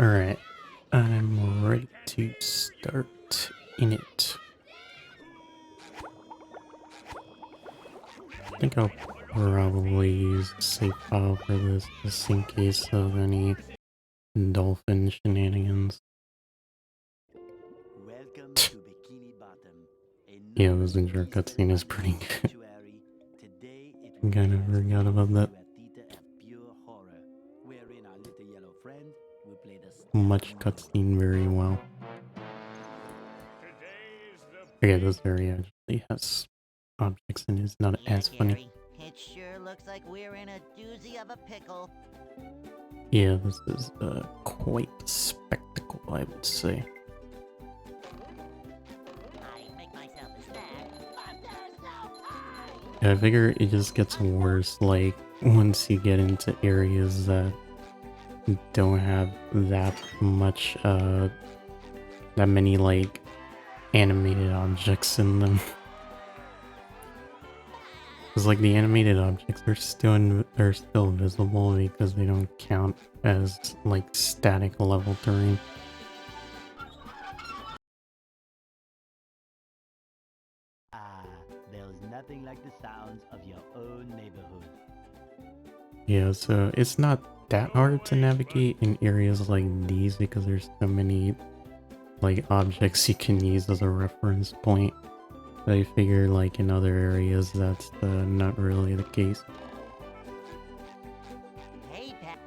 Alright, I'm ready to start in it. I think I'll probably use a save file for this just in case of any dolphin shenanigans. Welcome to Bikini Bottom. Yeah, this intro cutscene is pretty good. I kind of forgot about that. Much cutscene very well. Okay, this area actually has objects and is not as funny. It sure looks like we're in a doozy of a pickle. Yeah, this is quite a spectacle, I would say. I make myself a snack, but there's no pie! Yeah, I figure it just gets worse, like, once you get into areas that don't have that much, that many, like, animated objects in them. Because, like, the animated objects are still visible because they don't count as, like, static level terrain. There's nothing like the sounds of your own neighborhood. Yeah, so it's not that hard to navigate in areas like these because there's so many, like, objects you can use as a reference point. But I figure, like, in other areas that's not really the case. Hey, Pat.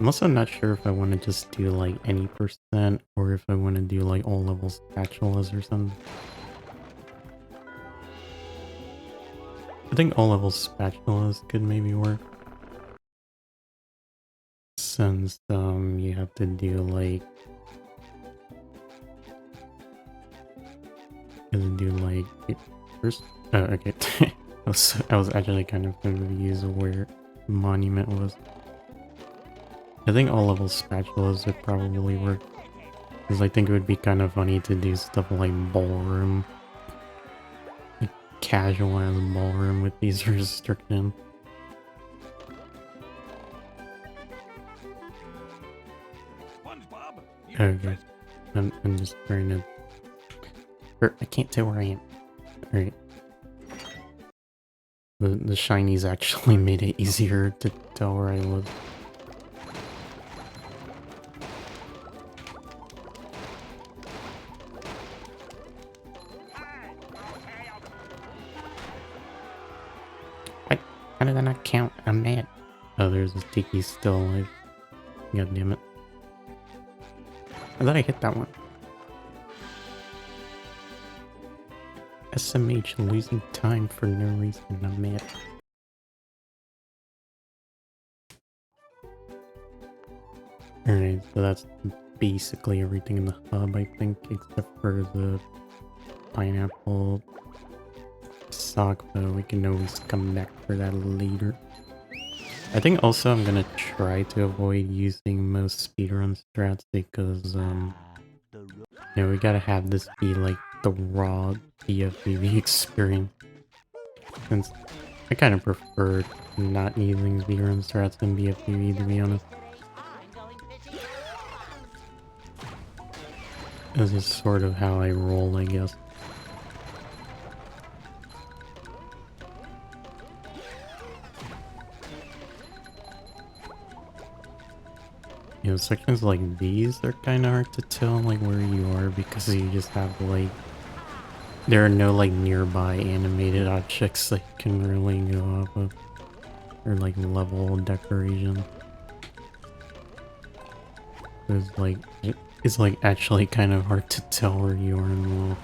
I'm also not sure if I want to just do, like, any percent or if I want to do, like, all level spatulas or something. I think all level spatulas could maybe work. Since, you have to do, like... First... Oh, okay. I was actually kind of confused where the monument was. I think all level spatulas would probably work. Because I think it would be kind of funny to do stuff like ballroom. Like casual as ballroom with these restrictions. Okay. I'm just trying to... I can't tell where I am. Alright. The shinies actually made it easier to tell where I live. What? How did that not count? I'm mad. Oh, there's a Tiki still alive. God damn it. I thought I hit that one. SMH losing time for no reason. I'm mad. Alright, so that's basically everything in the hub, I think, except for the pineapple sock, but we can always come back for that later. I think also I'm gonna try to avoid using most speedrun strats because, we gotta have this be like the raw BfBB experience. Since I kind of prefer not using speedrun strats in BfBB, to be honest. This is sort of how I roll, I guess. You know, sections like these are kind of hard to tell, like, where you are because you just have, like... There are no, like, nearby animated objects that you can really go off of. Or, like, level decoration. It's like actually kind of hard to tell where you are in the world.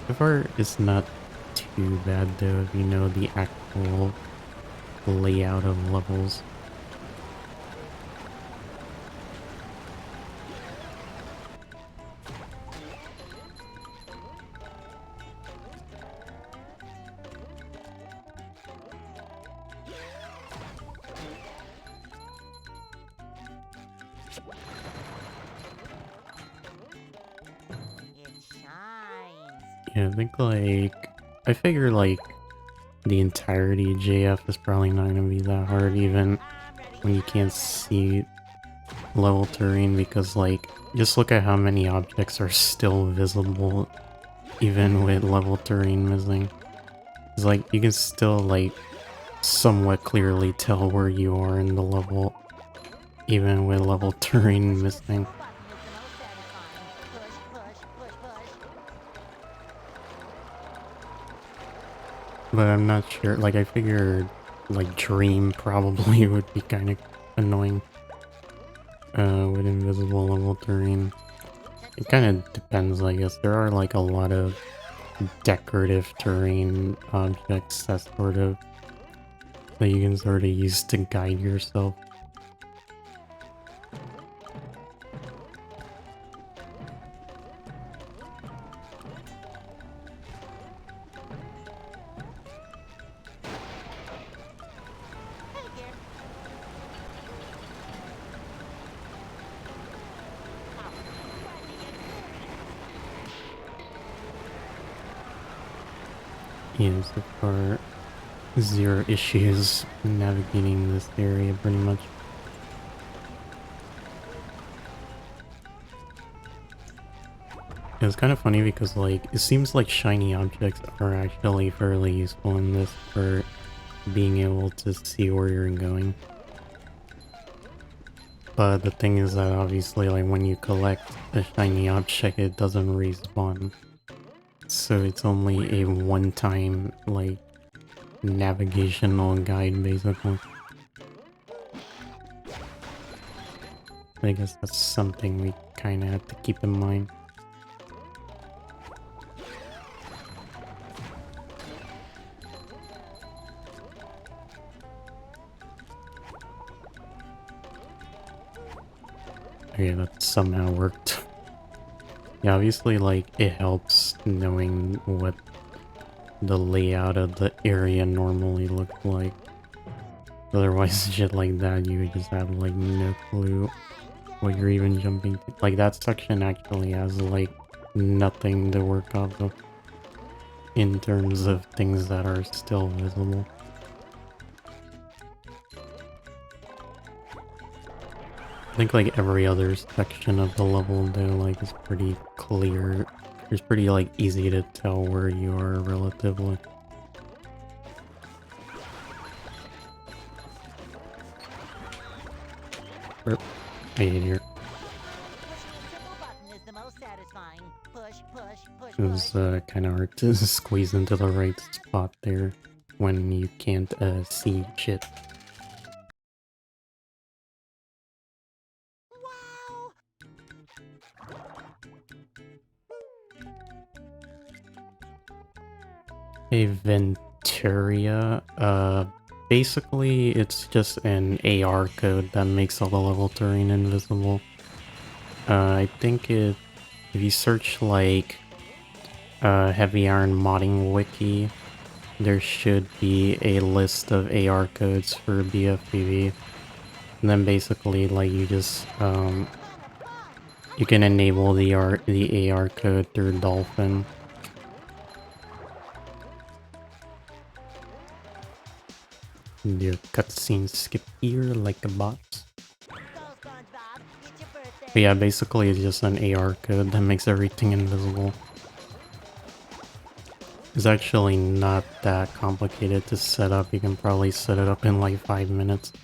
So far, it's not too bad though if you know the actual layout of levels. It shines. Yeah, I think, like... I figure, like, the entirety of JF is probably not gonna be that hard, even when you can't see level terrain because, like, just look at how many objects are still visible even with level terrain missing. It's like, you can still, like, somewhat clearly tell where you are in the level, even with level terrain missing. But I'm not sure, like, I figured, like, Dream probably would be kind of annoying with invisible level terrain. It kind of depends, I guess. There are, like, a lot of decorative terrain objects that you can sort of use to guide yourself. Yeah, so far, zero issues navigating this area, pretty much. It's kind of funny because, like, it seems like shiny objects are actually fairly useful in this for being able to see where you're going. But the thing is that obviously, like, when you collect a shiny object, it doesn't respawn. So it's only a one-time, like, navigational guide, basically. I guess that's something we kind of have to keep in mind. Okay, that somehow worked. Yeah, obviously, like, it helps knowing what the layout of the area normally looks like. Otherwise, shit like that, you would just have, like, no clue what you're even jumping to. Like, that section actually has, like, nothing to work off of in terms of things that are still visible. I think, like, every other section of the level, though, like, is pretty clear. It's pretty, like, easy to tell where you are, relatively. Burp. I hate here. It was kind of hard to squeeze into the right spot there when you can't see shit. A Venturia, basically it's just an AR code that makes all the level terrain invisible. I think if you search, like, Heavy Iron Modding Wiki, there should be a list of AR codes for BfBB. And then basically, like, you just, you can enable the AR code through Dolphin. Your cutscenes skip here like a box. But yeah, basically it's just an AR code that makes everything invisible. It's actually not that complicated to set up. You can probably set it up in like 5 minutes.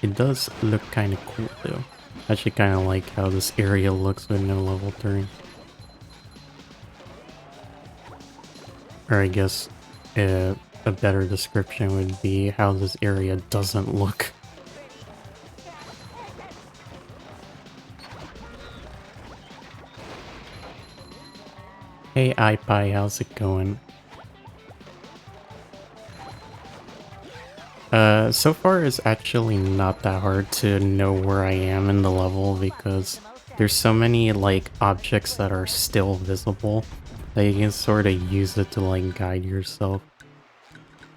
It does look kind of cool though. I actually kind of like how this area looks with no level terrain. Or I guess a better description would be how this area doesn't look. Hey iPie, how's it going? So far it's actually not that hard to know where I am in the level because there's so many, like, objects that are still visible that you can sort of use it to, like, guide yourself.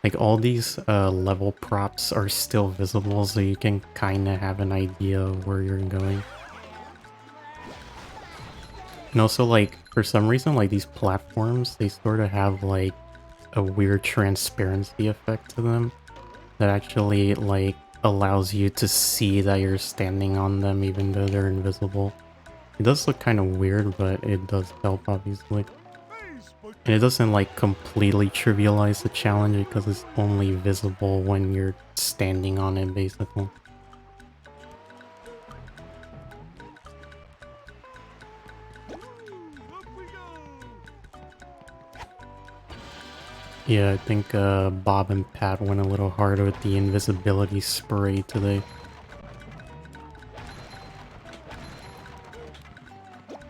Like, all these level props are still visible, so you can kind of have an idea of where you're going. And also, like, for some reason, like, these platforms, they sort of have, like, a weird transparency effect to them that actually, like, allows you to see that you're standing on them even though they're invisible. It does look kind of weird, but it does help, obviously. And it doesn't, like, completely trivialize the challenge because it's only visible when you're standing on it, basically. Yeah, I think Bob and Pat went a little hard with the invisibility spray today.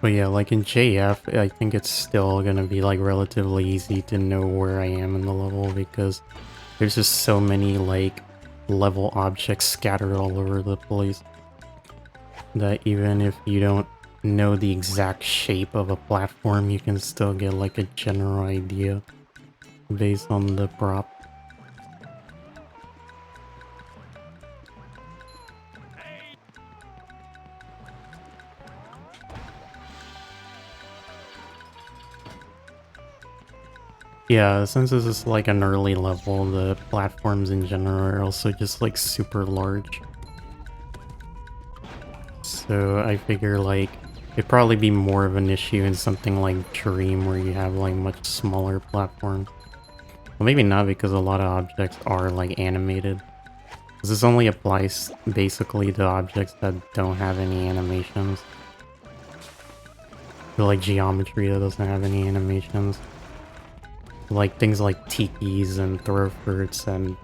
But yeah, like in JF, I think it's still gonna be like relatively easy to know where I am in the level because there's just so many like level objects scattered all over the place that even if you don't know the exact shape of a platform, you can still get like a general idea based on the prop. Yeah, since this is like an early level, the platforms in general are also just like super large. So I figure like it'd probably be more of an issue in something like Dream where you have like much smaller platforms. Well, maybe not because a lot of objects are like animated. This only applies basically to objects that don't have any animations. Or like geometry that doesn't have any animations. Like things like tikis and thoroughfares and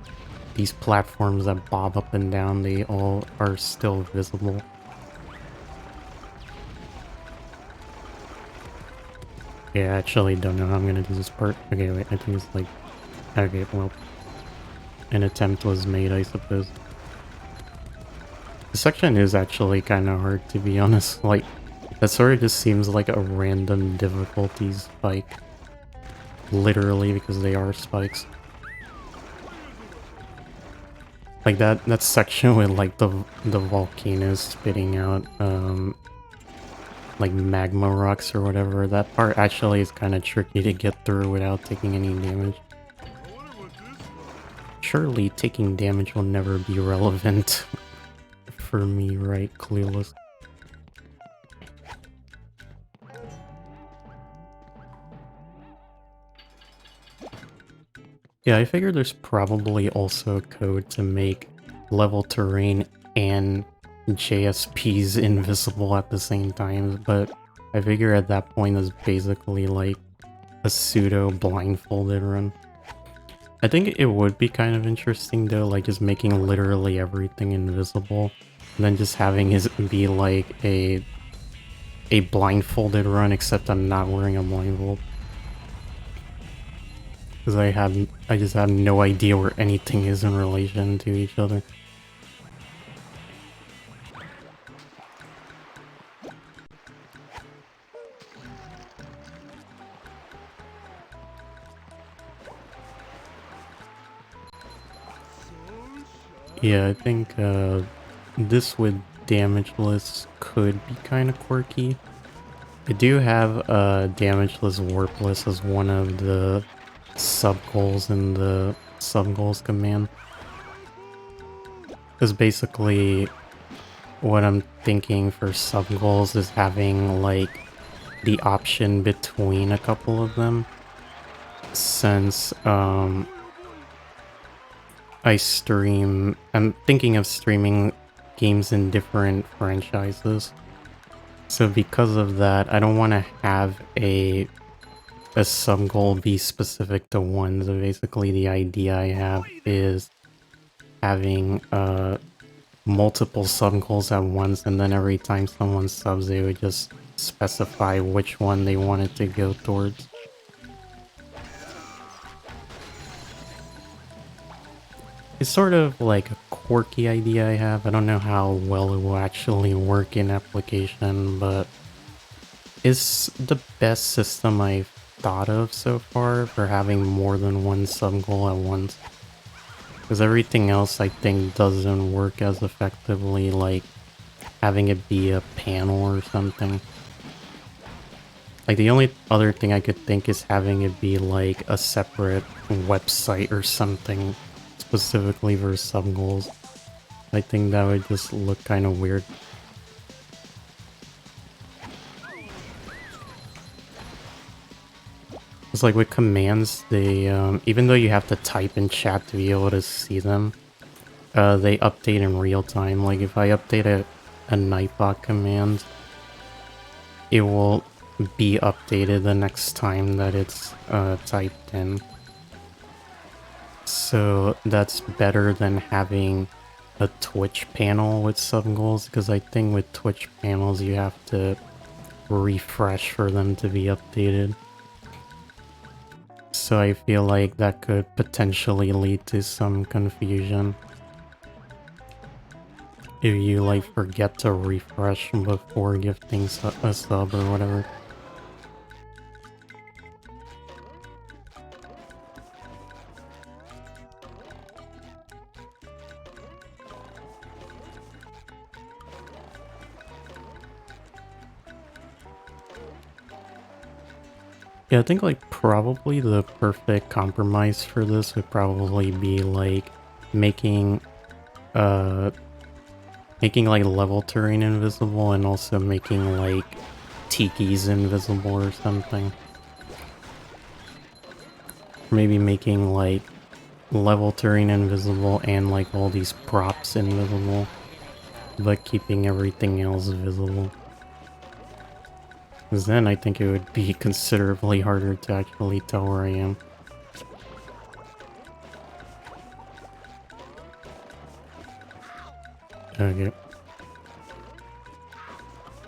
these platforms that bob up and down, they all are still visible. Yeah, I actually don't know how I'm gonna do this part. Okay, wait, I think it's like... Okay, well... An attempt was made, I suppose. This section is actually kind of hard, to be honest. Like, that sort of just seems like a random difficulty spike. Literally, because they are spikes. Like that section with like the volcanoes spitting out like magma rocks or whatever, that part actually is kind of tricky to get through without taking any damage. Surely taking damage will never be relevant for me, right, Clueless? Yeah, I figured there's probably also a code to make level terrain and JSPs invisible at the same time, but I figure at that point it's basically like a pseudo blindfolded run. I think it would be kind of interesting though, like just making literally everything invisible, and then just having it be like a blindfolded run, except I'm not wearing a blindfold. Because I just have no idea where anything is in relation to each other. Yeah, I think this with damageless could be kind of quirky. I do have damageless warpless as one of the sub-goals in the sub-goals command. Because basically what I'm thinking for sub-goals is having like the option between a couple of them. Since I'm thinking of streaming games in different franchises. So because of that, I don't want to have a sub-goal be specific to one. So basically the idea I have is having multiple sub-goals at once, and then every time someone subs, they would just specify which one they wanted to go towards. It's sort of like a quirky idea I have. I don't know how well it will actually work in application, but it's the best system I've thought of so far for having more than one sub-goal at once. Because everything else I think doesn't work as effectively, like having it be a panel or something. Like the only other thing I could think is having it be like a separate website or something specifically for sub-goals. I think that would just look kind of weird. It's like with commands, they, even though you have to type in chat to be able to see them, they update in real time. Like if I update a Nightbot command, it will be updated the next time that it's typed in. So that's better than having a Twitch panel with some goals, because I think with Twitch panels you have to refresh for them to be updated. So I feel like that could potentially lead to some confusion if you like forget to refresh before gifting a sub or whatever. Yeah, I think like probably the perfect compromise for this would probably be like making making like level terrain invisible and also making like tikis invisible or something. Maybe making like level terrain invisible and like all these props invisible, but keeping everything else visible. Because then I think it would be considerably harder to actually tell where I am. Okay.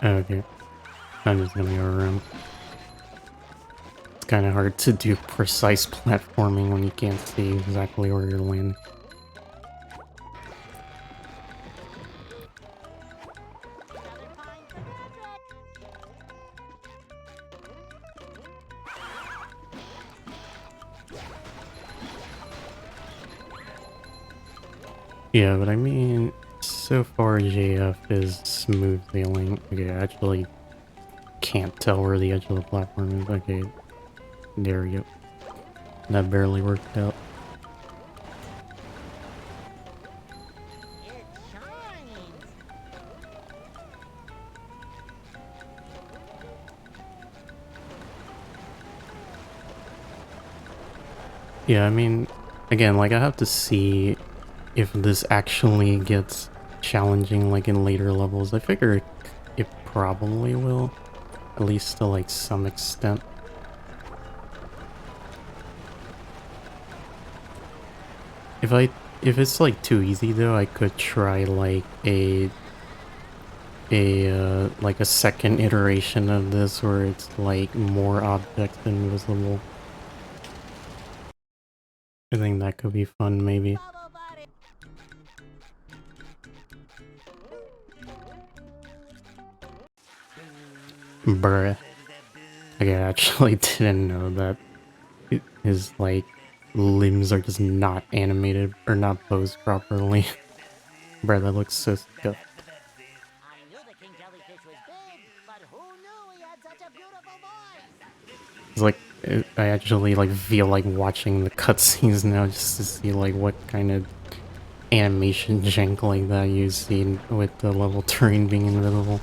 Okay. I'm just gonna go around. It's kind of hard to do precise platforming when you can't see exactly where you're landing. Yeah, but I mean, so far JF is smooth sailing. Okay, I actually can't tell where the edge of the platform is. Okay, there we go. That barely worked out. It shines. Yeah, I mean, again, like I have to see if this actually gets challenging like in later levels. I figure it probably will, at least to like some extent. If it's like too easy though, I could try like like a second iteration of this where it's like more objects invisible. I think that could be fun, maybe. Bubble buddy. Bruh. Like, I actually didn't know that his, like, limbs are just not animated or not posed properly. Bruh, that looks so scuffed. I knew the king jellyfish was big, but who knew he had such a beautiful voice? It's like, I actually, like, feel like watching the cutscenes now just to see, like, what kind of animation jank like that you see with the level terrain being invisible.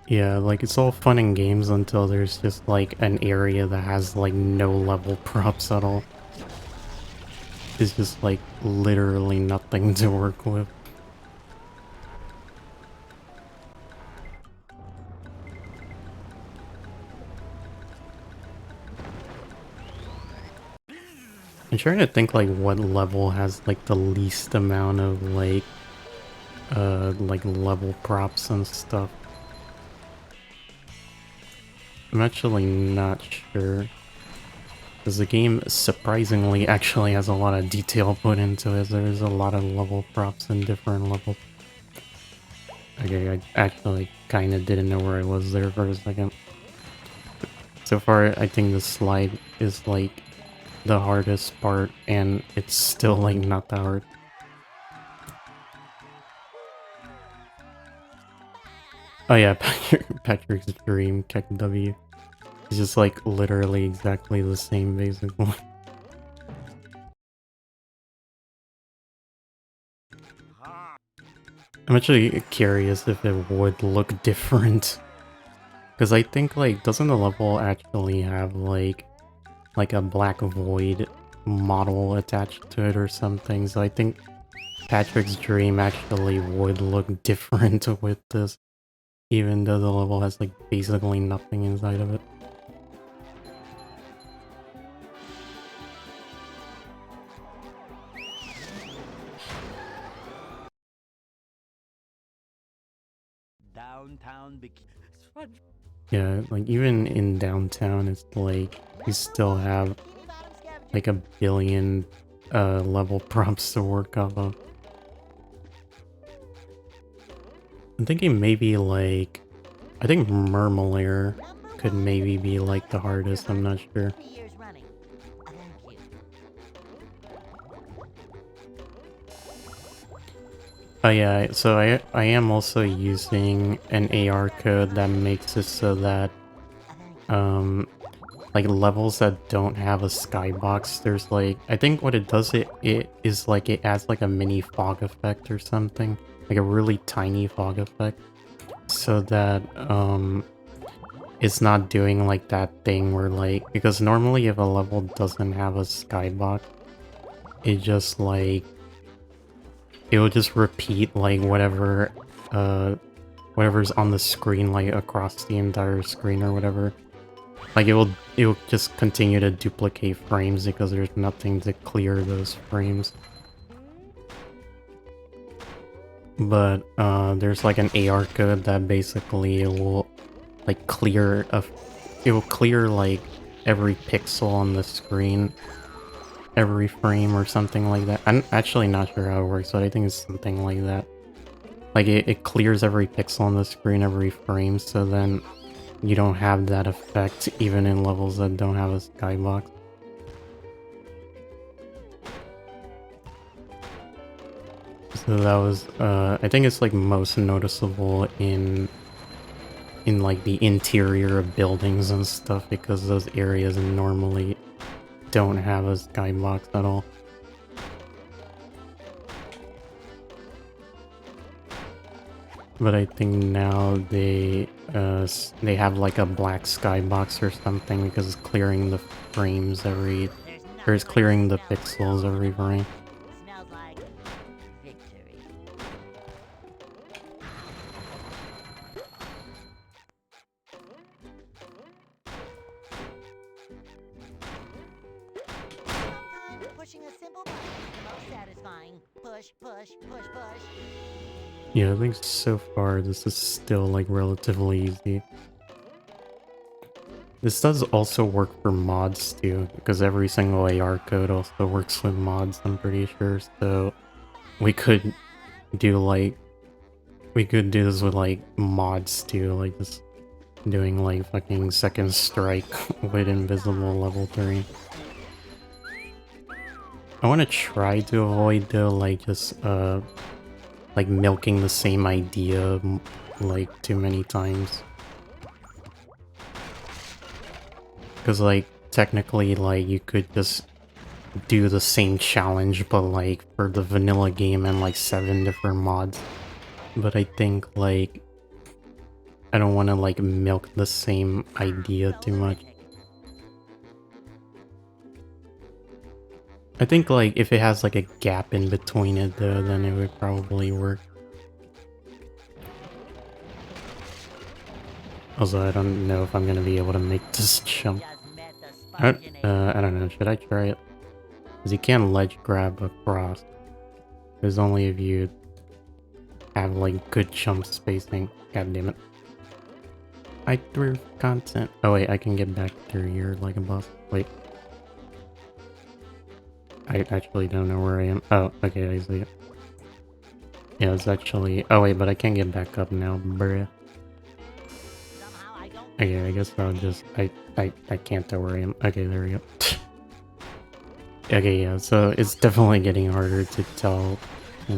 Yeah, like, it's all fun and games until there's just, like, an area that has, like, no level props at all. It's just, like, literally nothing to work with. I'm trying to think, like, what level has, like, the least amount of, like, level props and stuff. I'm actually not sure. Because the game, surprisingly, actually has a lot of detail put into it. There's a lot of level props in different levels. Okay, I actually kind of didn't know where I was there for a second. So far, I think the slide is, like, the hardest part, and it's still, like, not that hard. Oh yeah, Patrick's dream, check W. It's just like literally exactly the same, basically. I'm actually curious if it would look different. Because I think, like, doesn't the level actually have, like a black void model attached to it or something? So I think Patrick's dream actually would look different with this, even though the level has, like, basically nothing inside of it. Downtown Yeah, like, even in downtown, it's like, you still have, like, a billion level prompts to work off of. I'm thinking maybe, like, I think Murmulaire could maybe be, like, the hardest, I'm not sure. 3 years running. Thank you. Oh yeah, so I am also using an AR code that makes it so that like levels that don't have a skybox, there's like, I think what it does, it is like it adds like a mini fog effect or something, like a really tiny fog effect, so that it's not doing like that thing where, like, because normally if a level doesn't have a skybox, it just like, it will just repeat like whatever whatever's on the screen, like across the entire screen or whatever. Like it will just continue to duplicate frames because there's nothing to clear those frames. But there's like an AR code that basically it will like clear it will clear like every pixel on the screen every frame or something like that. I'm actually not sure how it works, but I think it's something like that. Like it clears every pixel on the screen every frame, so then you don't have that effect even in levels that don't have a skybox. So that was, I think it's like most noticeable in like the interior of buildings and stuff, because those areas normally don't have a skybox at all. But I think now they have like a black skybox or something because it's clearing the frames every, or it's clearing the pixels every frame. Smells like victory. Sometimes pushing a simple button is the most satisfying. Push, push, push, push. Yeah, I think so far this is still like relatively easy. This does also work for mods too, because every single AR code also works with mods, I'm pretty sure, so we could do like, we could do this with like mods too, like just doing like fucking second strike with invisible level 3. I want to try to avoid though, like just like milking the same idea like too many times. Because, like, technically, like, you could just do the same challenge, but, like, for the vanilla game and, like, 7 different mods. But I think, like, I don't want to, like, milk the same idea too much. I think, like, if it has, like, a gap in between it, though, then it would probably work. Also, I don't know if I'm gonna be able to make this jump. Just met the I don't know, should I try it? Because you can't ledge grab across. There's only if you have like good jump spacing. God damn it. I threw content. Oh wait, I can get back through here like a boss. Wait. I actually don't know where I am. Oh, okay, I see it. Yeah, it's actually... Oh wait, but I can't get back up now, bruh. Somehow I don't Okay, I guess I'll just... I can't tell where I am. Okay, there we go. Okay, yeah, so it's definitely getting harder to tell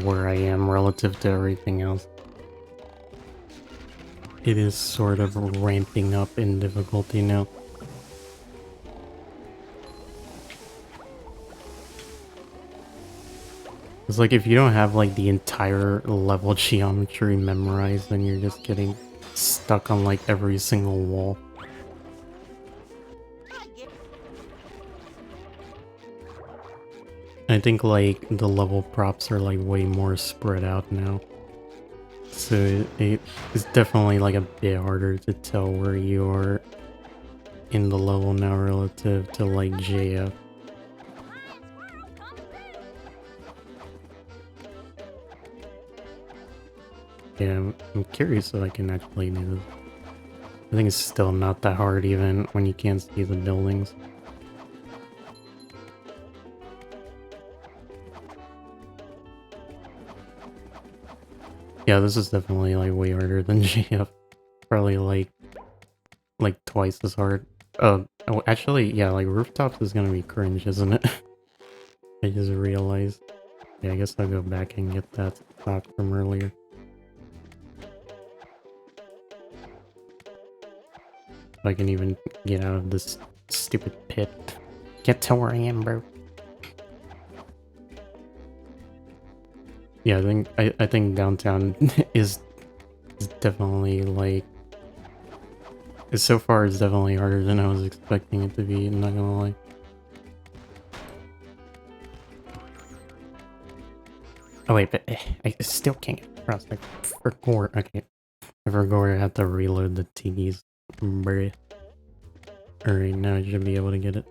where I am relative to everything else. It is sort of ramping up in difficulty now. It's like if you don't have like the entire level geometry memorized, then you're just getting stuck on like every single wall. I think like the level props are like way more spread out now. So it's definitely like a bit harder to tell where you are in the level now relative to like JF. Yeah, I'm curious if I can actually do this. I think it's still not that hard even when you can't see the buildings. Yeah, this is definitely like way harder than JF. Probably like twice as hard. Oh, actually, yeah, like rooftops is gonna be cringe, isn't it? I just realized. Yeah, I guess I'll go back and get that stock from earlier. If I can even get out of this stupid pit. Get to where I am, bro. Yeah, I think downtown is definitely like so far it's definitely harder than I was expecting it to be, I'm not gonna lie. Oh wait, but I still can't get across. Like, for gore. Okay. For gore, I have to reload the TVs. Alright, now I should be able to get it.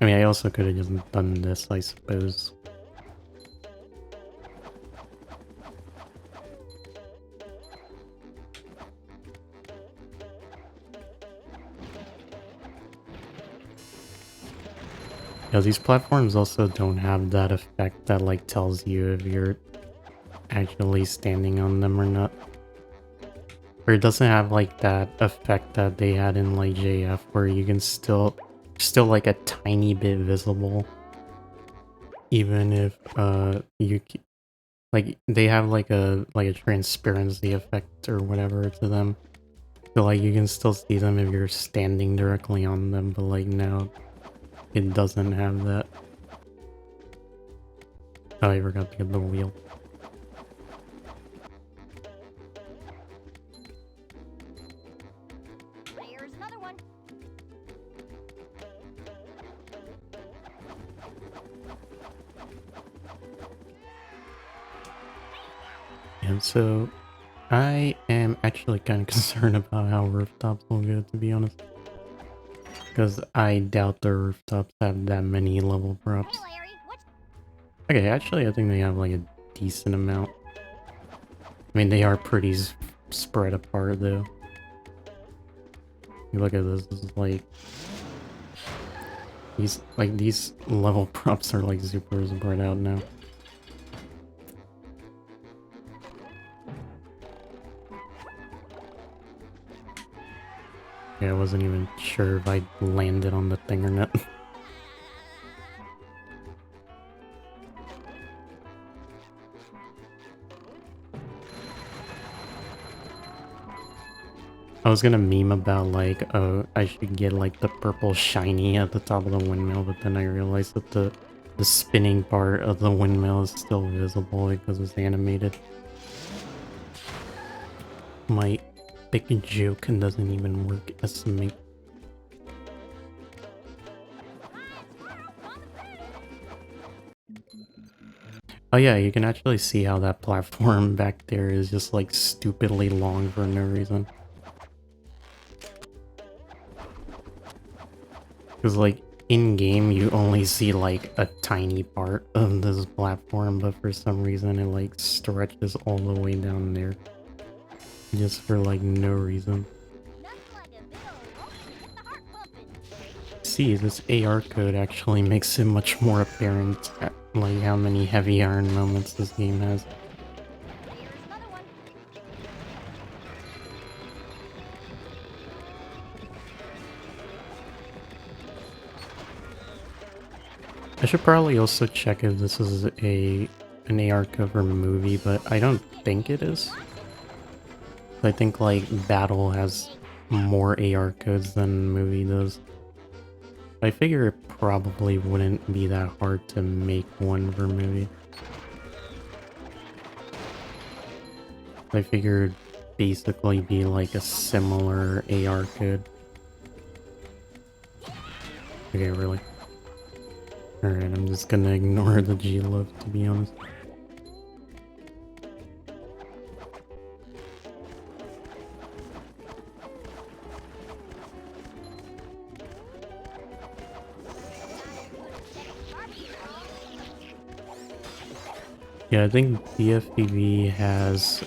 I mean, I also could have just done this, I suppose. Yeah, these platforms also don't have that effect that like tells you if you're actually standing on them or not. Or it doesn't have like that effect that they had in like JF where you can still like a tiny bit visible. Even if like they have like a transparency effect or whatever to them. So like you can still see them if you're standing directly on them, but like now it doesn't have that. Oh, I forgot to get the wheel. There's another one. And so I am actually kind of concerned about how rooftops will go, to be honest. Because I doubt the rooftops have that many level props. Hey, Larry, what's... Okay, actually I think they have like a decent amount. I mean, they are pretty spread apart though. You look at this is like... These level props are like super spread out now. Yeah, I wasn't even sure if I landed on the thing or not. I was gonna meme about like, oh, I should get like the purple shiny at the top of the windmill, but then I realized that the spinning part of the windmill is still visible because it's animated. My big joke doesn't even work as me. Oh yeah, you can actually see how that platform back there is just like stupidly long for no reason. Because like in-game you only see like a tiny part of this platform, but for some reason it like stretches all the way down there. Just for like no reason. Nothing like a big old roll to get the heart pumping. See, this AR code actually makes it much more apparent like how many heavy iron moments this game has. There's another one. I should probably also check if this is an AR cover movie, but I don't think it is. I think like Battle has more AR codes than movie does. I figure it probably wouldn't be that hard to make one for movie. I figured basically be like a similar AR code. Okay, really? Alright, I'm just gonna ignore the G-Love, to be honest. Yeah, I think BfBB has,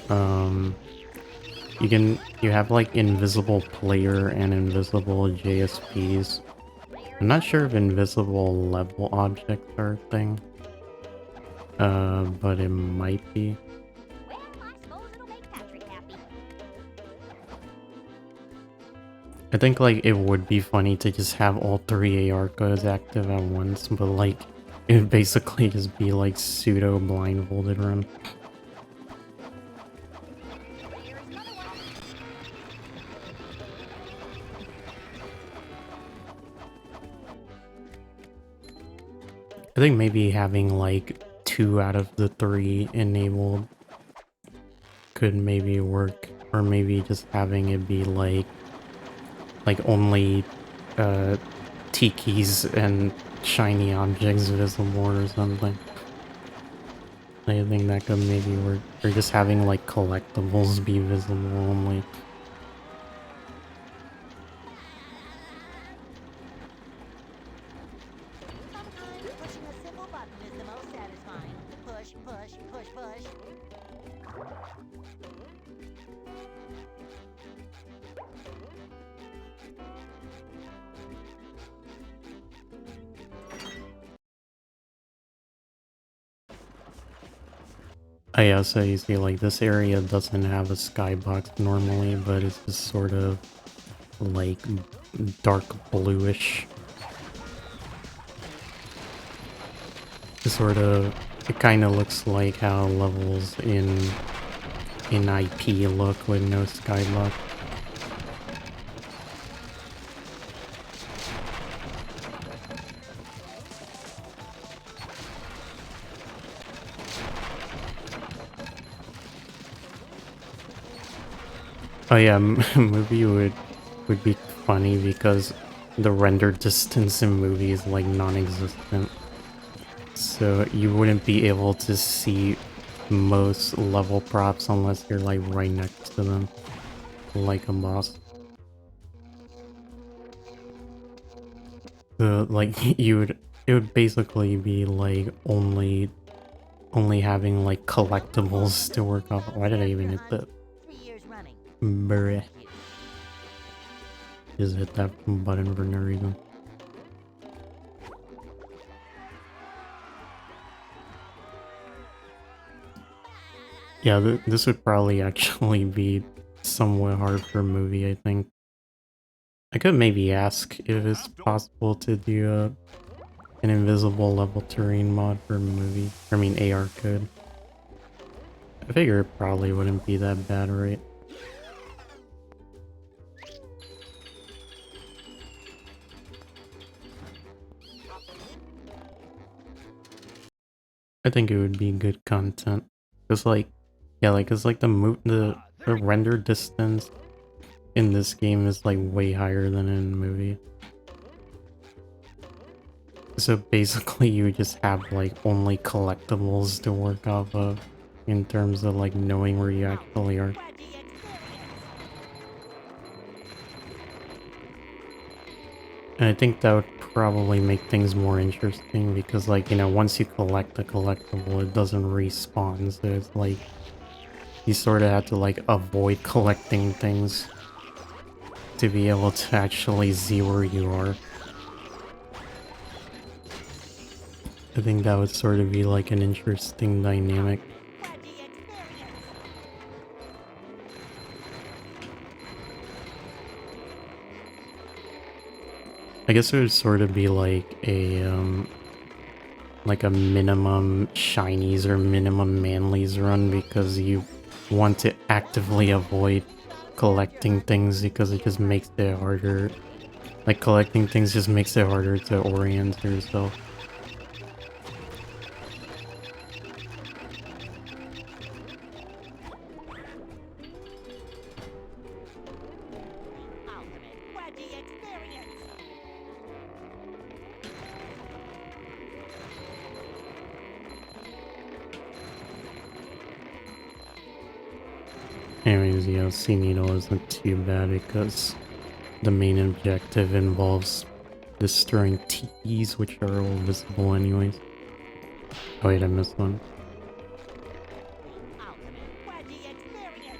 you have like invisible player and invisible JSPs. I'm not sure if invisible level objects are a thing. But it might be. Well, I suppose it'll make Patrick happy. I think like it would be funny to just have all 3 AR codes active at once, but like it would basically just be like pseudo blindfolded run. Here's another one. I think maybe having like 2 out of the 3 enabled could maybe work, or maybe just having it be like only tikis and shiny objects visible or something. I think that could maybe work, or just having like collectibles be visible only. Sometimes pushing a simple button is the most satisfying. Push, push, push, push. Oh yeah, so you see like this area doesn't have a skybox normally, but it's just sort of like dark bluish. It kind of looks like how levels in IP look with no skybox. Oh yeah, movie would be funny because the render distance in movie is like non-existent. So you wouldn't be able to see most level props unless you're like right next to them, like a boss. So like it would basically be like only having like collectibles to work off. Why did I even hit that? 3 years running. Bruh. Just hit that button for no reason. Yeah, this would probably actually be somewhat hard for a movie, I think. I could maybe ask if it's possible to do an invisible level terrain mod for a movie. I mean AR code. I figure it probably wouldn't be that bad, right? I think it would be good content. Cause like, yeah, like, cause like the render distance in this game is like way higher than in the movie. So basically you just have like only collectibles to work off of in terms of like knowing where you actually are. And I think that would probably make things more interesting because like, you know, once you collect the collectible, it doesn't respawn. So it's like, you sort of have to like avoid collecting things to be able to actually see where you are. I think that would sort of be like an interesting dynamic. I guess it would sort of be like a minimum shinies or minimum manlies run because you want to actively avoid collecting things because it just makes it harder Like, collecting things just makes it harder to orient yourself. Ultimate Wedgie experience. Anyways, yeah, Sea Needle isn't too bad because the main objective involves destroying TPs, which are all visible anyways. Oh wait, I missed one. Ultimate Wedgie experience.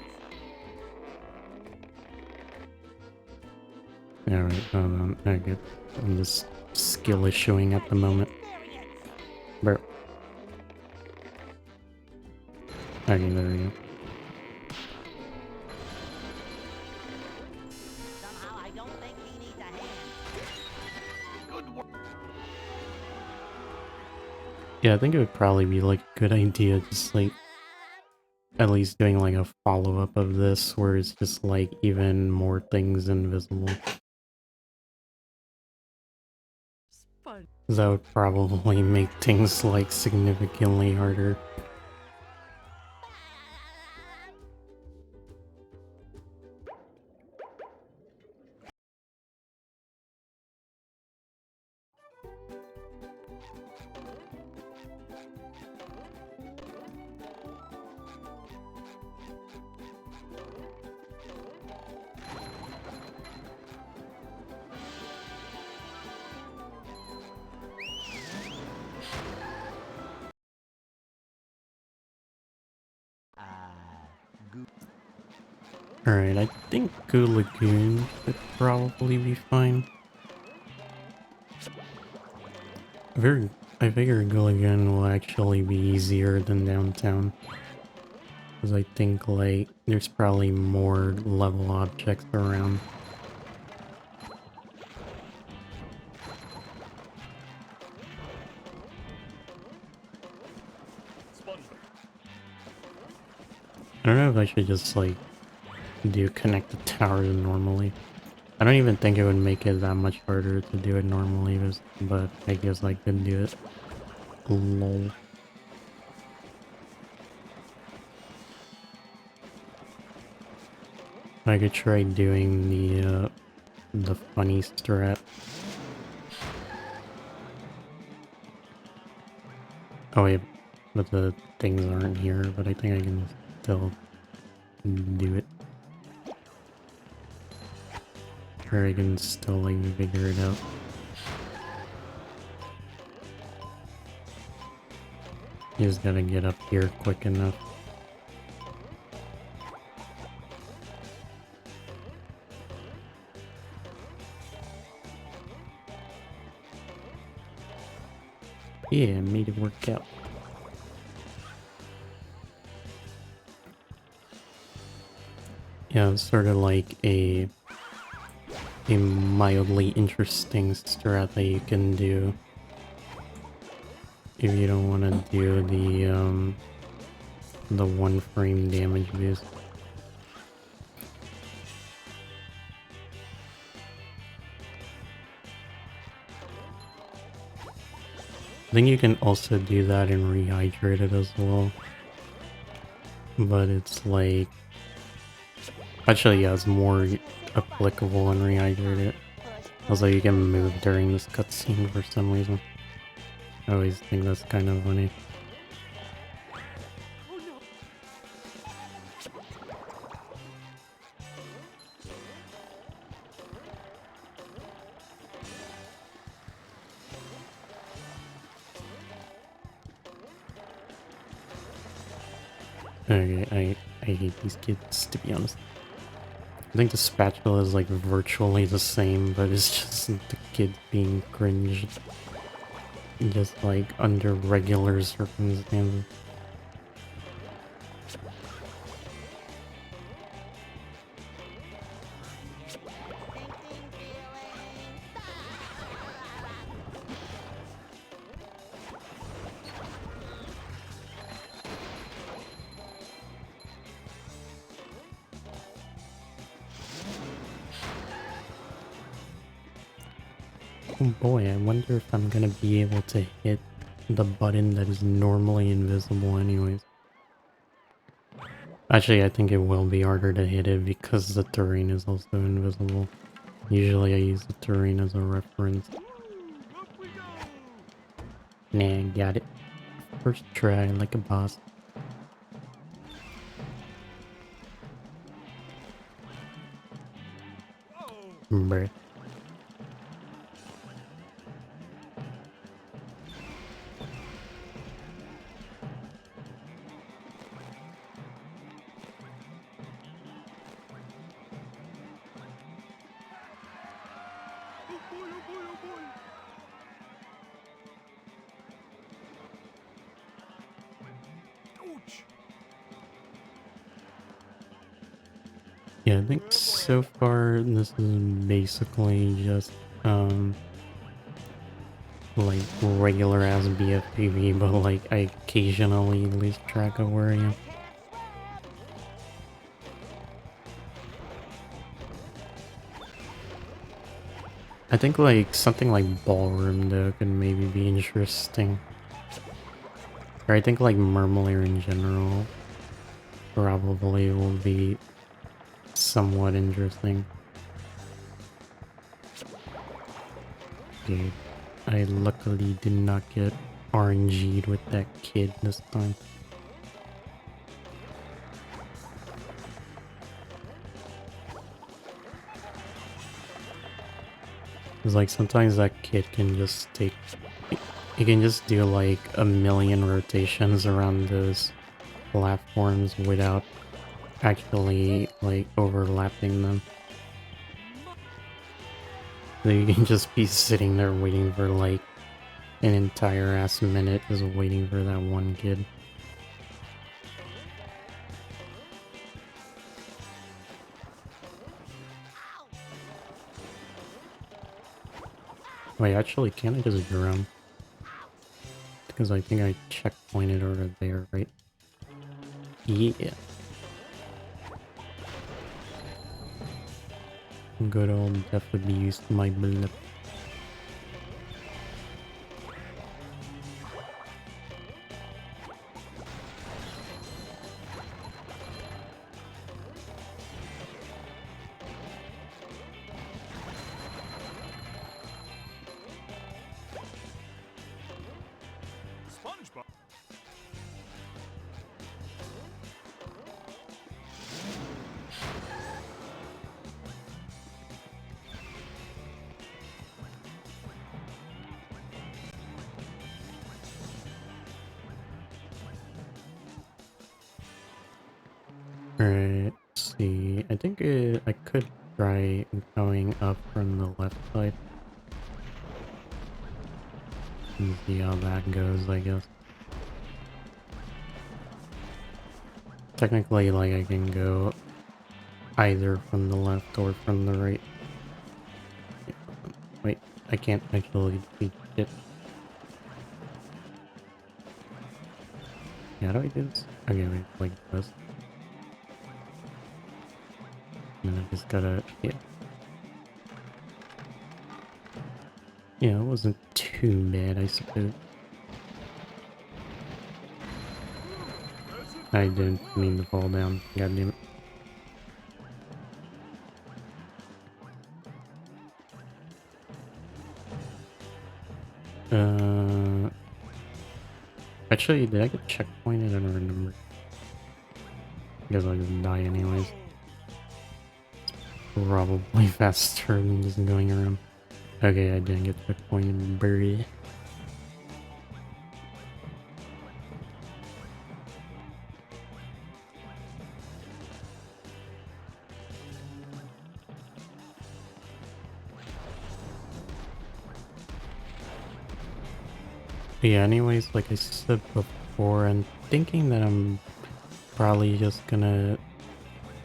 Alright, hold on. Okay. This skill is showing at the moment. Bro. Okay, there we go. Somehow I don't think he needs a hand. Yeah, I think it would probably be like a good idea just like at least doing like a follow-up of this where it's just like even more things invisible. That would probably make things like significantly harder. Alright, I think Goo Lagoon should probably be fine. I figure Goo Lagoon will actually be easier than downtown. Because I think, like, there's probably more level objects around. I don't know if I should just, like, do connect the towers normally. I don't even think it would make it that much harder to do it normally, but I guess I could do it. Lol. I could try doing the funny strat. Oh wait, but the things aren't here, but I think I can still do it. Or I can still like figure it out. You just gotta get up here quick enough. Yeah, made it work out. Yeah, it's sort of like a mildly interesting strat that you can do if you don't want to do the one frame damage boost. I think you can also do that in Rehydrated as well. But it's like... Actually, yeah, it's more applicable in Rehydrated. Also, you can move during this cutscene for some reason. I always think that's kind of funny. Okay, I hate these kids, to be honest. I think the spatula is like virtually the same, but it's just the kid being cringed. Just like under regular circumstances. Oh boy, I wonder if I'm gonna be able to hit the button that is normally invisible anyways. Actually, I think it will be harder to hit it because the terrain is also invisible. Usually I use the terrain as a reference. Nah, got it. First try, like a boss. Bruh. Yeah, I think so far this is basically just like regular ass BfBB, but like I occasionally lose track of where I am. I think like something like ballroom though could maybe be interesting. Or I think like Murmulator in general probably will be somewhat interesting. Dude, I luckily did not get RNG'd with that kid this time. Cause like sometimes that kid can just take, he can just do like a million rotations around those platforms without actually like overlapping them. So you can just be sitting there waiting for like an entire ass minute just waiting for that one kid. Wait, actually, can't I just drum? Because I think I checkpointed over there, right? Yeah. Good old definitely used my blip. Alright, let's see. I think I could try going up from the left side. And see how that goes, I guess. Technically, like, I can go either from the left or from the right. Wait, I can't actually beat it. Yeah, how do I do this? Okay, wait, like this. And I just gotta, yeah. Yeah, it wasn't too bad, I suppose. I didn't mean to fall down, god damn it. Actually, did I get checkpointed? I don't remember. I guess I'll just die anyways. Probably faster than just going around. Okay, I didn't get checkpointed, birdie. Yeah, anyways, like I said before, I'm thinking that I'm probably just gonna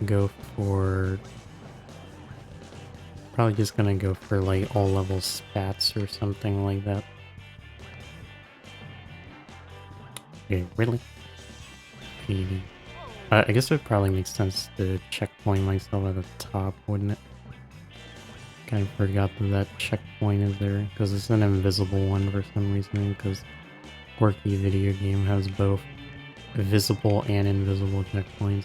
go for... Probably just gonna go for like all level spats or something like that. Okay, really? Maybe. I guess it probably makes sense to checkpoint myself at the top, wouldn't it? kind of forgot that that checkpoint is there, because it's an invisible one for some reason, because quirky video game has both visible and invisible checkpoints.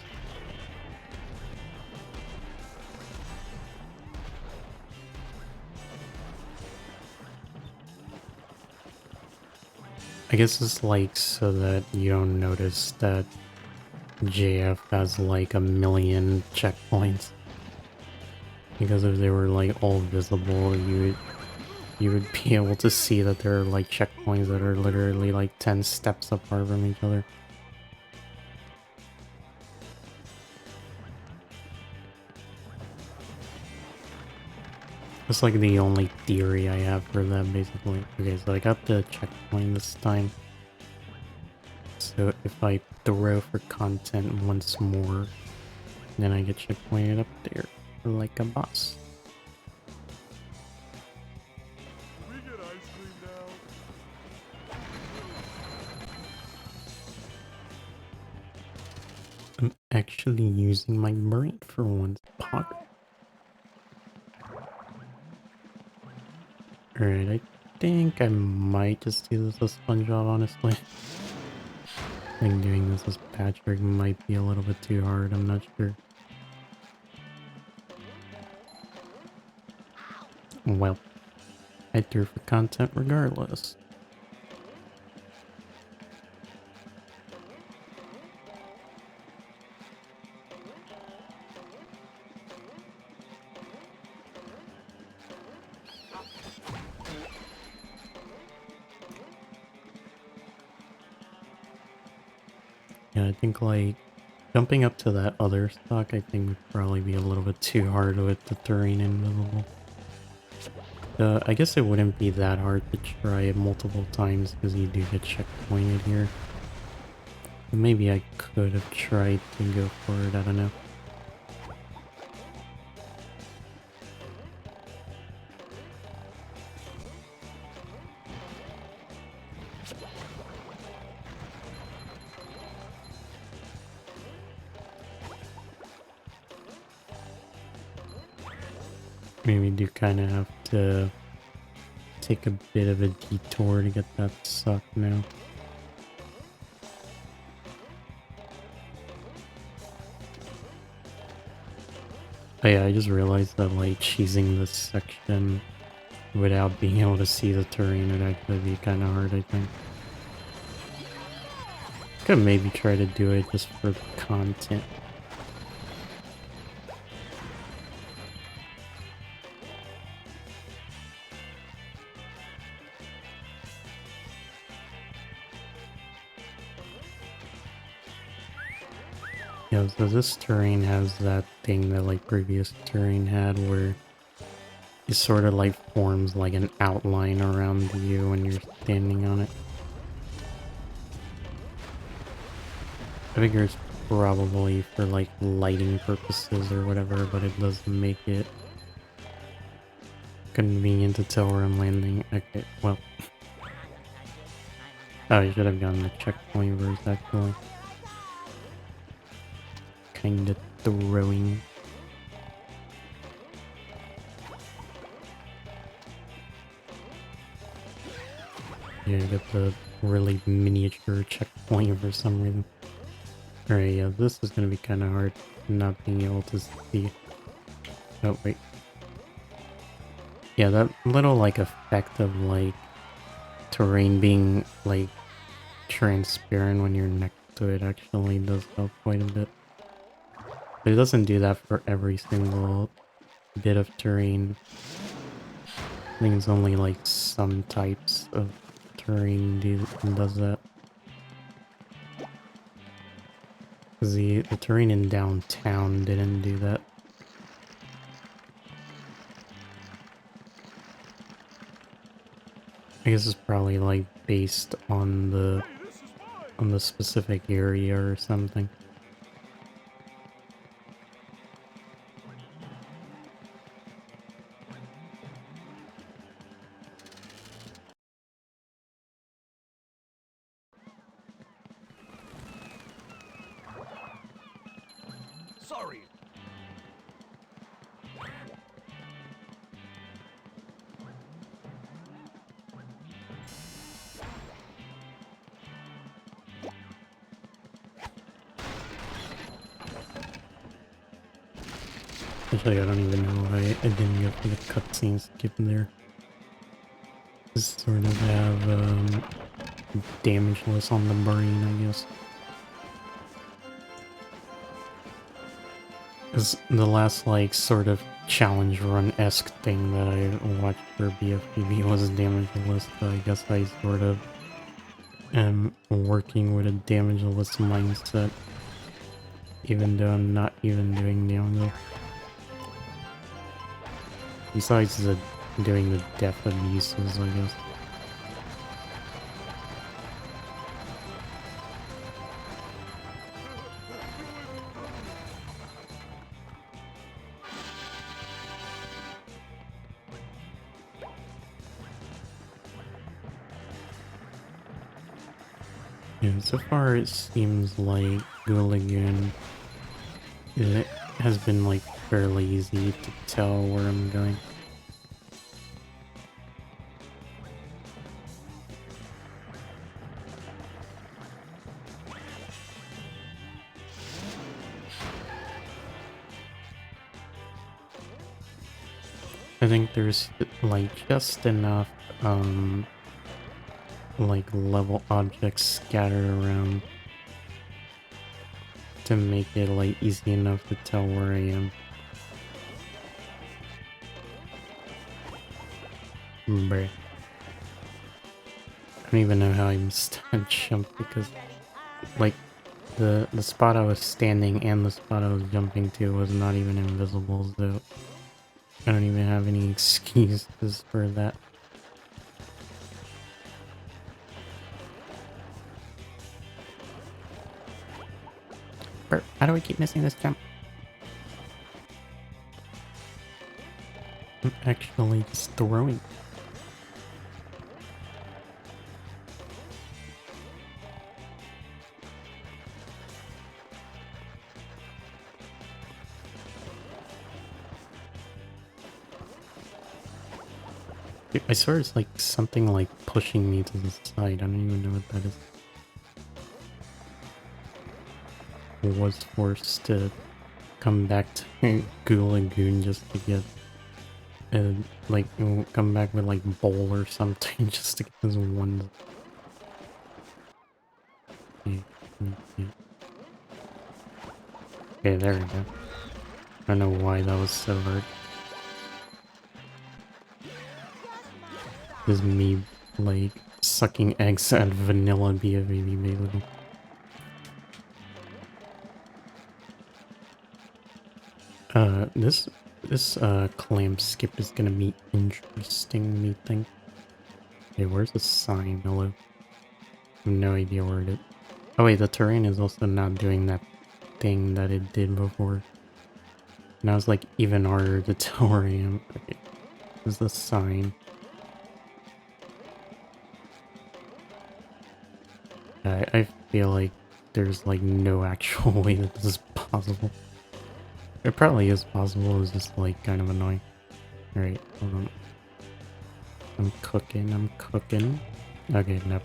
I guess it's like so that you don't notice that JF has like a million checkpoints. Because if they were like all visible, you would be able to see that there are like checkpoints that are literally like 10 steps apart from each other. That's like the only theory I have for that, basically. Okay, so I got the checkpoint this time. So if I throw for content once more, then I get checkpointed up there like a boss. We get ice cream now. I'm actually using my brain for once. Pog. Alright, I think I might just do this as SpongeBob, honestly. I think doing this as Patrick might be a little bit too hard, I'm not sure. Well, I threw for content regardless. Yeah, I think like jumping up to that other stock I think would probably be a little bit too hard with the terrain invisible. I guess it wouldn't be that hard to try it multiple times because you do get checkpointed here. Maybe I could have tried to go for it, I don't know. Maybe do kind of have to take a bit of a detour to get that suck now. Oh yeah, I just realized that like cheesing this section without being able to see the terrain would actually be kind of hard, I think. Could maybe try to do it just for the content. Yeah, so this terrain has that thing that like previous terrain had where it sort of like forms like an outline around you when you're standing on it. I figure it's probably for like lighting purposes or whatever, but it does make it convenient to tell where I'm landing. Okay, well. Oh, I should have gotten the checkpoint verse actually. Kinda throwing. Yeah, get the really miniature checkpoint for some reason. Alright, yeah, this is gonna be kind of hard not being able to see. Oh, wait. Yeah, that little, like, effect of, like, terrain being, like, transparent when you're next to it actually does help quite a bit. But it doesn't do that for every single bit of terrain. I think it's only, like, some types of terrain does that. Because the terrain in downtown didn't do that. I guess it's probably like based on the specific area or something. Sorry. Actually, I don't even know why I didn't go for the cutscene skip there. Just sort of have damageless on the brain, I guess. Because the last, like, sort of challenge run-esque thing that I watched for BfBB was damageless, so I guess I sort of am working with a damageless mindset, even though I'm not even doing damage. Besides doing the death abuses, I guess. Yeah, so far it seems like Gulagoon it has been like fairly easy to tell where I'm going. I think there's like just enough like level objects scattered around to make it like easy enough to tell where I am. Bruh. I don't even know how I missed that jump because like the spot I was standing and the spot I was jumping to was not even invisible, so I don't even have any excuses for that. Bert, how do I keep missing this jump? I'm actually just throwing. Dude, I swear it's like something like pushing me to the side. I don't even know what that is. I was forced to come back to Gulagoon just to get like come back with like bowl or something just to get this one. Yeah, yeah. Okay, there we go. I don't know why that was so hard. This is me like sucking eggs at vanilla BfBB basically. This clam skip is gonna be interesting, me think. Okay, where's the sign? Hello? I have no idea where it is. Oh wait, the terrain is also not doing that thing that it did before. Now it's like even harder to tell where I am. Okay, there's the sign. I feel like there's like no actual way that this is possible. It probably is possible, it's just like kind of annoying. Alright, hold on. I'm cooking. Okay, no.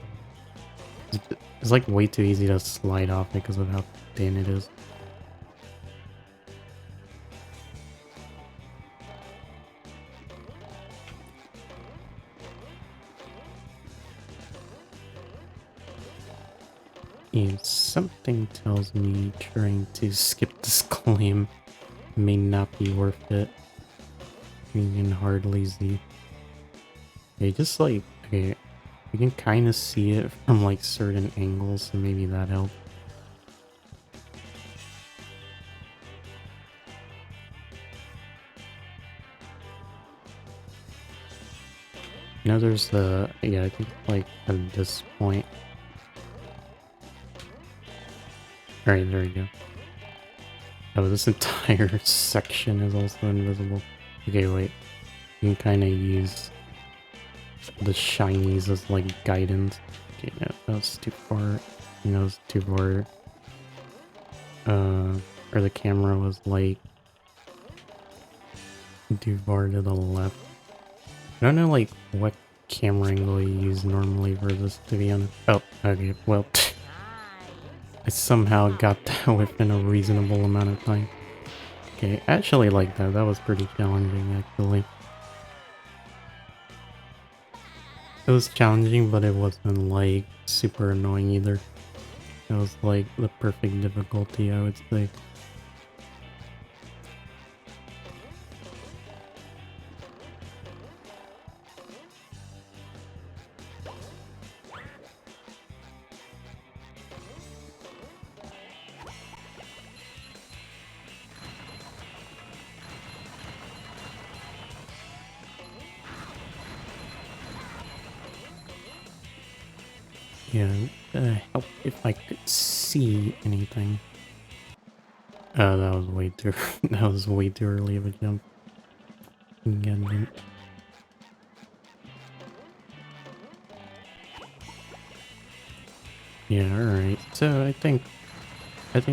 It's like way too easy to slide off because of how thin it is. And something tells me trying to skip this claim may not be worth it. You can hardly see. Okay, just like, okay, you can kind of see it from like certain angles, so maybe that helps. You know, there's the, yeah, I think like at this point. Alright, there we go. Oh, this entire section is also invisible. Okay, wait. You can kind of use the shinies as like guidance. Okay, no, that was too far. You know, it was too far. Or the camera was like too far to the left. I don't know like what camera angle you use normally for this, to be honest. Oh, okay, well, I somehow got that within a reasonable amount of time. Okay, I actually like that. That was pretty challenging, actually. It was challenging, but it wasn't, like, super annoying either. It was, like, the perfect difficulty, I would say. Yeah, help if I could see anything. Oh, that was way too that was way too early of a jump. Again, yeah, alright. So I think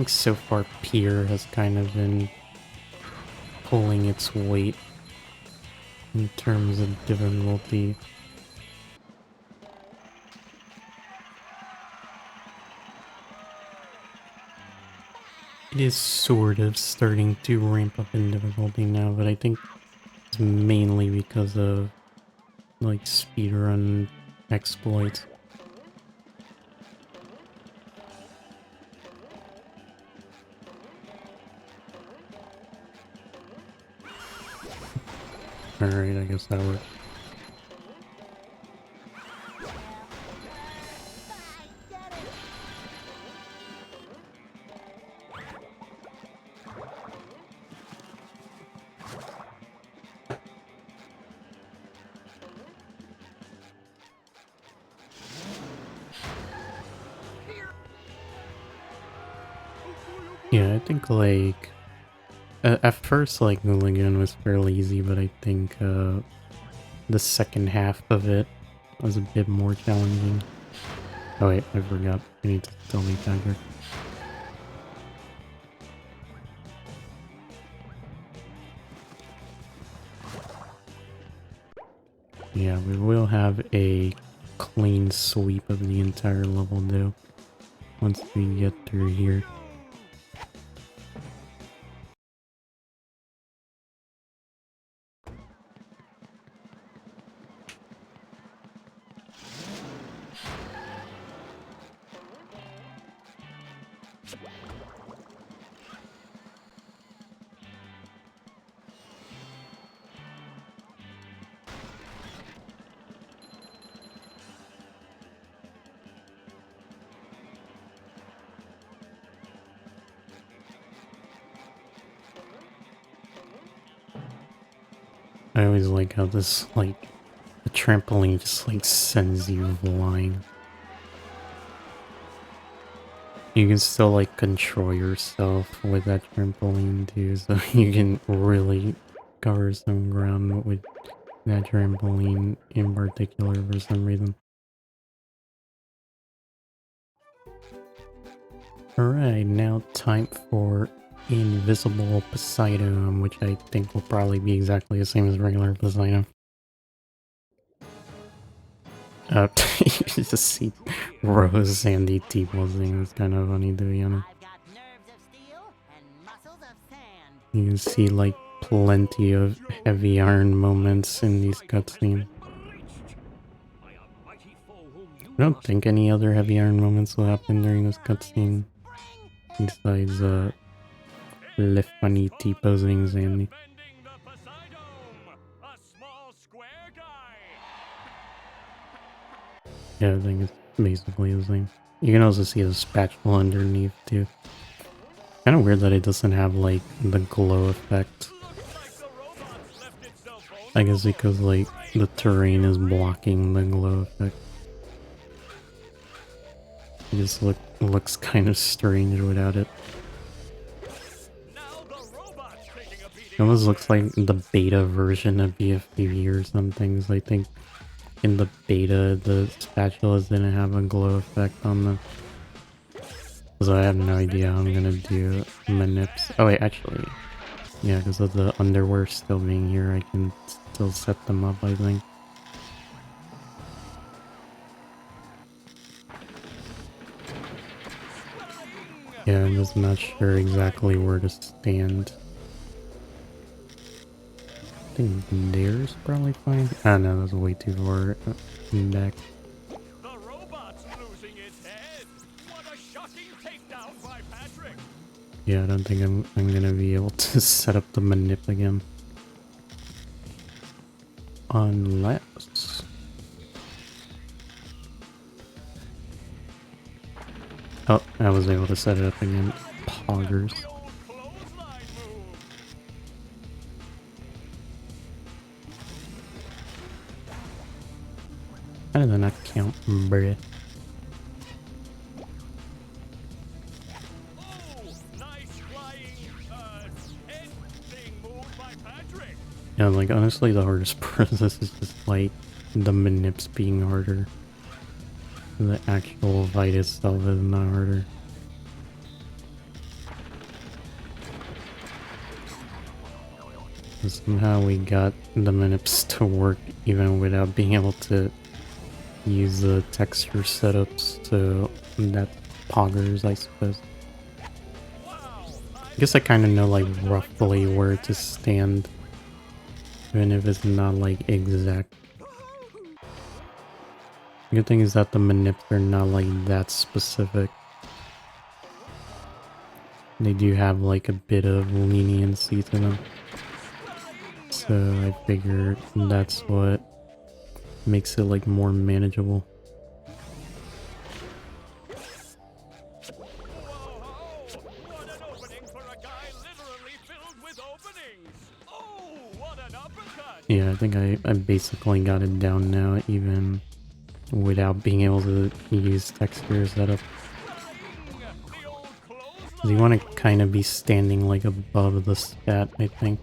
so far Pier has kind of been pulling its weight in terms of difficulty. It is sort of starting to ramp up in difficulty now, but I think it's mainly because of, like, speedrun exploits. Alright, I guess that worked. Yeah, I think, like, at first, like, the Lagoon was fairly easy, but I think, the second half of it was a bit more challenging. Oh wait, I forgot. I need to delete that here. Yeah, we will have a clean sweep of the entire level, though, once we get through here. I always like how this, like, the trampoline just, like, sends you flying. You can still, like, control yourself with that trampoline, too, so you can really cover some ground with that trampoline in particular for some reason. Alright, now time for Invisible Poseidon, which I think will probably be exactly the same as regular Poseidon. You just see Rose Sandy T-posing. It's kind of funny, to be honest. I've got nerves of steel and muscles of sand. You can see, like, plenty of heavy iron moments in these cutscenes. I don't think any other heavy iron moments will happen during this cutscene, besides, Le Funny T-posing Sandy. Yeah, I think it's basically the same. You can also see the spatula underneath, too. Kind of weird that it doesn't have, like, the glow effect. I guess because, like, the terrain is blocking the glow effect. It just looks kind of strange without it. It almost looks like the beta version of BfBB or something, so I think in the beta, the spatulas didn't have a glow effect on them. So I have no idea how I'm gonna do manips. Oh wait, actually, yeah, because of the underwear still being here, I can still set them up, I think. Yeah, I'm just not sure exactly where to stand think there's probably fine. Ah, no, that's way too far back. The robot's losing its head. What a shocking takedown by Patrick. Yeah, I don't think I'm gonna be able to set up the manip again. Unless... Oh, I was able to set it up again. Poggers. The old clothesline move. How did that not count, bruh? Oh, nice flying head thing move by Patrick. Yeah, like, honestly, the hardest part of this is just, like, the manips being harder. The actual fight itself is not harder. And somehow we got the manips to work even without being able to use the texture setups, so that's poggers, I suppose. I guess I kind of know, like, roughly where to stand, even if it's not, like, exact. The good thing is that the manips are not, like, that specific. They do have, like, a bit of leniency to them. So I figure that's what makes it, like, more manageable. Whoa, what an opening for a guy literally filled with openings. Oh, what an uppercut. Yeah, I think I basically got it down now, even without being able to use texture setup. The old You clothesline. want to kind of be standing, like, above the stat, I think.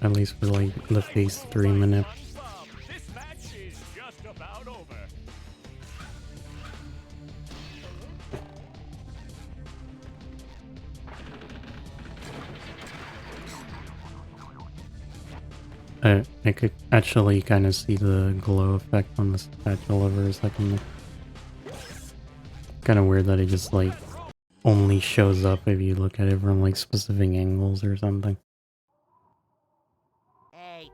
At least for, like, the phase 3 manip. This match is just about over. I could actually kind of see the glow effect on the spatula for a second. Kind of weird that it just, like, only shows up if you look at it from, like, specific angles or something. Hey,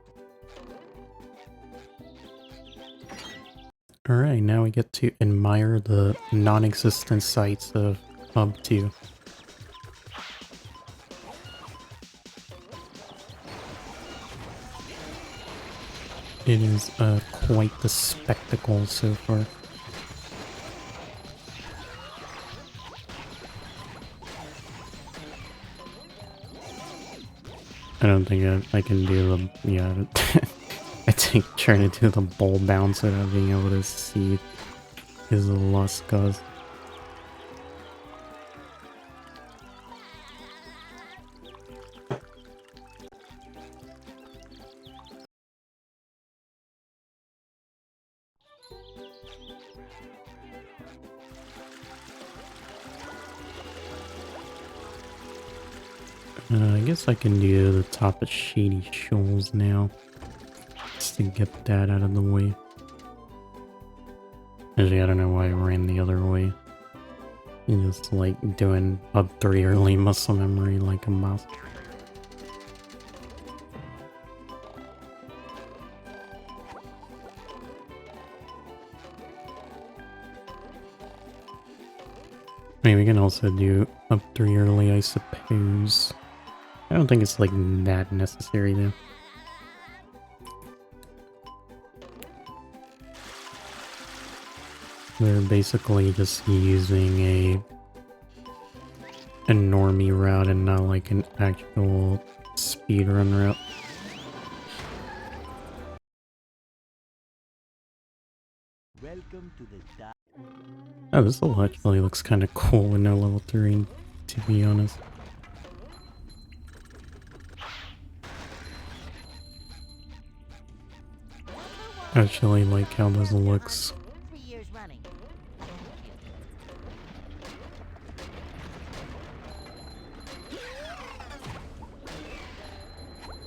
Alright, now we get to admire the non-existent sights of Hub 2. It is quite the spectacle so far. I don't think I can do the... yeah, I think trying to do the ball bounce without being able to see is a lost cause. I guess I can do the top of Shady Shoals now, just to get that out of the way. Actually, I don't know why I ran the other way. Just like doing Hub 3 early muscle memory like a mouse. I mean, we can also do Hub 3 early, I suppose. I don't think it's like that necessary though. They're basically just using a normie route and not like an actual speedrun route. Welcome to the dark. Oh, this level actually looks kind of cool with no level terrain, to be honest. I actually like how this looks. 3 years running.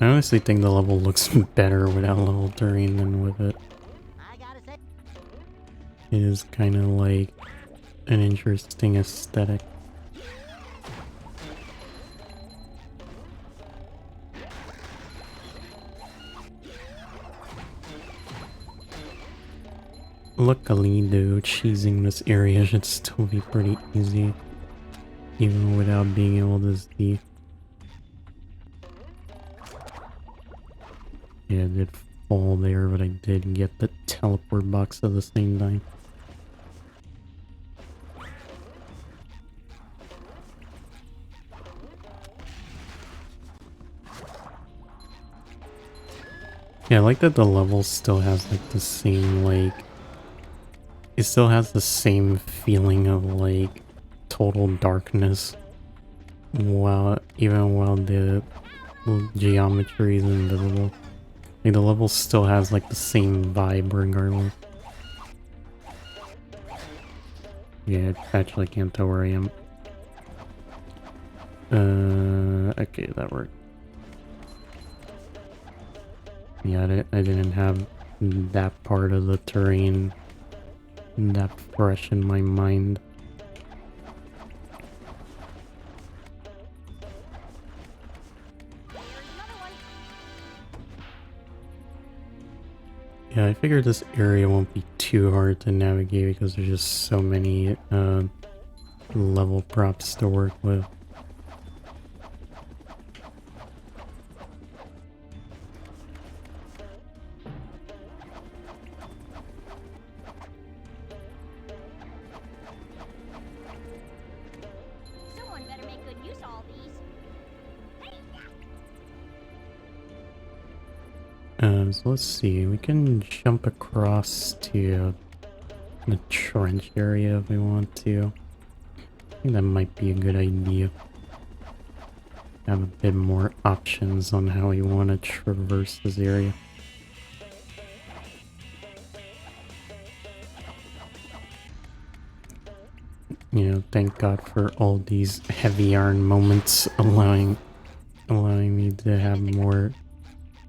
I honestly think the level looks better without level terrain than with it. I gotta say, It is kind of like an interesting aesthetic. Luckily though, cheesing this area should still be pretty easy. Even without being able to see. Yeah, I did fall there, but I did get the teleport box at the same time. Yeah, I like that the level still has like the same like... It still has the same feeling of like total darkness. Even while the geometry is invisible. Like the level still has like the same vibe regardless. Yeah, I actually can't tell where I am. Okay, that worked. Yeah, I didn't have that part of the terrain that fresh in my mind. Yeah, I figured this area won't be too hard to navigate because there's just so many level props to work with. Someone better make good use of all these. So let's see, we can jump across to the trench area if we want to. I think that might be a good idea. Have a bit more options on how we want to traverse this area. You know, thank God for all these heavy iron moments allowing me to have more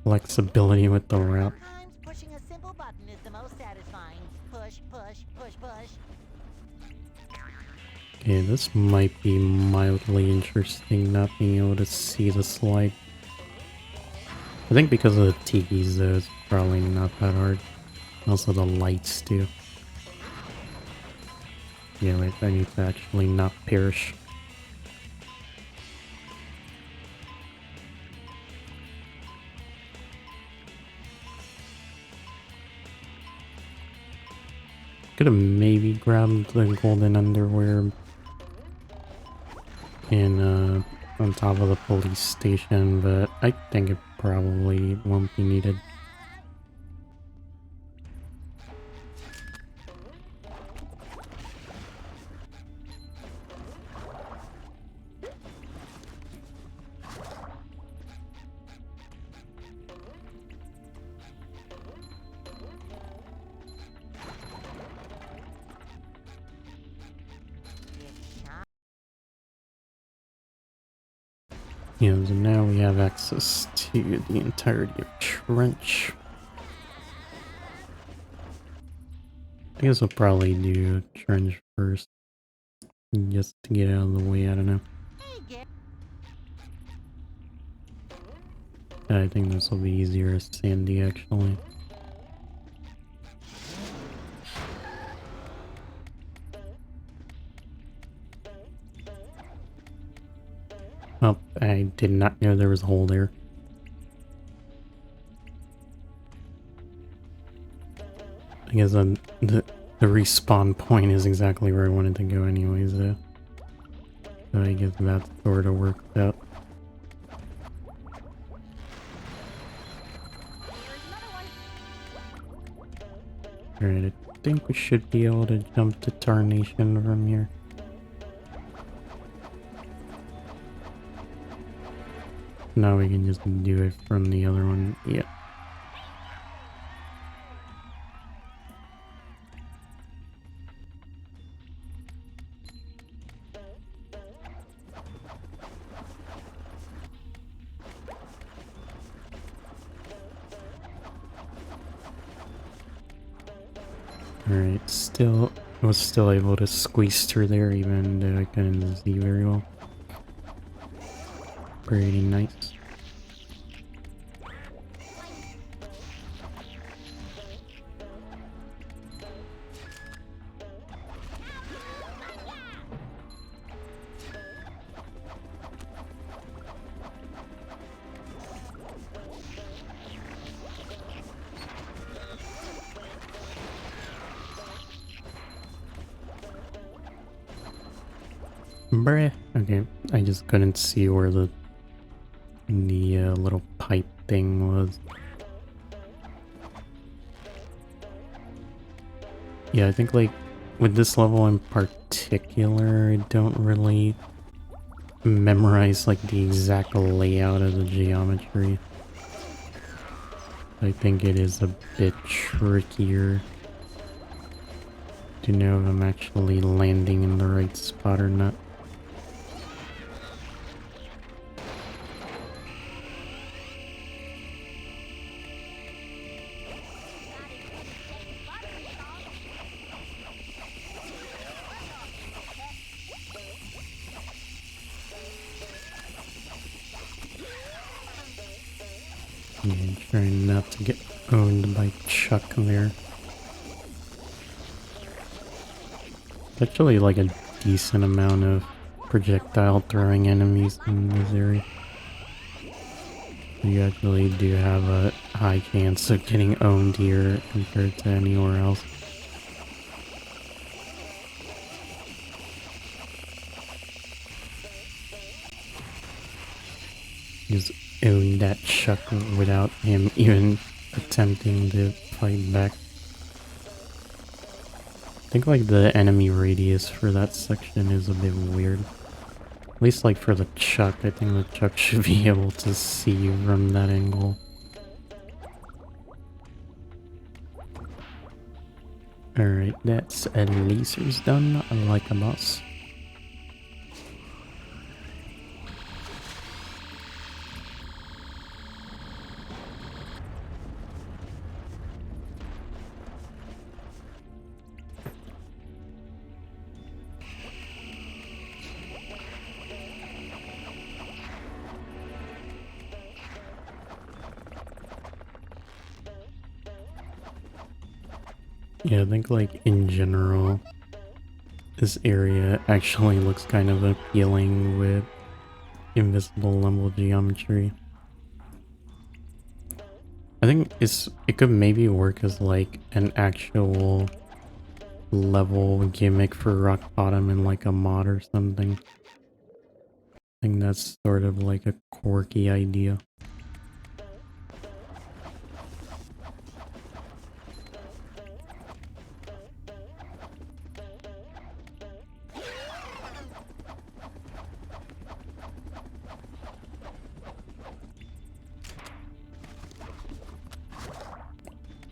flexibility with the route. Sometimes pushing a simple button is the most satisfying. Push, push, push, push. Okay, this might be mildly interesting, not being able to see the slide. I think because of the tikis though, it's probably not that hard. Also the lights too. Yeah, wait, I need to actually not perish. Could have maybe grabbed the golden underwear in on top of the police station, but I think it probably won't be needed. Yeah, so now we have access to the entirety of Trench. I guess I'll probably do Trench first, just to get out of the way, I don't know. I think this will be easier as Sandy, actually. Oh, I did not know there was a hole there. I guess the respawn point is exactly where I wanted to go anyways, though. So I guess that sort of worked out. Alright, I think we should be able to jump to Tarnation from here. Now we can just do it from the other one. Yeah. Alright, I was still able to squeeze through there even though I couldn't see very well. Pretty nice. Bruh. Okay, I just couldn't see where the little pipe thing was. Yeah, I think like with this level in particular, I don't really memorize like the exact layout of the geometry. I think it is a bit trickier to know if I'm actually landing in the right spot or not. Yeah, trying not to get owned by Chuck there. It's actually like a decent amount of projectile throwing enemies in this area. You actually do have a high chance of getting owned here compared to anywhere else. Just own that Chuck without him even attempting to fight back. I think like the enemy radius for that section is a bit weird. At least like for the Chuck, I think the Chuck should be able to see you from that angle. Alright, that's a lasers done like a boss. Yeah, I think like in general, this area actually looks kind of appealing with invisible level geometry. I think it could maybe work as like an actual level gimmick for rock bottom in like a mod or something. I think that's sort of like a quirky idea.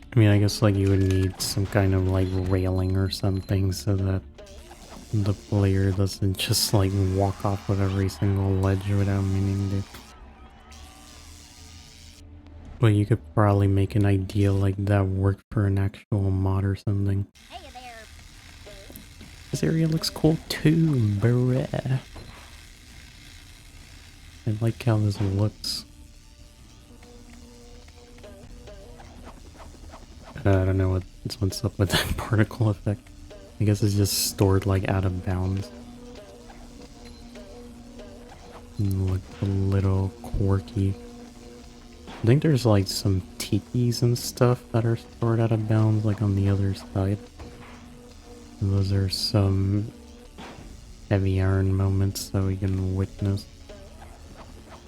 I mean, I guess like you would need some kind of like railing or something so that the player doesn't just like walk off of every single ledge without meaning to. But you could probably make an idea like that work for an actual mod or something. Hey there. This area looks cool too, bruh. I like how this looks. I don't know what's up with that particle effect. I guess it's just stored like out of bounds. Look a little quirky. I think there's like some tikis and stuff that are stored out of bounds like on the other side. Those are some heavy iron moments that we can witness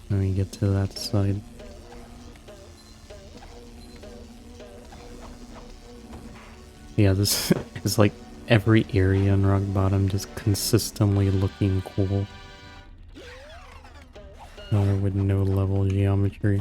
when we get to that side. Yeah, this is like every area in Rock Bottom just consistently looking cool. With no level geometry.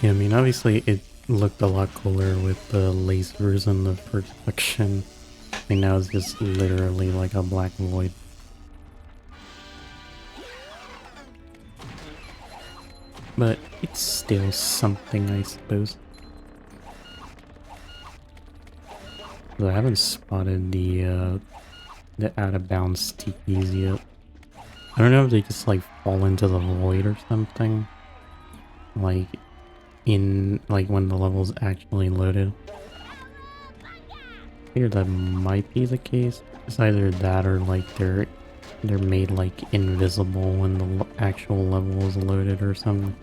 Yeah, I mean, obviously it looked a lot cooler with the lasers in the first section. I mean, now it's just literally like a black void. but it's still something, I suppose. So I haven't spotted the out of bounds tikis yet. I don't know if they just like fall into the void or something. Like when the level's actually loaded. I figure that might be the case. It's either that or like they're made like invisible when the actual level is loaded or something.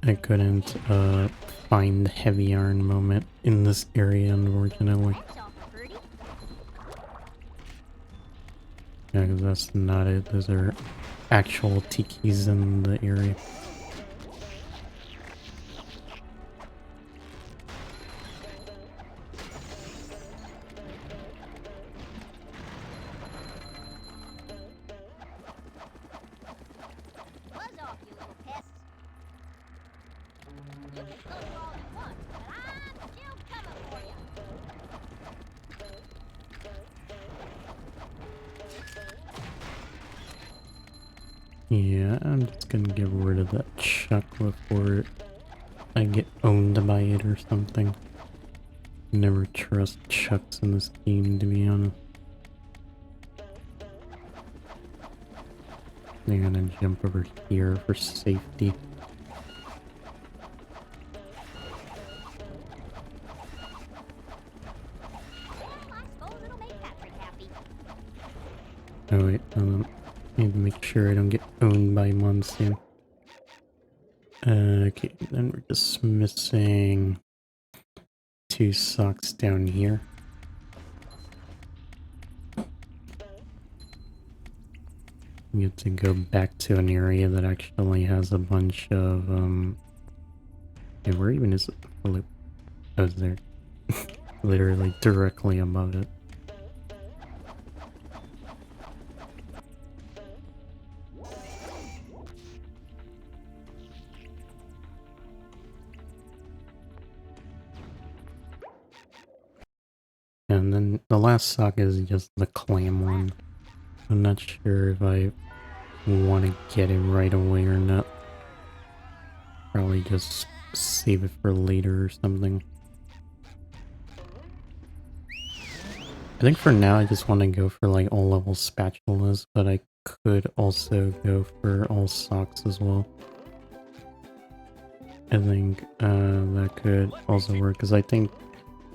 I couldn't find the heavy iron moment in this area, unfortunately. Yeah, because that's not it. Those are actual tikis in the area. Buzz off, you little pests. You can throw it all you want, but I'm still coming for you. Yeah, I'm just gonna get rid of that chuck before I get owned by it or something. Never trust chucks in this game, to be honest. They're gonna jump over here for safety. Well, I suppose it'll make Patrick happy. Oh wait, need to make sure I don't get owned by monsoon. Okay, then we're just missing 2 socks down here. We have to go back to an area that actually has a bunch of, yeah, where even is it? Oh, it's there. Literally directly above it. And then the last sock is just the clam one. I'm not sure if I want to get it right away or not. Probably just save it for later or something. I think for now I just want to go for like all level spatulas, but I could also go for all socks as well. I think that could also work, because I think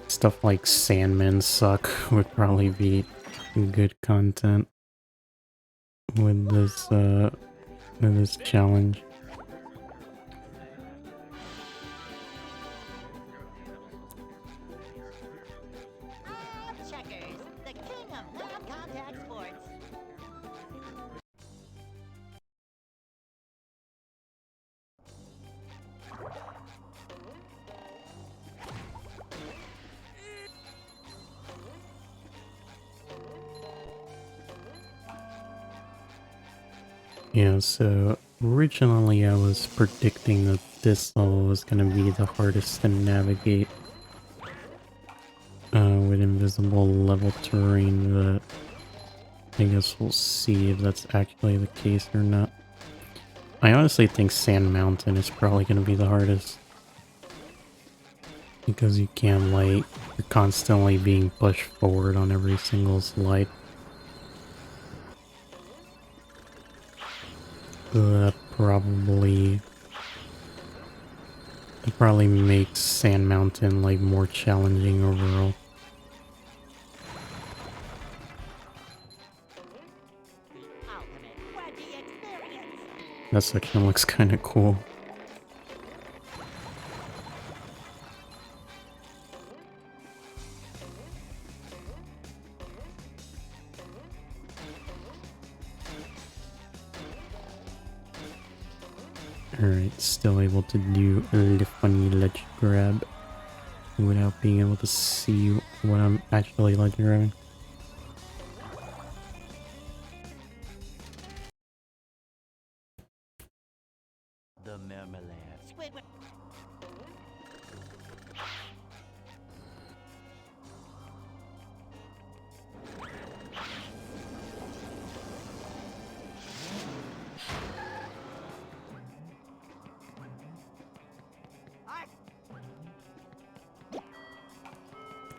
stuff like Sandman suck would probably be good content with this challenge. Checkers, the king of non-contact sports. Yeah, so originally I was predicting that this level was going to be the hardest to navigate with invisible level terrain, but I guess we'll see if that's actually the case or not. I honestly think Sand Mountain is probably going to be the hardest, because you can't, like, you're constantly being pushed forward on every single slide. That probably makes Sand Mountain like more challenging overall. Ultimate quaddy experience. That section looks kind of cool. Alright, still able to do a funny ledge grab without being able to see what I'm actually ledge grabbing. The Marmalade. Squidward.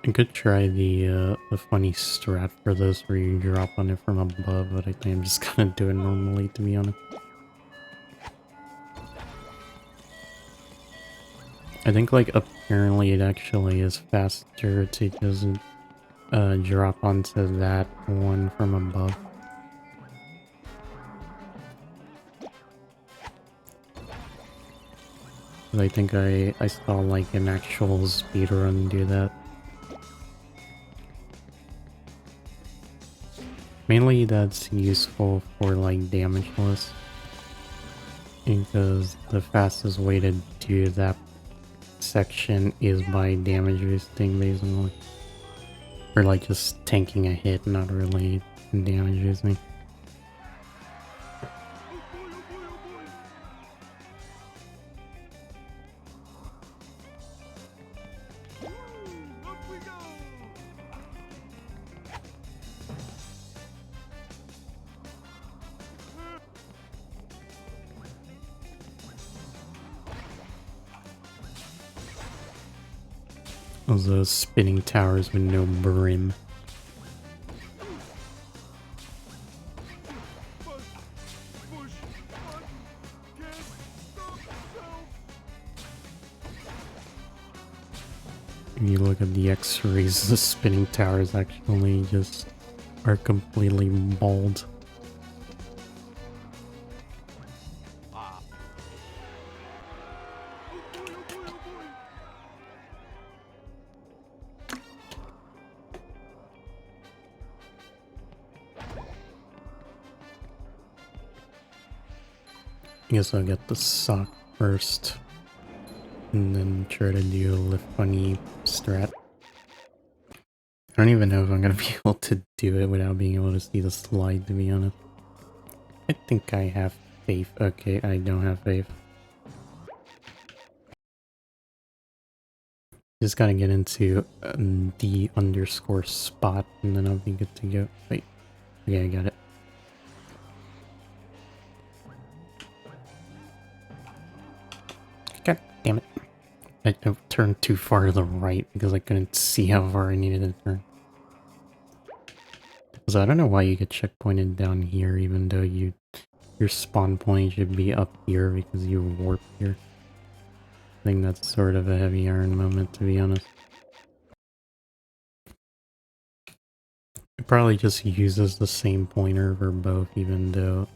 I could try the funny strat for this where you drop on it from above, but I think I'm just gonna do it normally, to be honest. I think, like, apparently it actually is faster to just drop onto that one from above. But I think I saw, like, an actual speedrun do that. Mainly that's useful for, like, damageless. Because the fastest way to do that section is by damage boosting, basically. Or, like, just tanking a hit, not really damage boosting. Those spinning towers with no brim. If you look at the x-rays, the spinning towers actually just are completely bald. I guess I'll get the sock first, and then try to do a lift bunny strat. I don't even know if I'm gonna be able to do it without being able to see the slide, to be honest. I think I have faith. Okay, I don't have faith. Just gotta get into the underscore spot, and then I'll be good to go. Wait, okay, I got it. God damn it. I turned too far to the right because I couldn't see how far I needed to turn. So I don't know why you get checkpointed down here even though your spawn point should be up here because you warp here. I think that's sort of a heavy iron moment, to be honest. It probably just uses the same pointer for both, even though,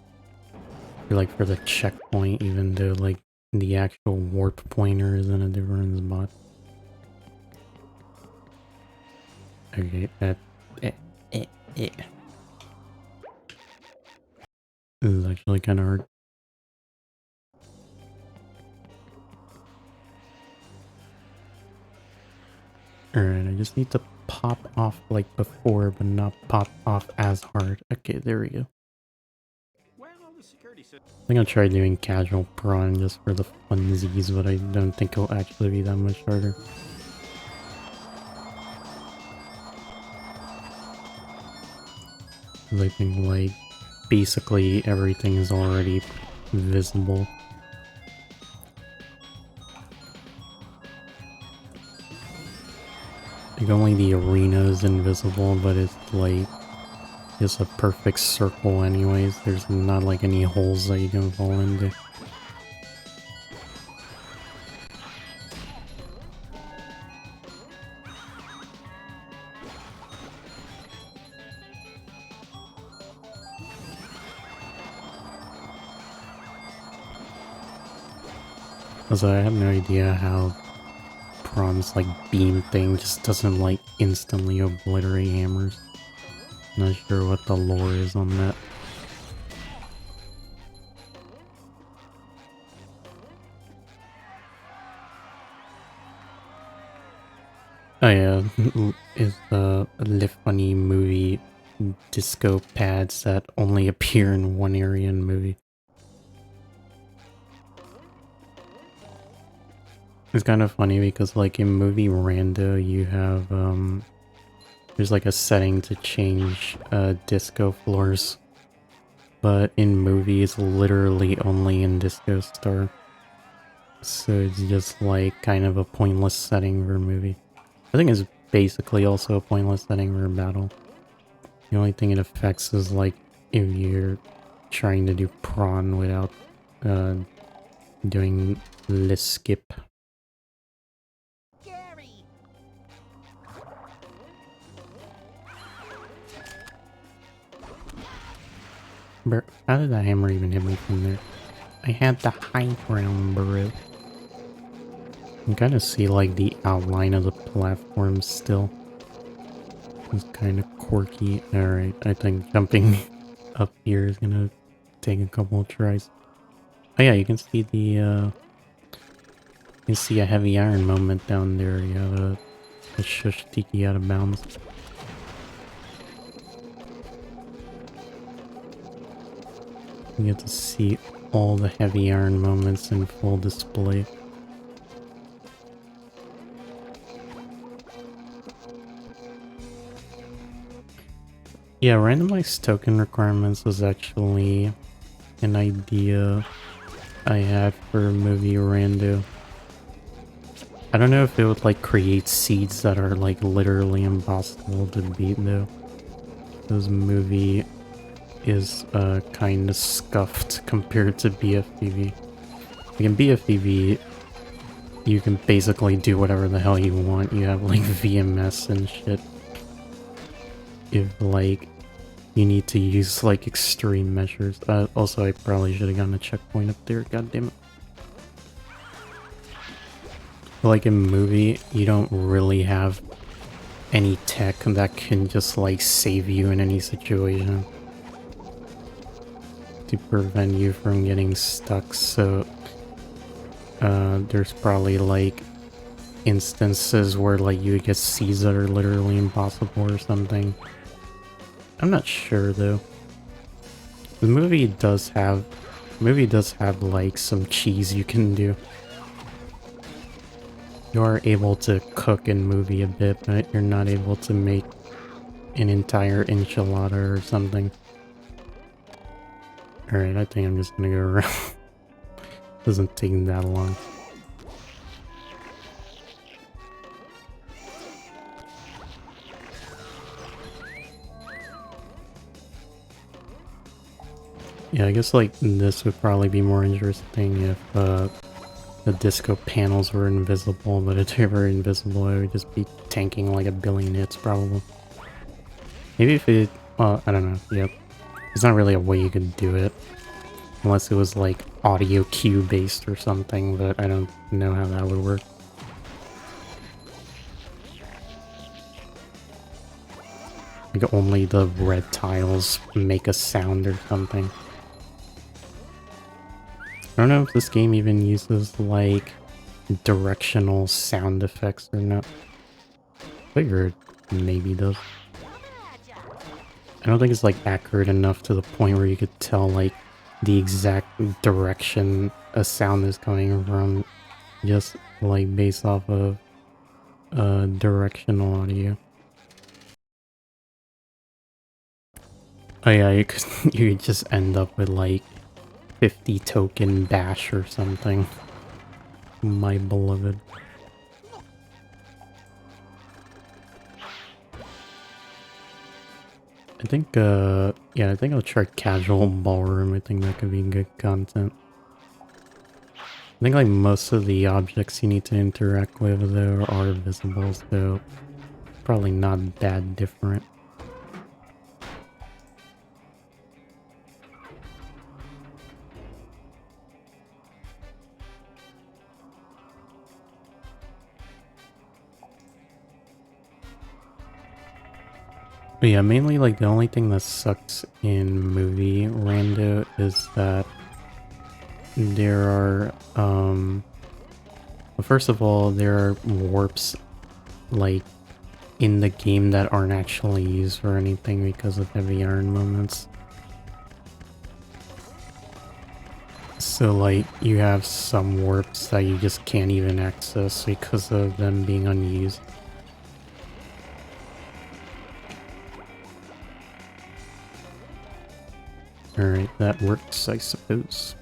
like, for the checkpoint, even though, like, the actual warp pointer is in a different spot. Okay, this is actually kind of hard. Alright, I just need to pop off like before, but not pop off as hard. Okay, there we go. I think I'll try doing casual prawn just for the funsies, but I don't think it'll actually be that much harder. I think, like, basically everything is already visible. Like, only the arena is invisible, but it's like just a perfect circle anyways. There's not like any holes that you can fall into. Also, I have no idea how Prom's like beam thing just doesn't like instantly obliterate hammers. Not sure what the lore is on that. Oh yeah, is the Lift Bunny movie disco pads that only appear in one area in the movie. It's kind of funny because, like, in movie Rando, you have, there's like a setting to change disco floors. But in movie, it's literally only in Disco Star. So it's just like kind of a pointless setting for a movie. I think it's basically also a pointless setting for a battle. The only thing it affects is like if you're trying to do prawn without doing the skip. Gary! Bro, how did that hammer even hit me from there? I had the high ground, bro. You can kind of see like the outline of the platform still. It's kind of quirky. Alright, I think jumping up here is gonna take a couple of tries. Oh yeah, you can see the you can see a heavy iron moment down there. Yeah, the shush tiki out of bounds. You get to see all the heavy iron moments in full display. Yeah, randomized token requirements was actually an idea I had for movie rando. I don't know if it would like create seeds that are like literally impossible to beat though. This movie is kind of scuffed compared to BfBB. Like in BfBB, you can basically do whatever the hell you want. You have like VMS and shit. If like you need to use like extreme measures. Also, I probably should have gotten a checkpoint up there. God damn it. But, like in movie, you don't really have any tech that can just like save you in any situation to prevent you from getting stuck. So there's probably like instances where like you would get seeds that are literally impossible or something. I'm not sure though. The movie does have like some cheese you can do. You are able to cook in movie a bit, but you're not able to make an entire enchilada or something. Alright, I think I'm just gonna go around. Doesn't take that long. Yeah, I guess like this would probably be more interesting if the disco panels were invisible, but if they were invisible, I would just be tanking like a billion hits probably. Maybe if it, well, I don't know, yep. There's not really a way you could do it. Unless it was like audio cue based or something, but I don't know how that would work. Like only the red tiles make a sound or something. I don't know if this game even uses like directional sound effects or not. Figured maybe does. I don't think it's like accurate enough to the point where you could tell like the exact direction a sound is coming from, just like based off of directional audio. Oh yeah, you could you could just end up with like 50 token bash or something. My beloved. I think yeah, I think I'll try casual ballroom. I think that could be good content. I think like most of the objects you need to interact with though are visible, so probably not that different. But yeah, mainly like the only thing that sucks in movie rando is that there are well, first of all, there are warps like in the game that aren't actually used for anything because of heavy iron moments. So like you have some warps that you just can't even access because of them being unused. Alright, that works, I suppose.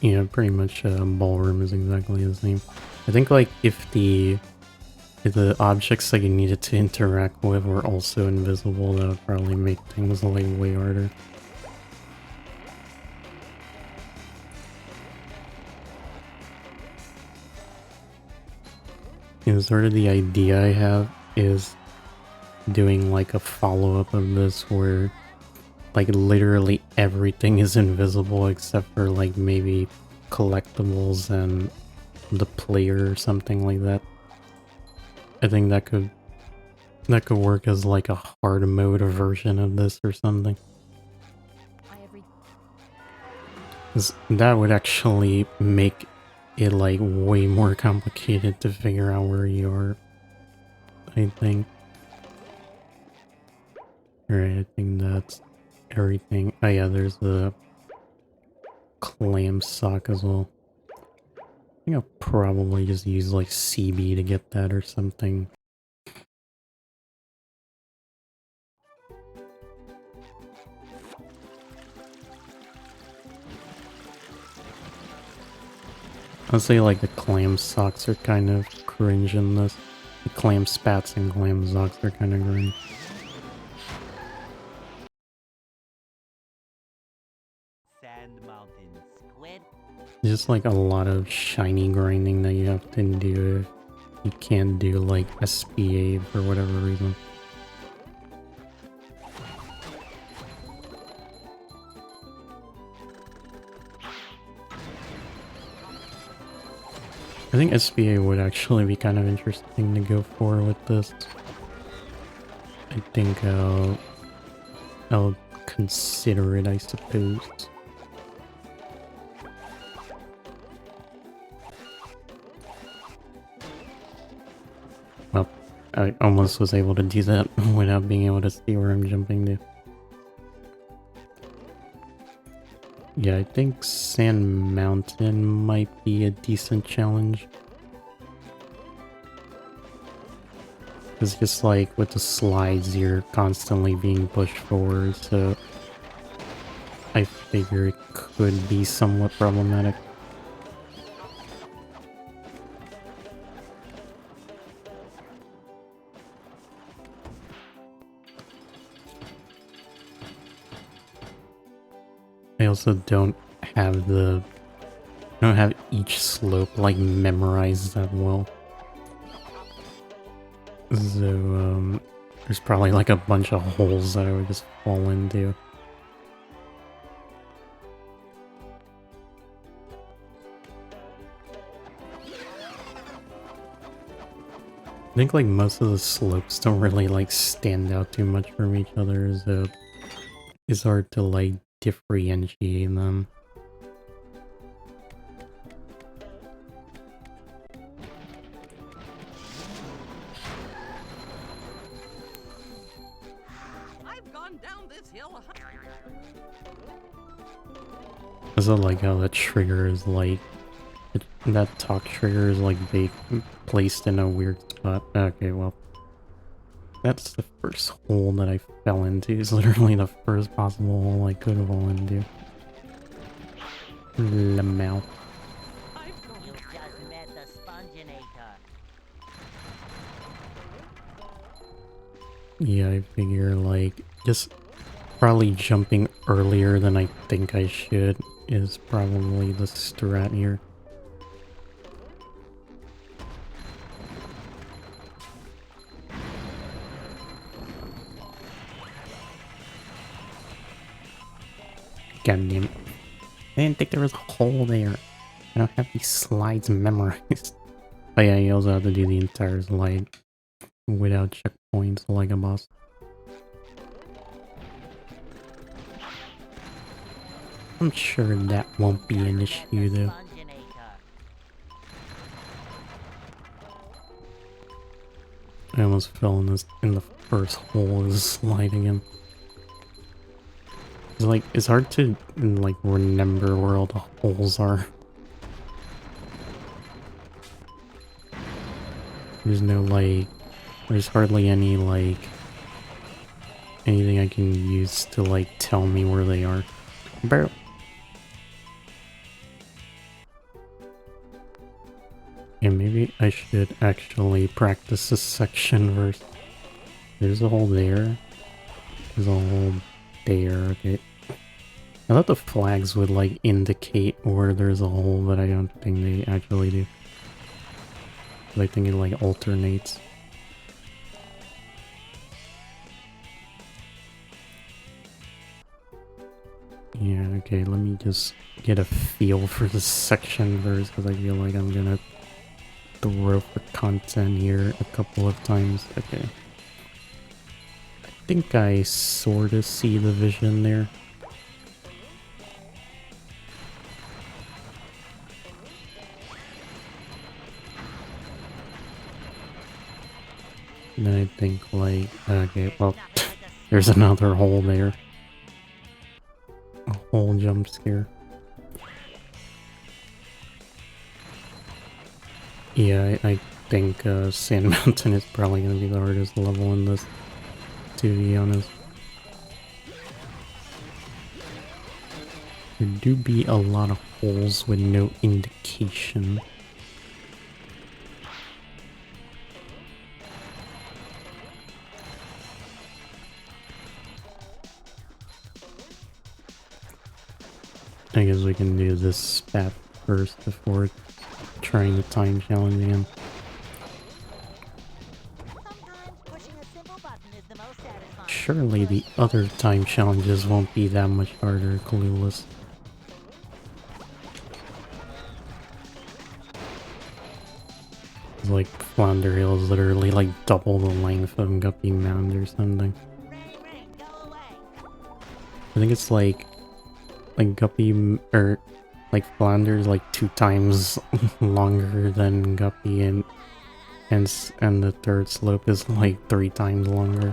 Yeah, pretty much ballroom is exactly the same. I think like if the objects that you needed to interact with were also invisible, that would probably make things like way harder. And sort of the idea I have is doing like a follow-up of this where like literally everything is invisible except for like maybe collectibles and the player or something like that. I think that could work as like a hard mode version of this or something. 'Cause that would actually make it like way more complicated to figure out where you are, I think. Alright, I think that's everything. Oh yeah, there's the clam sock as well. I think I'll probably just use like CB to get that or something. I'll say like the clam socks are kind of cringe in this. The clam spats and clam socks are kind of cringe. Sand Mountain Squid. Just like a lot of shiny grinding that you have to do if you can't do like SPA for whatever reason. I think SPA would actually be kind of interesting to go for with this. I think I'll consider it, I suppose. Well, I almost was able to do that without being able to see where I'm jumping to. Yeah, I think Sand Mountain might be a decent challenge. It's just like with the slides, you're constantly being pushed forward, so I figure it could be somewhat problematic. I also don't have each slope like memorized that well. So there's probably like a bunch of holes that I would just fall into. I think like most of the slopes don't really like stand out too much from each other, so it's hard to like differentiate them. I've gone down this hill. I also like how that trigger is like that talk trigger is like placed in a weird spot. Okay, well. That's the first hole that I fell into. It's literally the first possible hole I could have fallen into. Lamau. You just met the Sponginator. Yeah, I figure like just probably jumping earlier than I think I should is probably the strat here. God damn it. I didn't think there was a hole there. I don't have these slides memorized. But yeah, you also have to do the entire slide without checkpoints like a boss. I'm sure that won't be an issue though. I almost fell in the first hole of the slide again. It's like, it's hard to like remember where all the holes are. There's no like, there's hardly any like, anything I can use to like tell me where they are. Barrel. Yeah, maybe I should actually practice this section first. There's a hole there. There's a hole there. Okay. I thought the flags would like indicate where there's a hole, but I don't think they actually do. I think it like alternates. Yeah, okay, let me just get a feel for this section first, because I feel like I'm gonna throw for content here a couple of times. Okay. I think I sort of see the vision there. And then I think like, okay, well, there's another hole there. A whole jump scare. Yeah, I think Sand Mountain is probably going to be the hardest level in this, to be honest. There do be a lot of holes with no indication. I guess we can do this spat first before trying the time challenge again. Sometimes pushing a simple button is the most satisfying. Surely the other time challenges won't be that much harder, clueless. It's like Flounder Hill is literally like double the length of Guppy Mound or something. Rain, go away. I think it's like Guppy, or like Flounder is like 2 times longer than Guppy, and the third slope is like 3 times longer.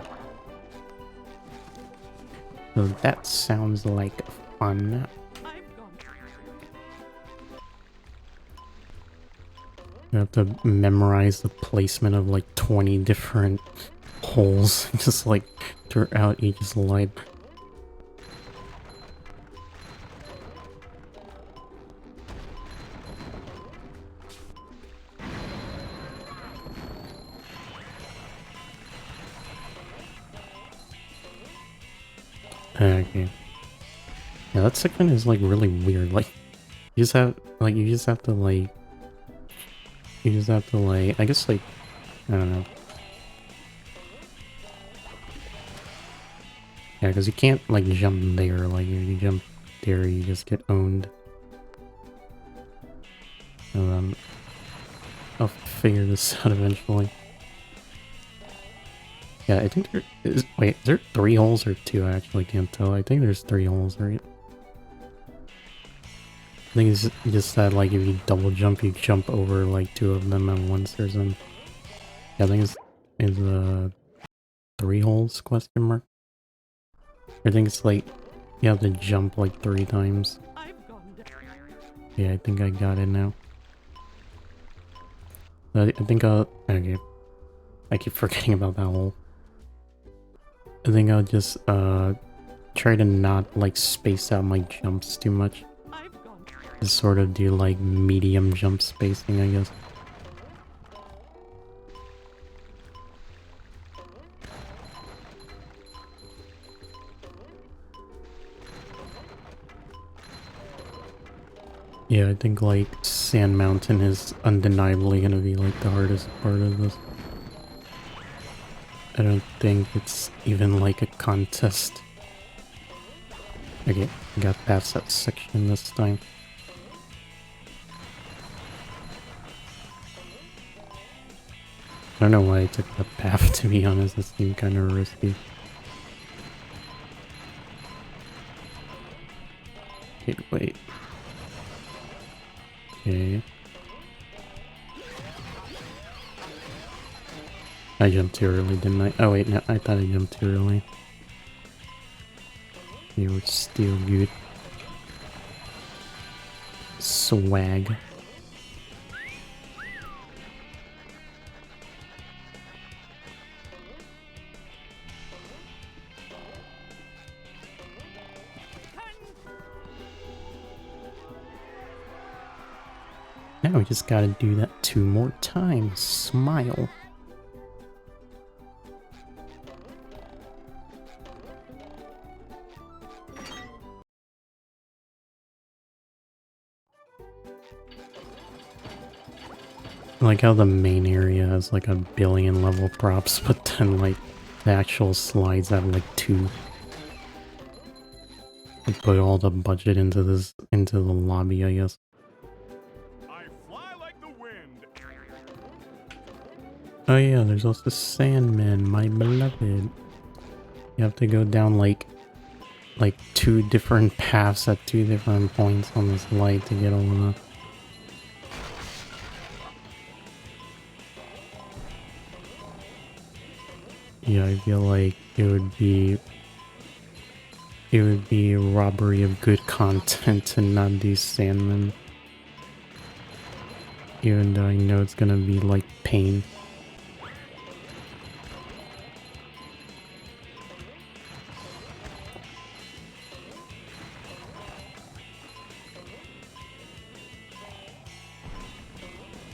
So that sounds like fun. I've gone. You have to memorize the placement of like 20 different holes just like throughout each slide. Okay. Yeah, that section is like really weird. Like you just have to like I guess like I don't know. Yeah, because you can't like jump there. Like if you jump there, you just get owned. And I'll figure this out eventually. Yeah, I think there is. Wait, is there 3 holes or 2? I actually can't tell. I think there's 3 holes, right? I think it's just that, like, if you double jump, you jump over, like, 2 of them at once or something. Yeah, I think it's 3 holes, question mark? I think it's, like, you have to jump, like, 3 times. I've gone down. Yeah, I think I got it now. I think okay. I keep forgetting about that hole. I think I'll just, try to not, like, space out my jumps too much. I've gone. Just sort of do, like, medium jump spacing, I guess. Yeah, I think, like, Sand Mountain is undeniably gonna be, like, the hardest part of this. I don't think it's even, like, a contest. Okay, I got past that section this time. I don't know why I took that path, to be honest. It seemed kind of risky. Okay, wait. Okay. I jumped too early, didn't I? Oh wait, no, I thought I jumped too early. You were still good. Swag. Now we just gotta do that 2 more times. Smile. I like how the main area has like a billion level props, but then like the actual slides have like 2. They put all the budget into the lobby, I guess. I fly like the wind. Oh yeah, there's also Sandman, my beloved. You have to go down like 2 different paths at 2 different points on this light to get all of them. Yeah, I feel like it would be a robbery of good content to not do Sandman. Even though I know it's gonna be like pain.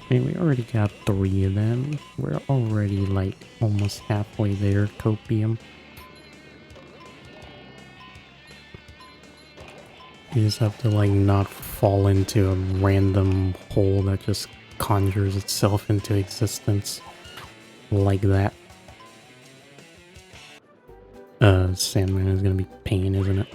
I mean, we already got 3 of them. We're already like almost halfway there, Copium. You just have to like not fall into a random hole that just conjures itself into existence. Like that. Sandman is gonna be pain, isn't it?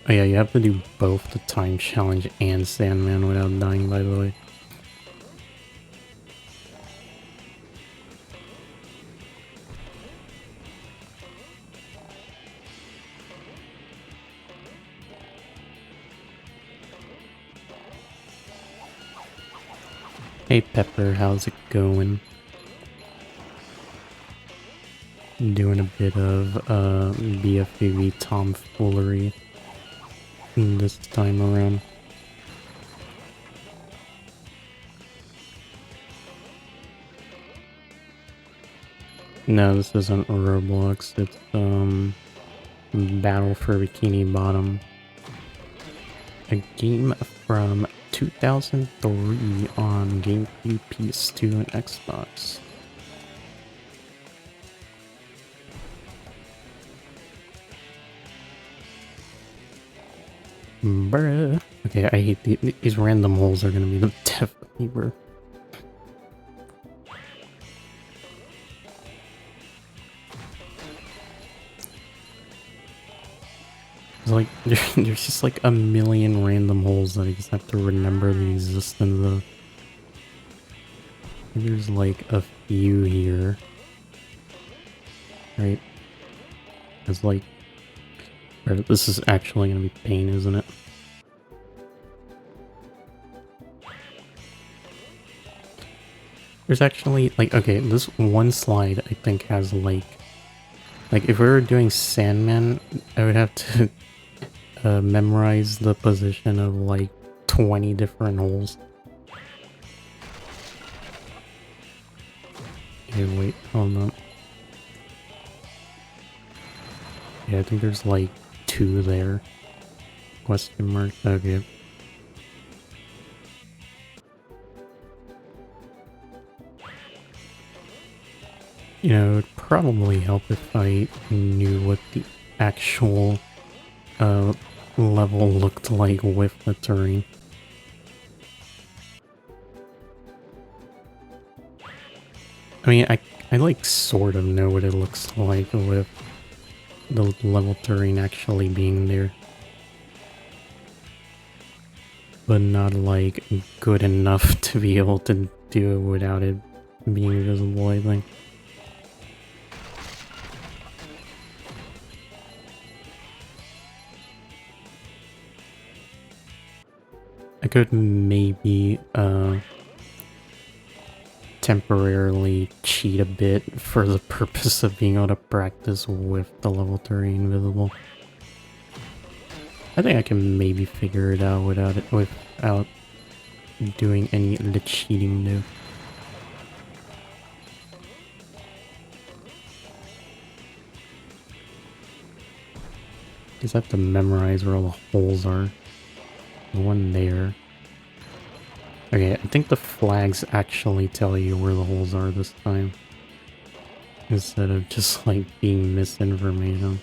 Oh yeah, you have to do both the time challenge and Sandman without dying, by the way. Hey Pepper, how's it going? Doing a bit of BfBB tomfoolery this time around. No, this isn't Roblox, it's Battle for Bikini Bottom. A game from 2003 on GameCube, PS2, and Xbox. Bruh. Okay, I hate these random holes are gonna be the death of me, bro. It's like, there's just like a million random holes that I just have to remember the existence of. There's like a few here. Right? It's like, this is actually gonna be pain, isn't it? There's actually, like, okay, this one slide I think has like if we were doing Sandman, I would have to memorize the position of like 20 different holes. Okay, wait, hold on. Yeah, I think there's like 2 there. Question mark, okay. You know, it would probably help if I knew what the actual level looked like with the terrain. I mean, I like sort of know what it looks like with the level terrain actually being there. But not like good enough to be able to do it without it being visible, I think. I could maybe temporarily cheat a bit for the purpose of being able to practice with the level terrain visible. I think I can maybe figure it out without doing any of the cheating though. Just have to memorize where all the holes are. The one there. Okay, I think the flags actually tell you where the holes are this time. Instead of just like being misinformation.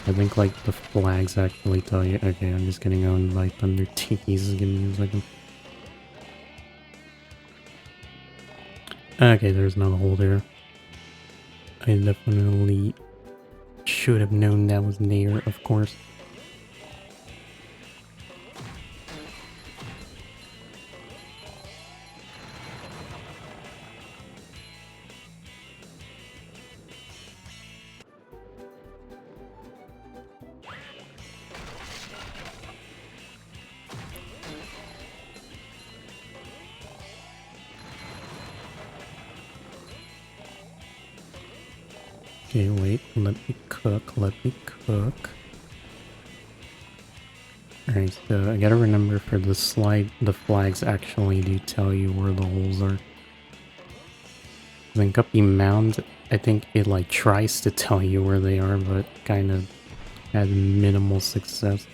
I think like the flags actually tell you. Okay, I'm just getting owned by Thunder Tiki's. Give me a second. Okay, there's another hole there. I definitely should have known that was there, of course. Okay, wait, let me cook. Alright, so I gotta remember for the slide, the flags actually do tell you where the holes are. Then Guppy Mound, I think it like tries to tell you where they are, but kind of had minimal success.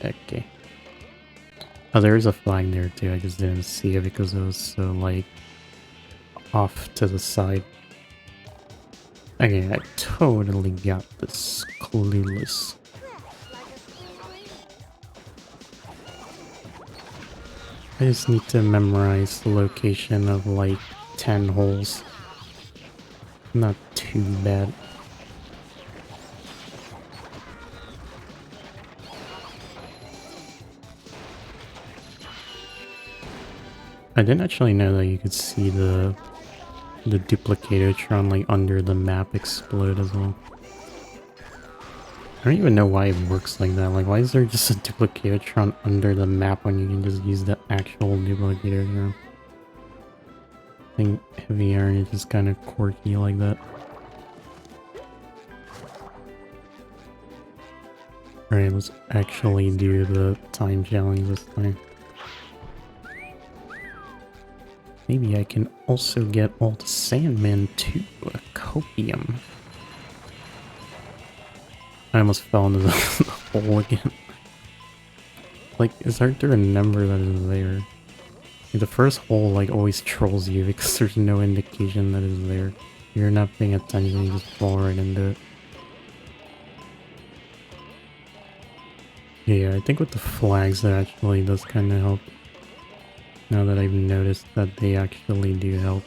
Okay. Oh, there is a flag there too, I just didn't see it because it was so, like, off to the side. Okay, I totally got this. Clueless. I just need to memorize the location of, like, 10 holes. Not too bad. I didn't actually know that you could see the Duplicatotron like under the map explode as well. I don't even know why it works like that. Like, why is there just a Duplicatotron under the map when you can just use the actual Duplicatotron? I think Heavy Iron is just kind of quirky like that. Alright, let's actually do the time challenge this time. Maybe I can also get all the Sandmen to a copium. I almost fell into the hole again. Like, aren't there a number that is there? Like, the first hole, like, always trolls you because there's no indication that it's there. You're not paying attention, you just fall right into it. Yeah, I think with the flags that actually does kind of help. Now that I've noticed that they actually do help.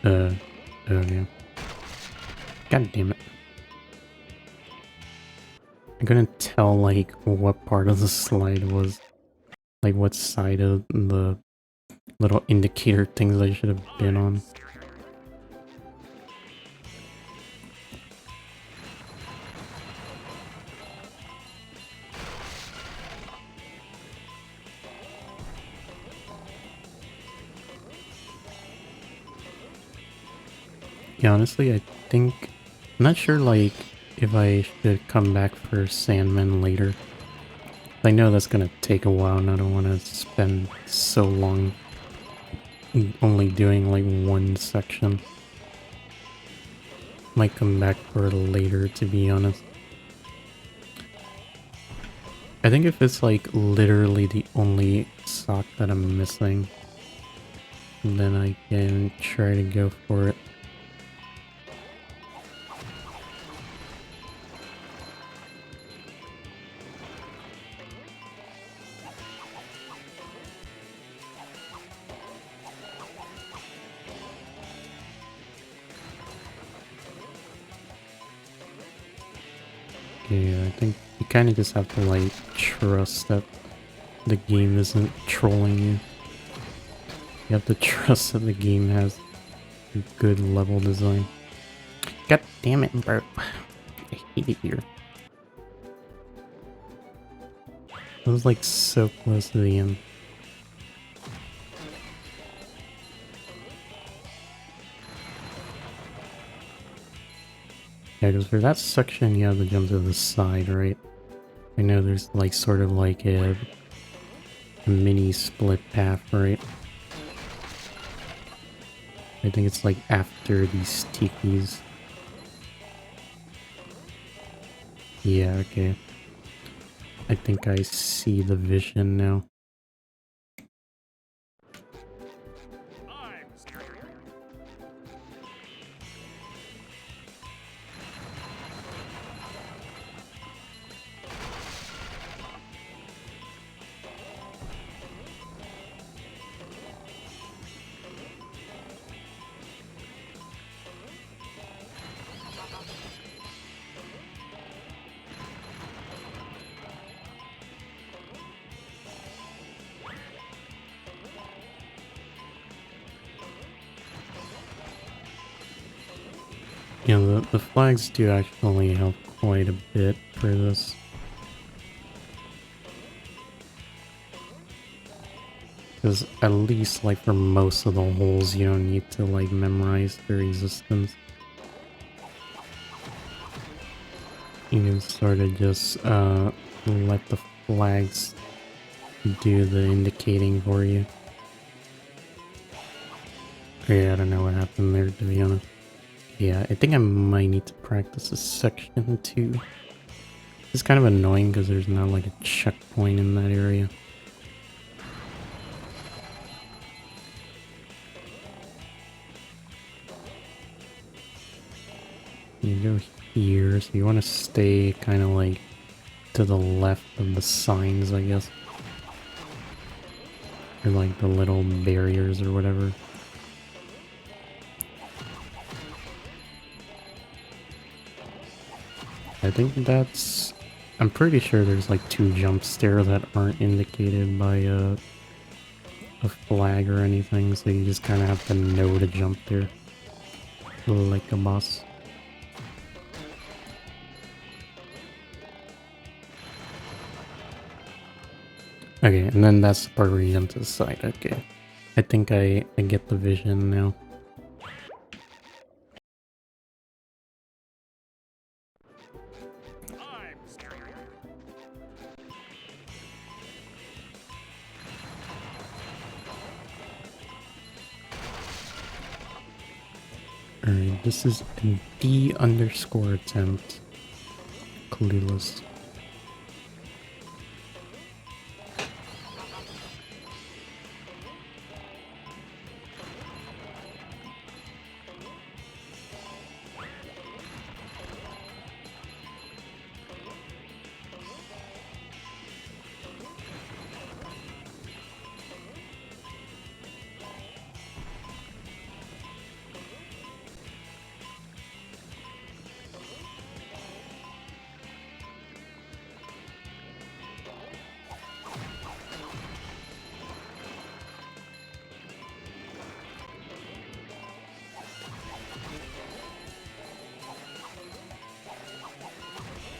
Oh yeah. God damn it. I couldn't tell, like, what part of the slide was. Like, what side of the little indicator things I should have been on. Yeah, honestly, I think... I'm not sure, like, if I should come back for Sandman later. I know that's gonna take a while and I don't want to spend so long only doing, like, one section. Might come back for it later, to be honest. I think if it's, like, literally the only sock that I'm missing, then I can try to go for it. Yeah, I think you kind of just have to, like, trust that the game isn't trolling you. You have to trust that the game has good level design. God damn it, bro. I hate it here. I was like so close to the end. Yeah, because for that section you have to jump to the side, right? I know there's like sort of like a mini split path, right? I think it's like after these tikis. Yeah, okay. I think I see the vision now. I'm You know, the flags do actually help quite a bit for this. Because at least, like, for most of the holes, you don't need to, like, memorize the resistance. You can sort of just, let the flags do the indicating for you. Yeah, I don't know what happened there, to be honest. Yeah, I think I might need to practice this section too. It's kind of annoying because there's not like a checkpoint in that area. You go here, so you want to stay kind of like to the left of the signs, I guess. Or like the little barriers or whatever. I think that's... I'm pretty sure there's like 2 jumps there that aren't indicated by a flag or anything, so you just kind of have to know to jump there. Like a boss. Okay, and then that's the part where you jump to the side. Okay. I think I get the vision now. Alright, this is a D underscore attempt. Clueless.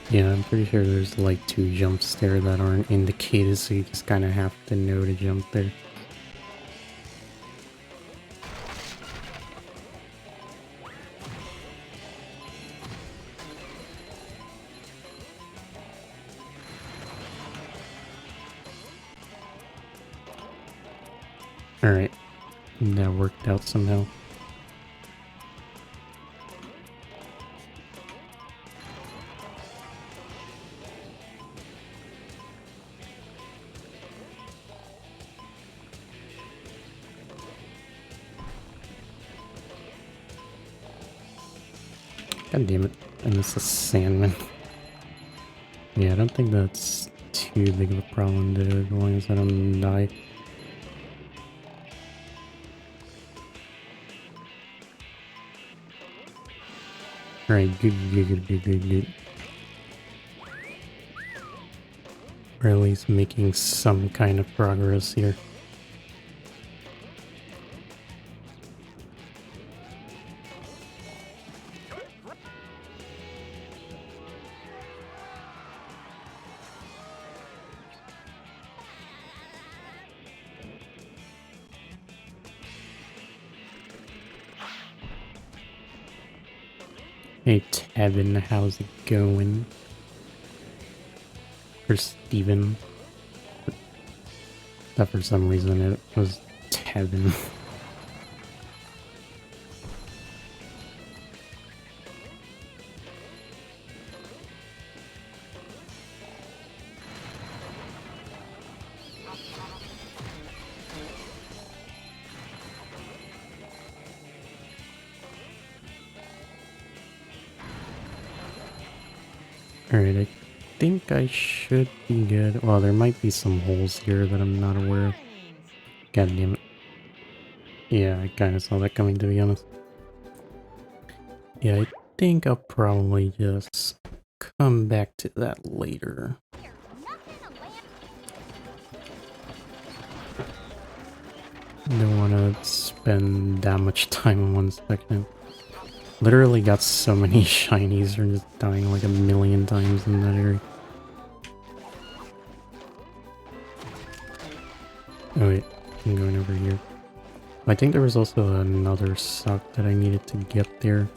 Yeah, I'm pretty sure there's like 2 jumps there that aren't indicated, so you just kind of have to know to jump there. Alright, that worked out somehow. God damn it, I missed a Sandman. Yeah, I don't think that's too big of a problem, dude, as long as I don't die. Alright, good. Or at least making some kind of progress here. Hey Tevin, how's it going? Or Steven. That for some reason it was Tevin. Alright, I think I should be good. Well, there might be some holes here that I'm not aware of. God damn it. Yeah, I kinda saw that coming, to be honest. Yeah, I think I'll probably just come back to that later. Don't want to spend that much time on one section. Literally got so many shinies from just dying like a million times in that area. Oh wait, I'm going over here. I think there was also another sock that I needed to get there.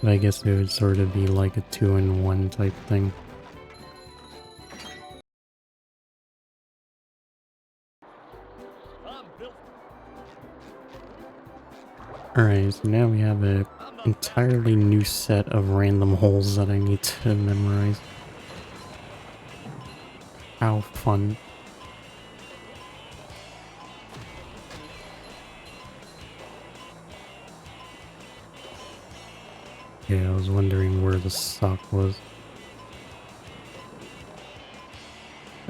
But I guess it would sort of be like a 2-in-1 type thing. Alright, so now we have a entirely new set of random holes that I need to memorize. How fun. Yeah, I was wondering where the sock was.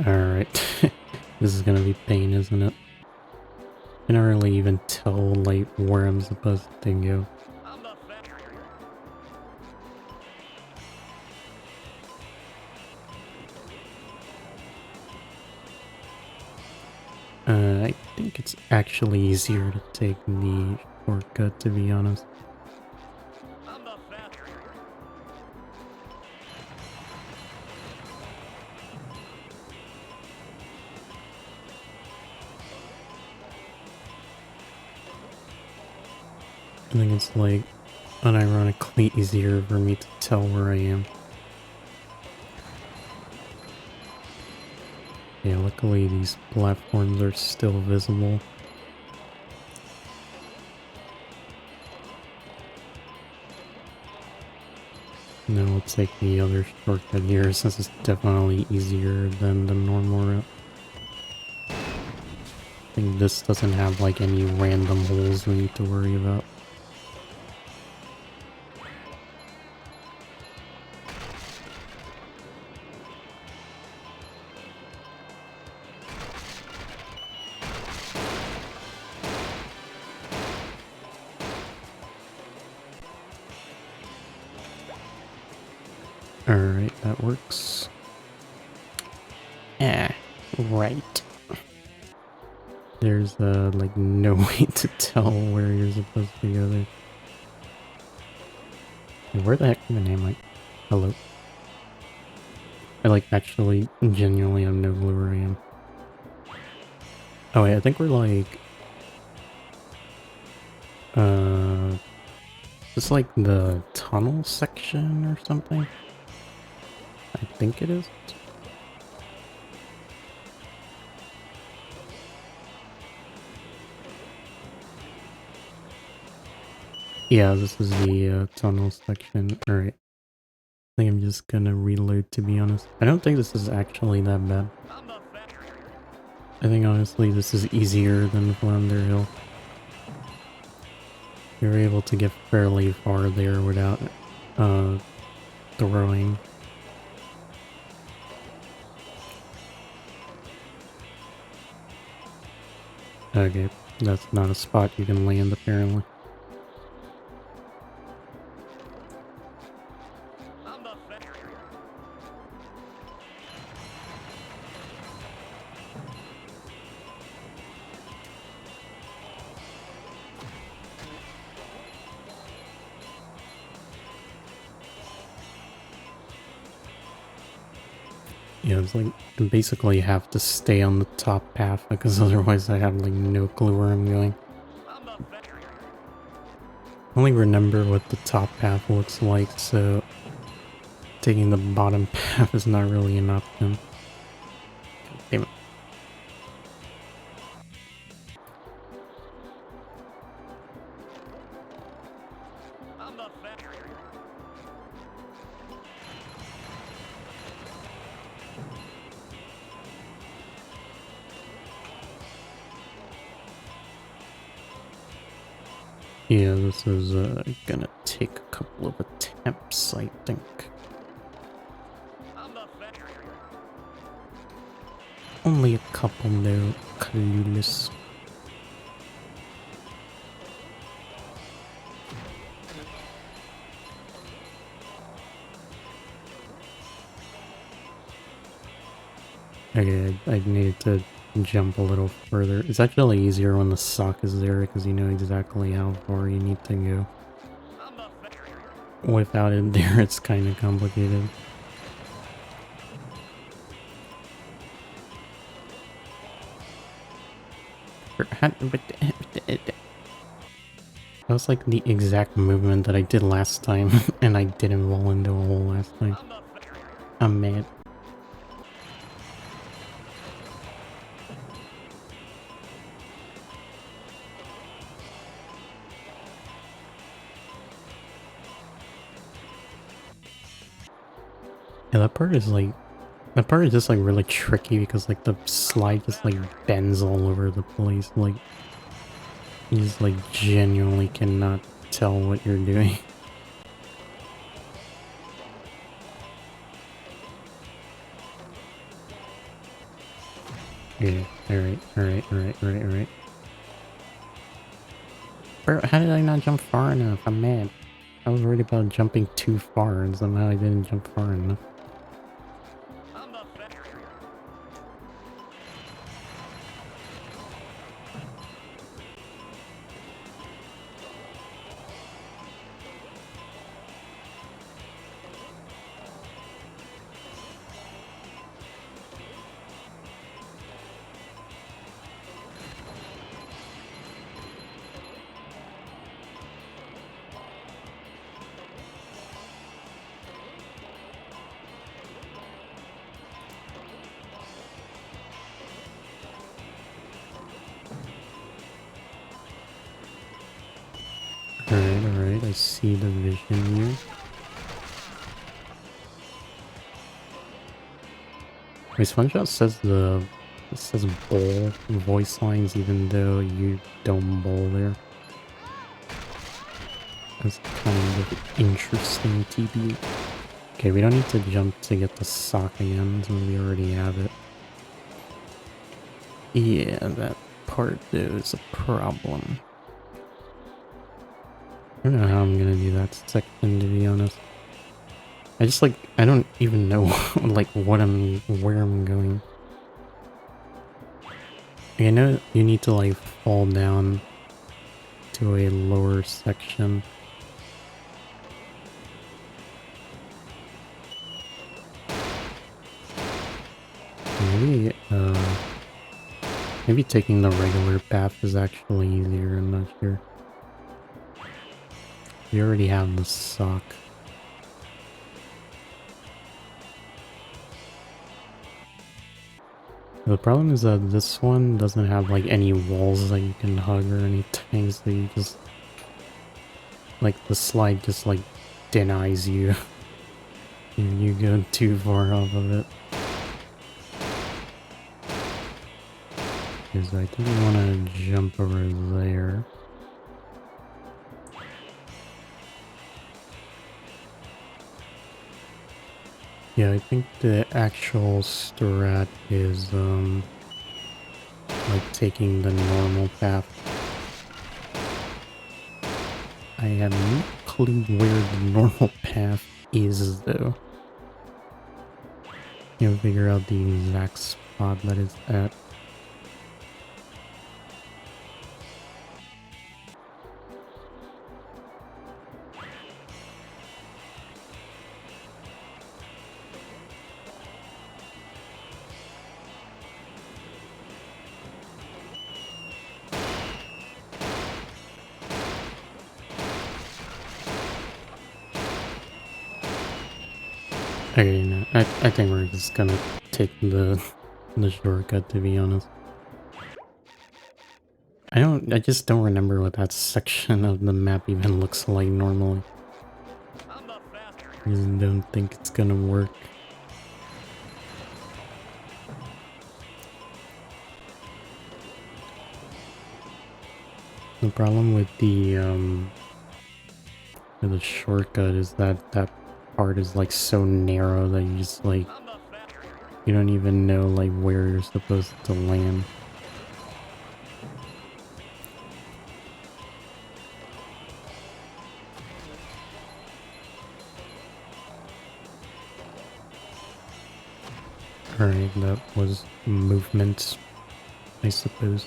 Alright. This is gonna be pain, isn't it? I can't really even tell, like, where I'm supposed to go. I think it's actually easier to take the shortcut, to be honest. I think it's, like, unironically easier for me to tell where I am. Yeah, luckily these platforms are still visible. Now we'll take the other shortcut here, since it's definitely easier than the normal route. I think this doesn't have like any random holes we need to worry about. Alright, that works. Right. There's like no way to tell where you're supposed to go there. Where the heck even am I? Hello? I like actually genuinely have no clue where I am. Oh wait, I think we're like... It's like the tunnel section or something? I think it is. Yeah, this is the tunnel section. Alright. I think I'm just gonna reload, to be honest. I don't think this is actually that bad. I think honestly this is easier than Flounder Hill. You're able to get fairly far there without throwing. Okay, that's not a spot you can land apparently. Yeah, it's like I basically have to stay on the top path because otherwise I have like no clue where I'm going. only remember what the top path looks like, so taking the bottom path is not really an option. God damn it. I'm the fa- Yeah, this is gonna take a couple of attempts, I think. I'm the fa- Only a couple, though, clueless. Okay, I needed to jump a little further. It's actually easier when the sock is there because you know exactly how far you need to go. I'm the fa- Without it there, it's kind of complicated. That was like the exact movement that I did last time, and I didn't roll into a hole last time. I'm the fa- I'm mad. Yeah, that part is just like really tricky because like the slide just like bends all over the place. Like, you just like genuinely cannot tell what you're doing. Yeah, alright. Bro, how did I not jump far enough? I'm mad. I was worried about jumping too far and somehow I didn't jump far enough. I'm the fa- Alright, I see the vision here. Wait, SpongeBob says bowl voice lines even though you don't bowl there. That's kind of interesting TB. Okay, we don't need to jump to get the sock again since we already have it. Yeah, that part though is a problem. I don't know how I'm gonna do that section, to be honest. I don't even know like where I'm going. I know you need to like fall down to a lower section. Maybe, maybe taking the regular path is actually easier, I'm not sure. We already have the sock. The problem is that this one doesn't have like any walls that you can hug or anything, so you just... like the slide just like denies you if you go too far off of it. Because I think we want to jump over there. Yeah, I think the actual strat is like taking the normal path. I have no clue where the normal path is though. Can't figure out the exact spot that it's at. Okay, no, I think we're just gonna take the shortcut, to be honest. I just don't remember what that section of the map even looks like normally. I'm the fastest. I just don't think it's gonna work. The problem with the shortcut is that that part is like so narrow that you just like, I'm the fastest. you don't even know like where you're supposed to land. Alright, that was movement, I suppose.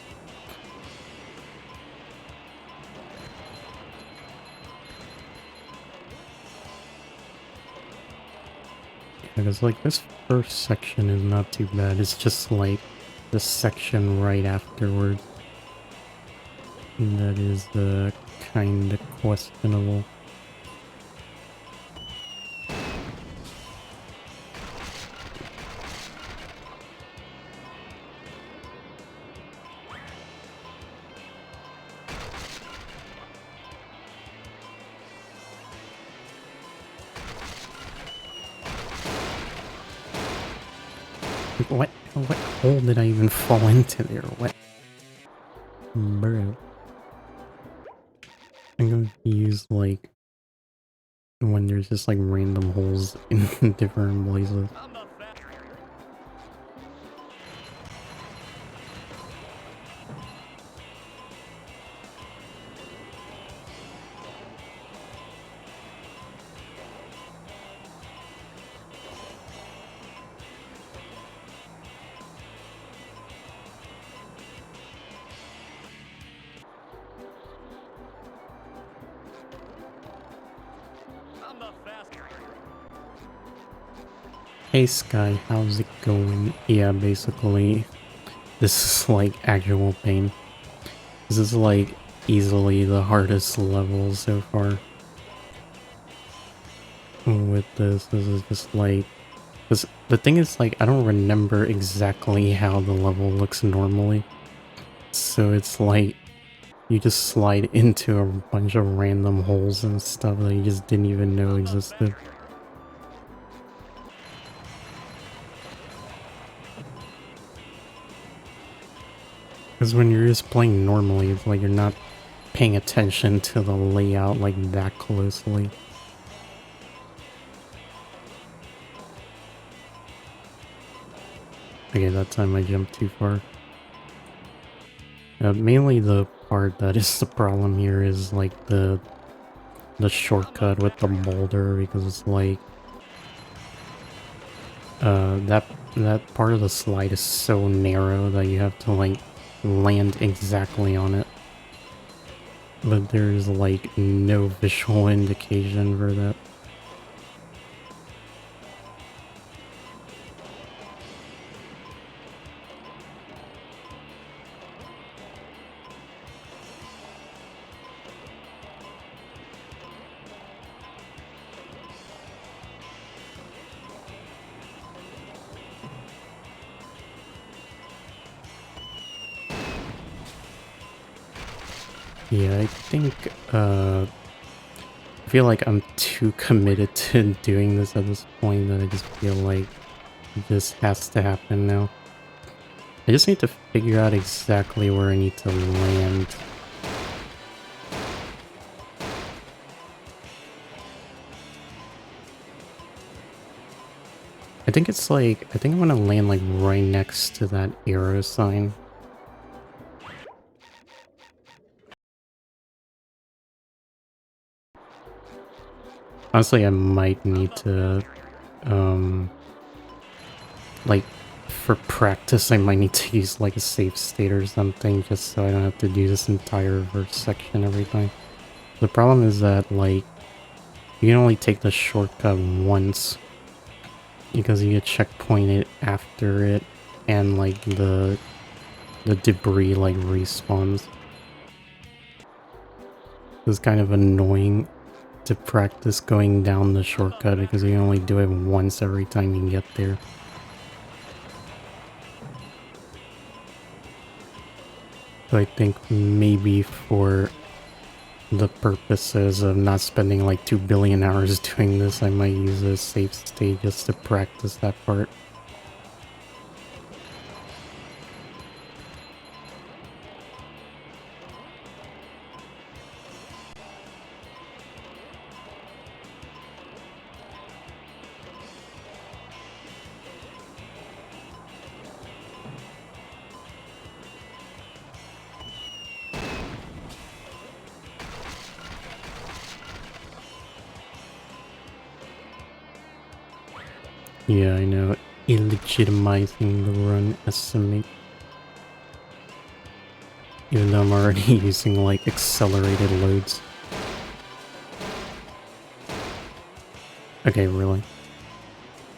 Because like this first section is not too bad, it's just like the section right afterwards that is kinda questionable. What hole did I even fall into there? What? Bro. I'm going to use like when there's just like random holes in different places. I'm the fastest. I'm the fastest. Hey Sky, how's it going? Yeah, basically, this is like actual pain. This is like easily the hardest level so far. With this is just like... the thing is like, I don't remember exactly how the level looks normally. So it's like, you just slide into a bunch of random holes and stuff that you just didn't even know existed. Because when you're just playing normally, it's like you're not paying attention to the layout like that closely. Okay, that time I jumped too far. Mainly the part that is the problem here is like the shortcut with the boulder, because it's like that part of the slide is so narrow that you have to like land exactly on it. But there's like no visual indication for that. Yeah, I think, I feel like I'm too committed to doing this at this point that I just feel like this has to happen now. I just need to figure out exactly where I need to land. I think it's like, I think I'm gonna land like right next to that arrow sign. Honestly, I might need to, like, for practice, I might need to use, like, a save state or something, just so I don't have to do this entire verse section every time. The problem is that, like, you can only take the shortcut once, because you get checkpointed after it, and, like, the debris, like, respawns. It's kind of annoying. to practice going down the shortcut because you only do it once every time you get there. So I think maybe for the purposes of not spending like 2 billion hours doing this, I might use a save state just to practice that part. Yeah, I know. Illegitimizing the run estimate. Even though I'm already using like accelerated loads. Okay, really?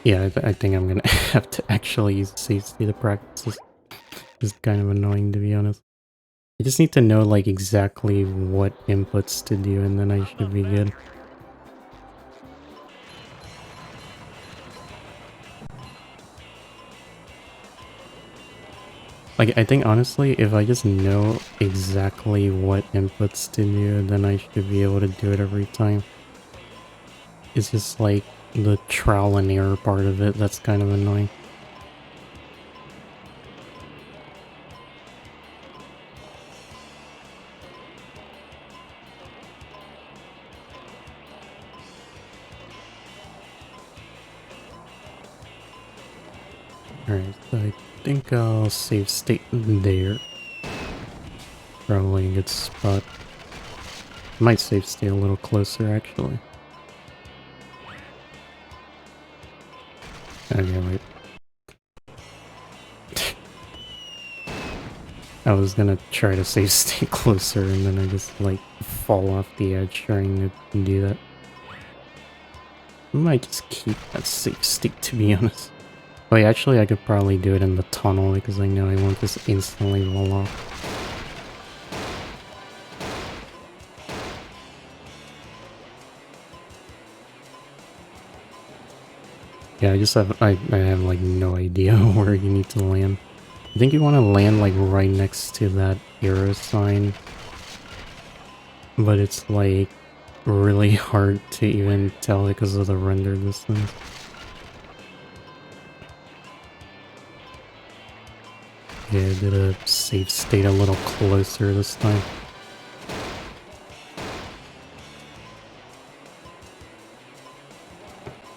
Yeah, I think I'm gonna have to actually use save state to practice this. It's kind of annoying, to be honest. I just need to know like exactly what inputs to do and then I should be good. Like, I think honestly, if I just know exactly what inputs to do, then I should be able to do it every time. It's just like the trial and error part of it that's kind of annoying. Alright, so I think I'll save state there. Probably a good spot. Might save state a little closer, actually. Okay, wait. I was gonna try to save state closer and then I just like fall off the edge trying to do that. I might just keep that save state, to be honest. Wait, actually I could probably do it in the tunnel because I know I won't just instantly roll off. Yeah, I have like no idea where you need to land. I think you want to land like right next to that arrow sign. But it's like really hard to even tell because of the render distance. Yeah, I did a save state a little closer this time.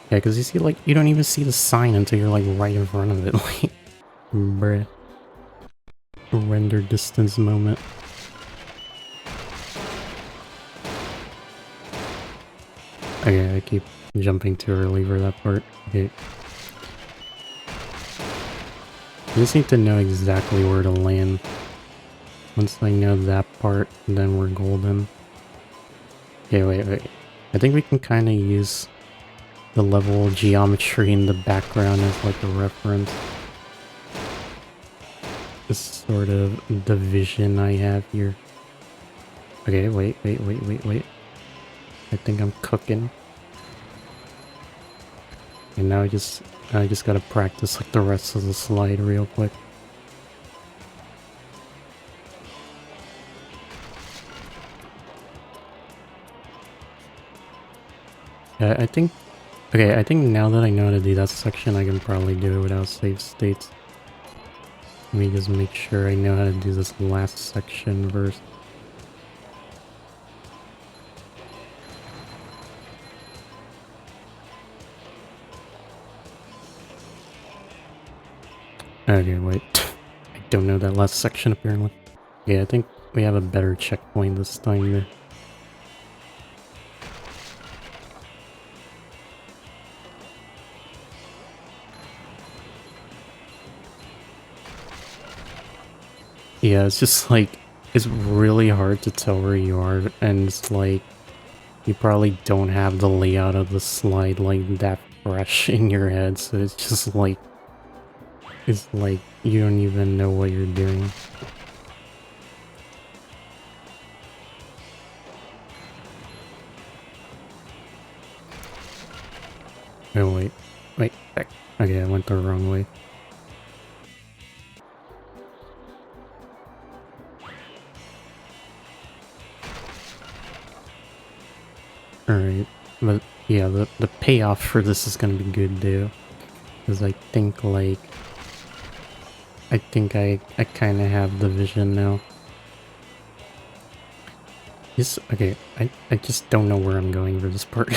Yeah, because you see, like, you don't even see the sign until you're, like, right in front of it. Like, bruh. Render distance moment. Okay, I keep jumping too early for that part. Okay. I just need to know exactly where to land. Once I know that part, then we're golden. Okay, wait. I think we can kind of use the level geometry in the background as like a reference. This sort of the vision I have here. Okay, wait. I think I'm cooking. And now I just gotta practice like the rest of the slide real quick. Yeah, I think now that I know how to do that section, I can probably do it without save states. Let me just make sure I know how to do this last section first. Okay, wait. I don't know that last section apparently. Yeah, I think we have a better checkpoint this time there. Yeah, it's just like, it's really hard to tell where you are, and it's like, you probably don't have the layout of the slide like that fresh in your head, so it's just like, it's like, you don't even know what you're doing. Oh, wait, back. Okay, I went the wrong way. Alright, but yeah, the payoff for this is gonna be good though. Because I think, like, I kind of have the vision now. Yes, okay, I just don't know where I'm going for this part.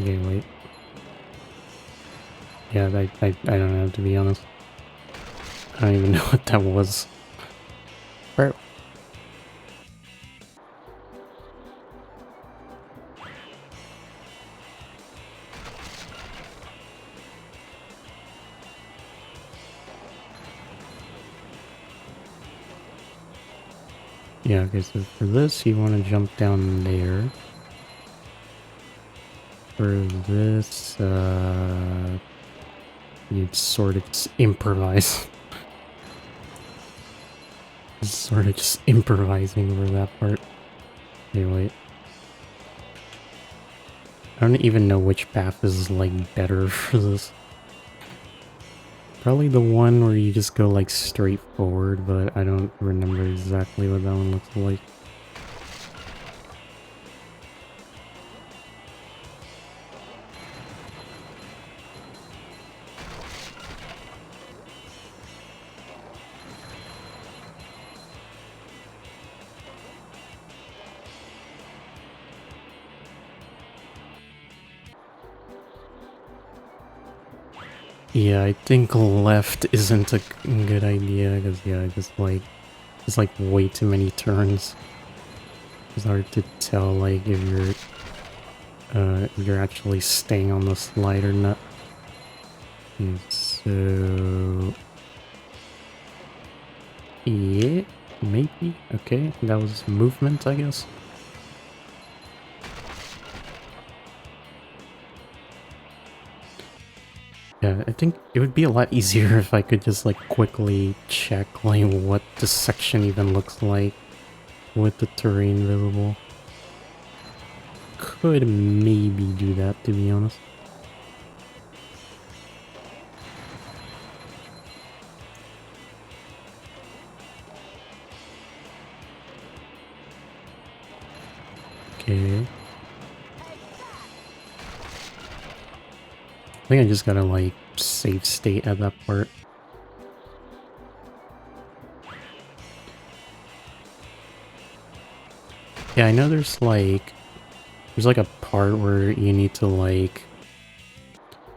Okay, wait. Yeah, I don't know, to be honest. I don't even know what that was. Bro. Yeah, okay, so for this, you want to jump down there. For this, you'd sort of just improvise. Sort of just improvising over that part. Okay, wait. I don't even know which path is, like, better for this. Probably the one where you just go, like, straight forward, but I don't remember exactly what that one looks like. Yeah, I think left isn't a good idea, because, yeah, it's like way too many turns. It's hard to tell, like, if you're actually staying on the slide or not. Yeah, so... yeah, maybe? Okay, that was movement, I guess. Yeah, I think it would be a lot easier if I could just, like, quickly check, like, what the section even looks like with the terrain visible. Could maybe do that, to be honest. Okay. I think I just gotta, like, save state at that part. Yeah, I know there's like a part where you need to, like,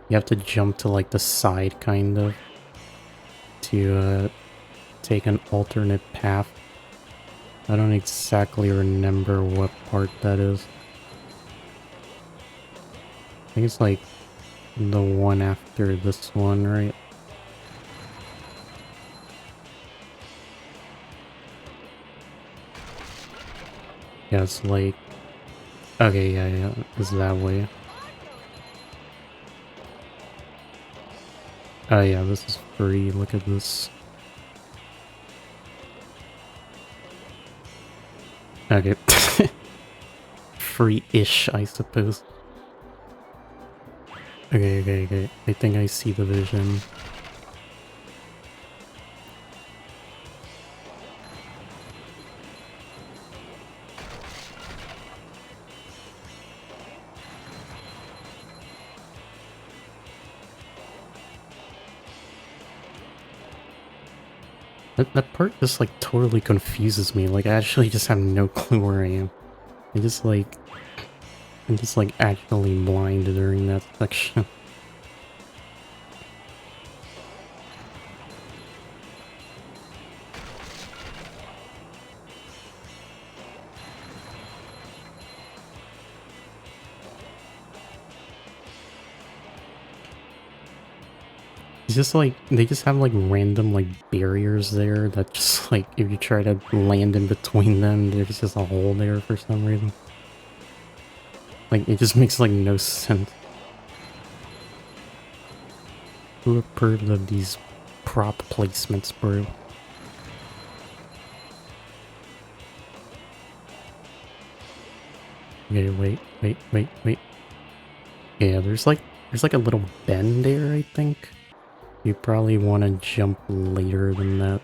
you have to jump to, like, the side, kind of, to, take an alternate path. I don't exactly remember what part that is. I think it's, like, the one after this one, right? Yeah, it's like... okay, yeah, it's that way. Oh yeah, this is free, look at this. Okay. Free-ish, I suppose. Okay. I think I see the vision. That part just, like, totally confuses me. Like, I actually just have no clue where I am. I'm just, like, actually blind during that section. It's just like, they just have, like, random, like, barriers there that just, like, if you try to land in between them, there's just a hole there for some reason. Like, it just makes, like, no sense. Who approved of these prop placements, bro? Okay, wait. Yeah, there's, like, There's like a little bend there, I think. You probably want to jump later than that.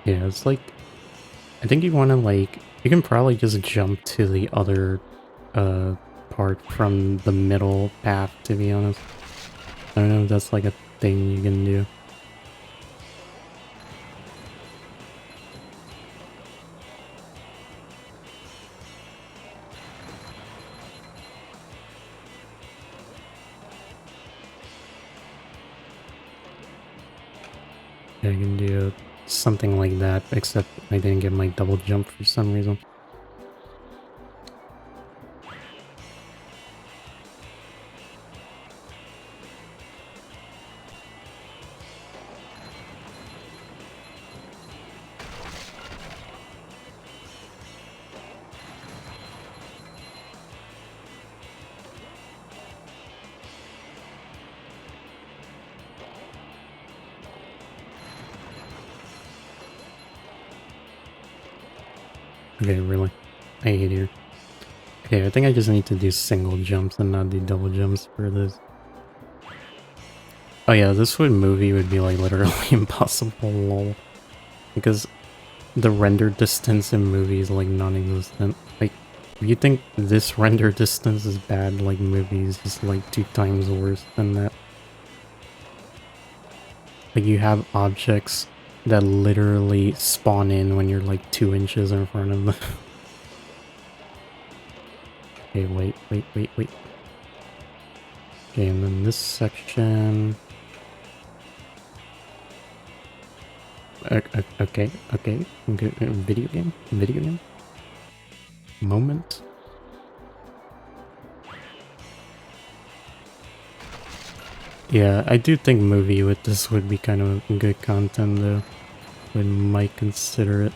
Yeah, it's like, I think you want to like, you can probably just jump to the other part from the middle path, to be honest. I don't know if that's like a thing you can do. Yeah, I can do something like that, except I didn't get my double jump for some reason. Okay, really? I hate here. Okay, I think I just need to do single jumps and not do double jumps for this. Oh yeah, this movie would be like literally impossible, lol. Because the render distance in movies like non-existent. Like, if you think this render distance is bad, like movies is like 2 times worse than that. Like you have objects that literally spawn in when you're like 2 inches in front of them. Okay, wait. Okay, and then this section... Okay. Good. Video game? Moment? Yeah, I do think movie with this would be kind of good content though. We might consider it.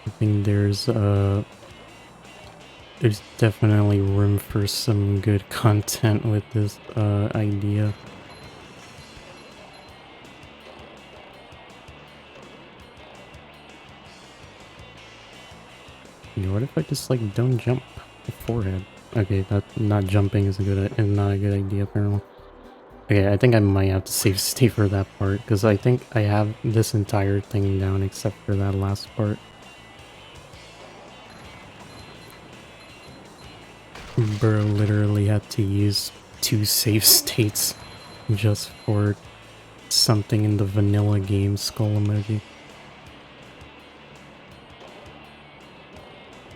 I think there's definitely room for some good content with this idea. What if I just like don't jump the forehead? Okay, that not jumping is not a good idea apparently. Okay, I think I might have to save state for that part because I think I have this entire thing down except for that last part. Bro literally had to use 2 save states just for something in the vanilla game skull emoji.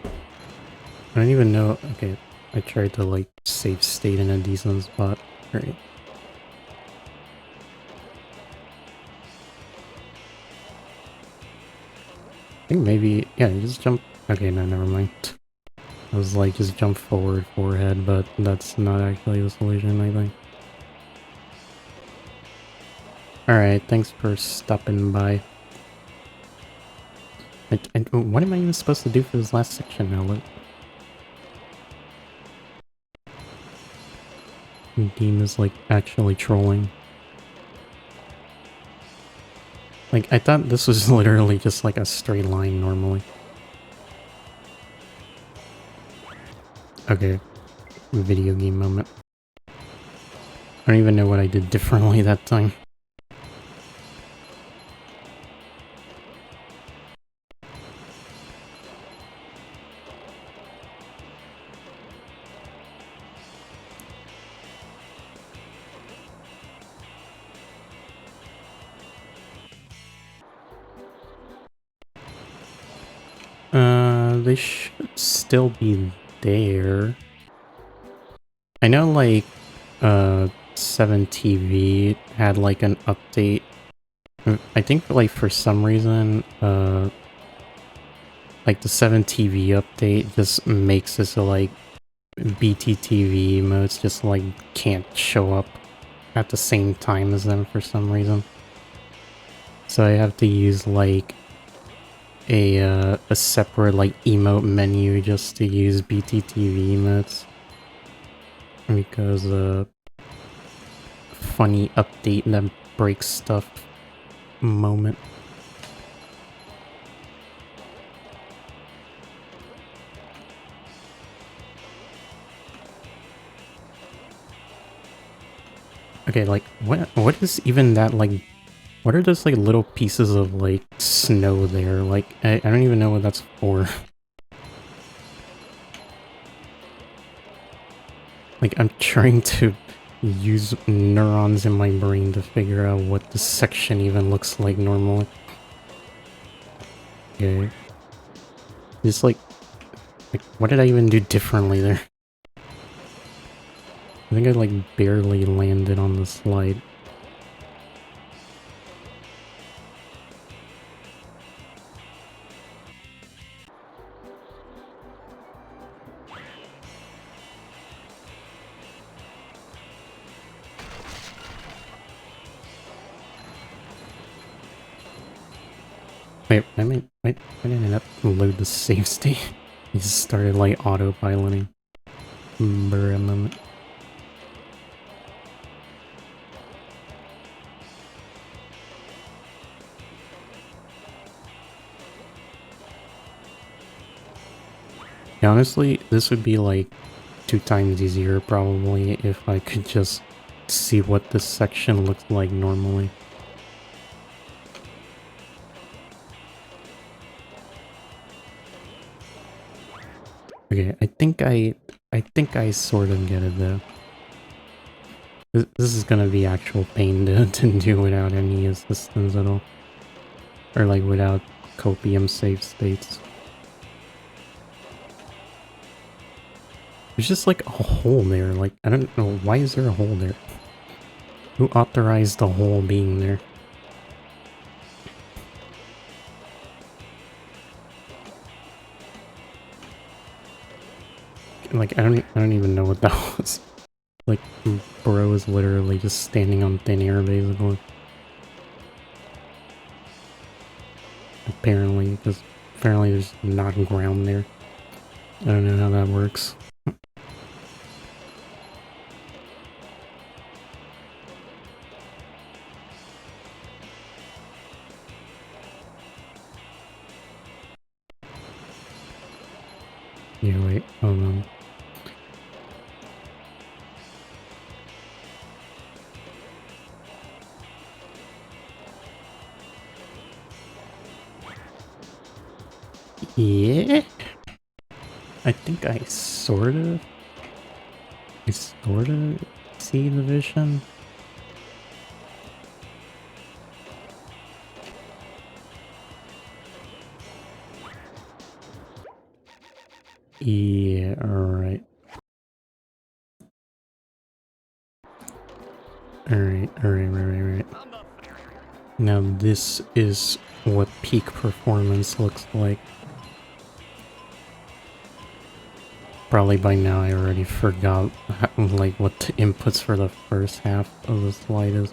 I don't even know. Okay, I tried to like save state in a decent spot. Alright. I think maybe, yeah, you just jump. Okay, no, never mind. I was like, just jump forward, forehead, but that's not actually the solution, I think. Alright, thanks for stopping by. What am I even supposed to do for this last section now? Look. Game is like actually trolling. Like, I thought this was literally just like a straight line normally. Okay. Video game moment. I don't even know what I did differently that time. They should still be there. I know, like, 7TV had, like, an update. I think, like, for some reason, like, the 7TV update just makes it so, like, BTTV modes just, like, can't show up at the same time as them for some reason. So I have to use like a separate like emote menu just to use BTTV emotes. Because funny update that breaks stuff moment. Okay, like what is even that like what are those like little pieces of like snow there? Like I don't even know what that's for. Like I'm trying to use neurons in my brain to figure out what this section even looks like normally. Okay. Just like what did I even do differently there? I think I like barely landed on the slide. Wait, wait, I didn't have to load the save state. He just started like autopiloting. For a moment. Yeah, honestly, this would be like 2 times easier probably if I could just see what this section looks like normally. Okay, I think I sort of get it though. This is gonna be actual pain to do without any assistance at all. Or like without copium save states. There's just like a hole there, like I don't know, why is there a hole there? Who authorized the hole being there? Like I don't even know what that was. Like bro is literally just standing on thin air basically. Apparently, because apparently there's not ground there. I don't know how that works. Yeah, wait, hold on. Yeah? I think I sort of see the vision. Yeah, alright. Alright. Now this is what peak performance looks like. Probably by now I already forgot like what the inputs for the first half of the slide is.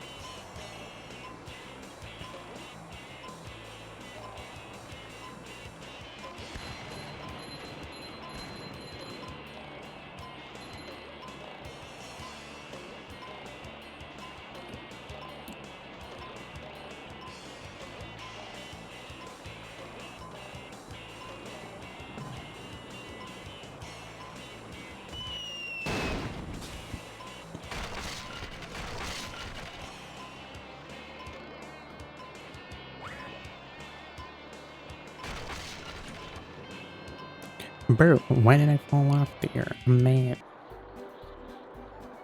Bro, why did I fall off there? I'm mad.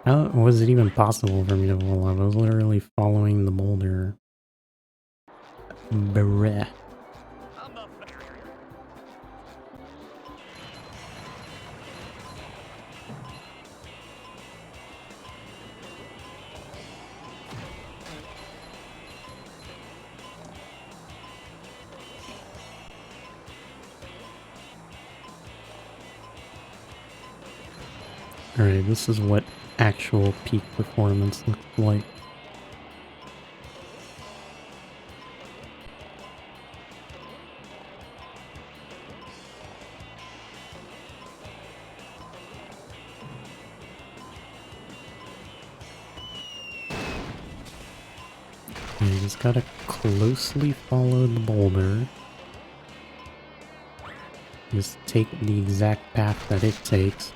How was it even possible for me to fall off? I was literally following the boulder. Bruh. Alright, this is what actual peak performance looks like. You just gotta closely follow the boulder. Just take the exact path that it takes.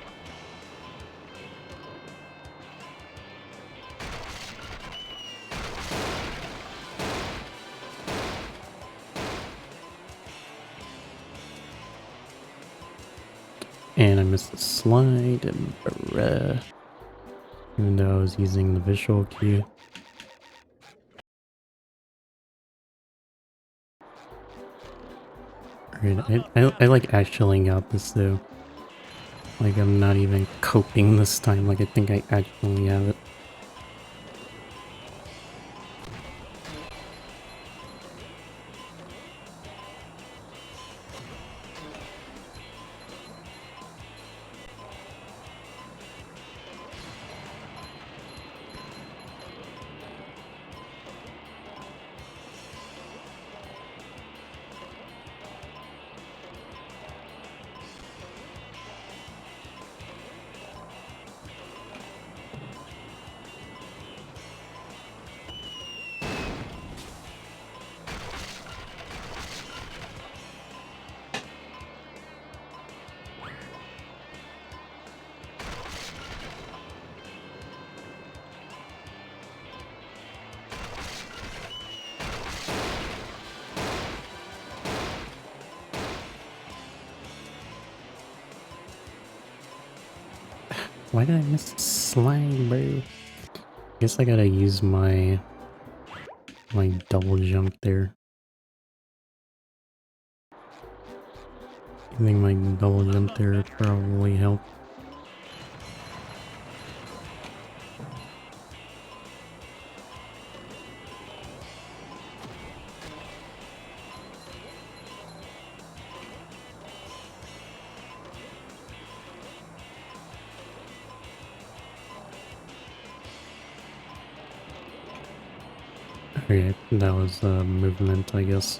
And I missed the slide, bruh. Even though I was using the visual cue. Alright, I like actually got this though. Like I'm not even coping this time, like I think I actually have it. Why did I miss the slide, bro? Guess I gotta use my double jump there. I think my double jump there would probably help. Okay, that was movement, I guess.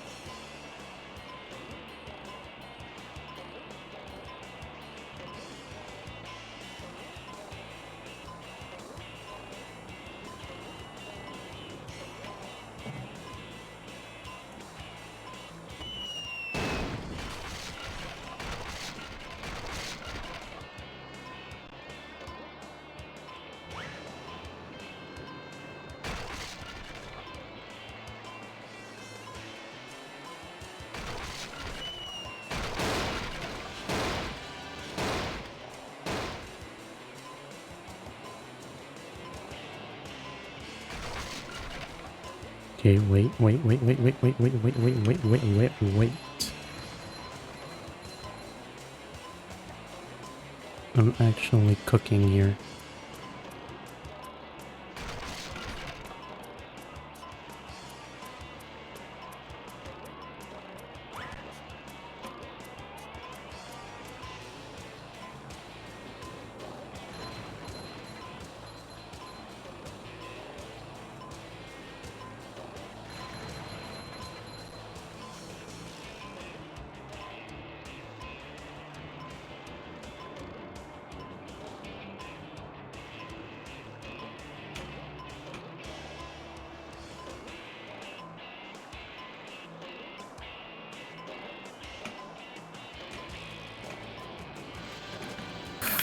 Okay, wait. I'm actually cooking here.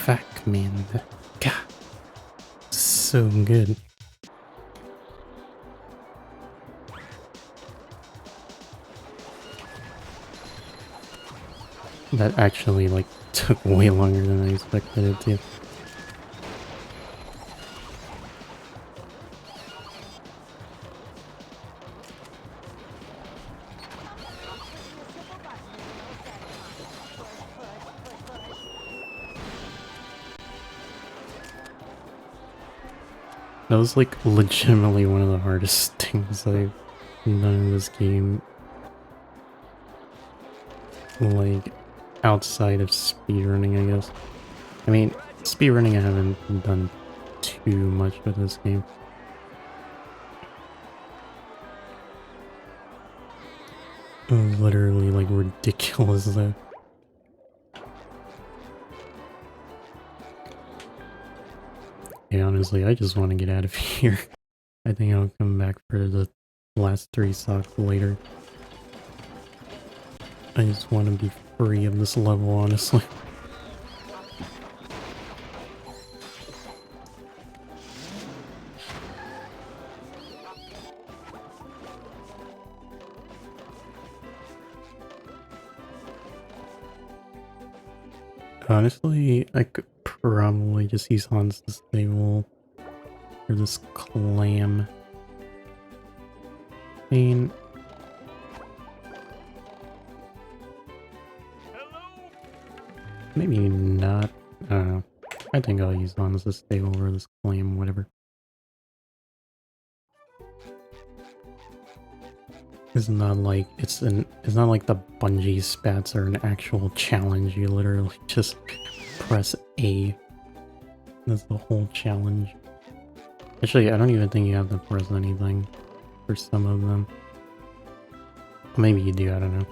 Fuck, man. God. So good. That actually, like, took way longer than I expected it to. That was like legitimately one of the hardest things I've done in this game. Like, outside of speedrunning, I guess. I mean, speedrunning I haven't done too much with this game. Literally, like, ridiculous though. Yeah, honestly, I just want to get out of here. I think I'll come back for the last 3 socks later. I just want to be free of this level, honestly. Honestly, I could probably just use Hans to stable for this clam. I mean, Hello? maybe not. I don't know. I think I'll use Hans to stable over this clam, whatever. It's not like it's not like the bungee spats are an actual challenge. You literally just press A. That's the whole challenge. Actually, I don't even think you have to press anything for some of them. Maybe you do, I don't know.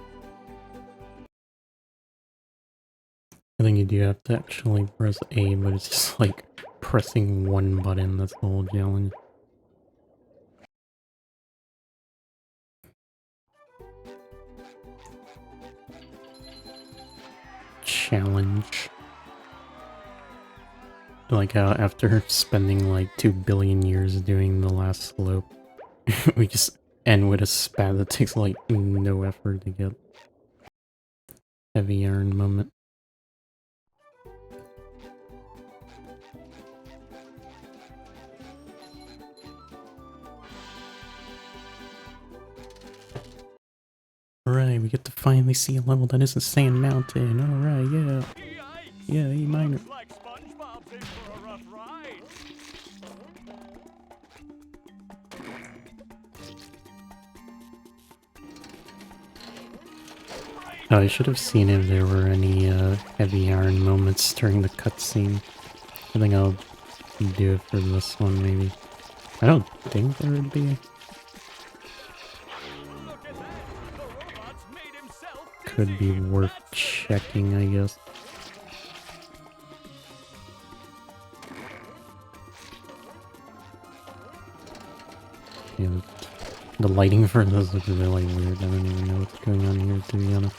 I think you do have to actually press A, but it's just like pressing one button. That's the whole challenge. Challenge. Like how after spending like 2 billion years doing the last slope, we just end with a spat that takes like no effort to get. Heavy iron moment. Alright, we get to finally see a level that isn't Sand Mountain. Alright, yeah. Yikes! Yeah, E minor. Looks like SpongeBob's in for a rough ride. Oh, I should have seen if there were any heavy iron moments during the cutscene. I think I'll do it for this one, maybe. I don't think there would be. Look at that! The robot's made himself Could be dizzy. worth That's checking, I guess. Yeah, the lighting for this looks really weird. I don't even know what's going on here, to be honest.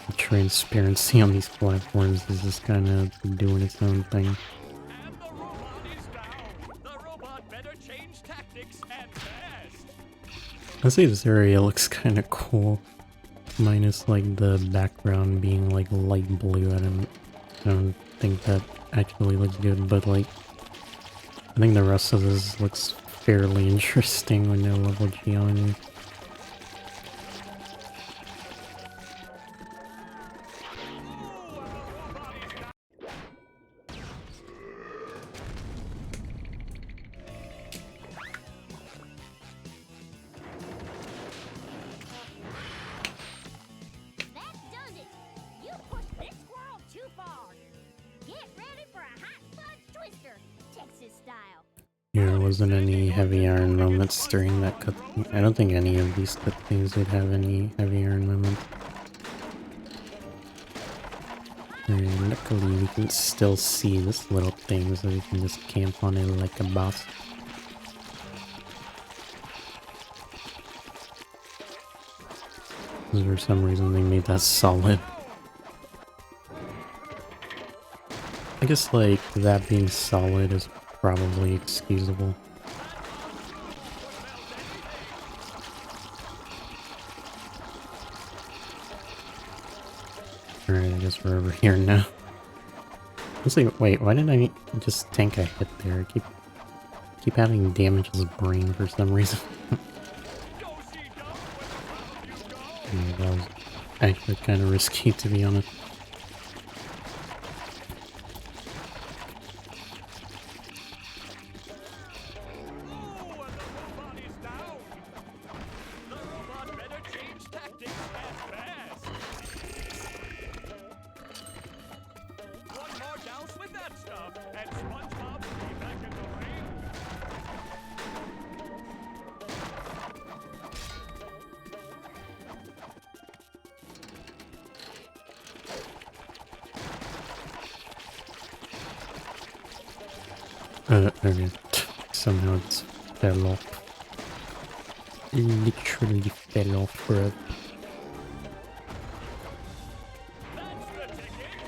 The transparency on these platforms is just kind of doing its own thing. And the robot is down. The robot better change tactics and fast. I'd say this area looks kind of cool. Minus like the background being like light blue. I don't think that actually looks good, but like I think the rest of this looks fairly interesting with no level geometry. That does it! You pushed this squirrel too far! Get ready for a hot fudge twister, Texas style! There wasn't any heavy iron moments during that cutscene. I don't think any of these cutscenes would have any heavy iron moments. And luckily we can still see this little thing, so we can just camp on it like a boss. For some reason they made that solid. I guess like that being solid is probably excusable. Alright, I guess we're over here now. Let's see, wait, why did I just tank a hit there? I keep having damage his brain for some reason. Yeah, that was actually kind of risky, to be honest. Okay. Somehow it's fell off. Literally fell off, bro. That's the ticket.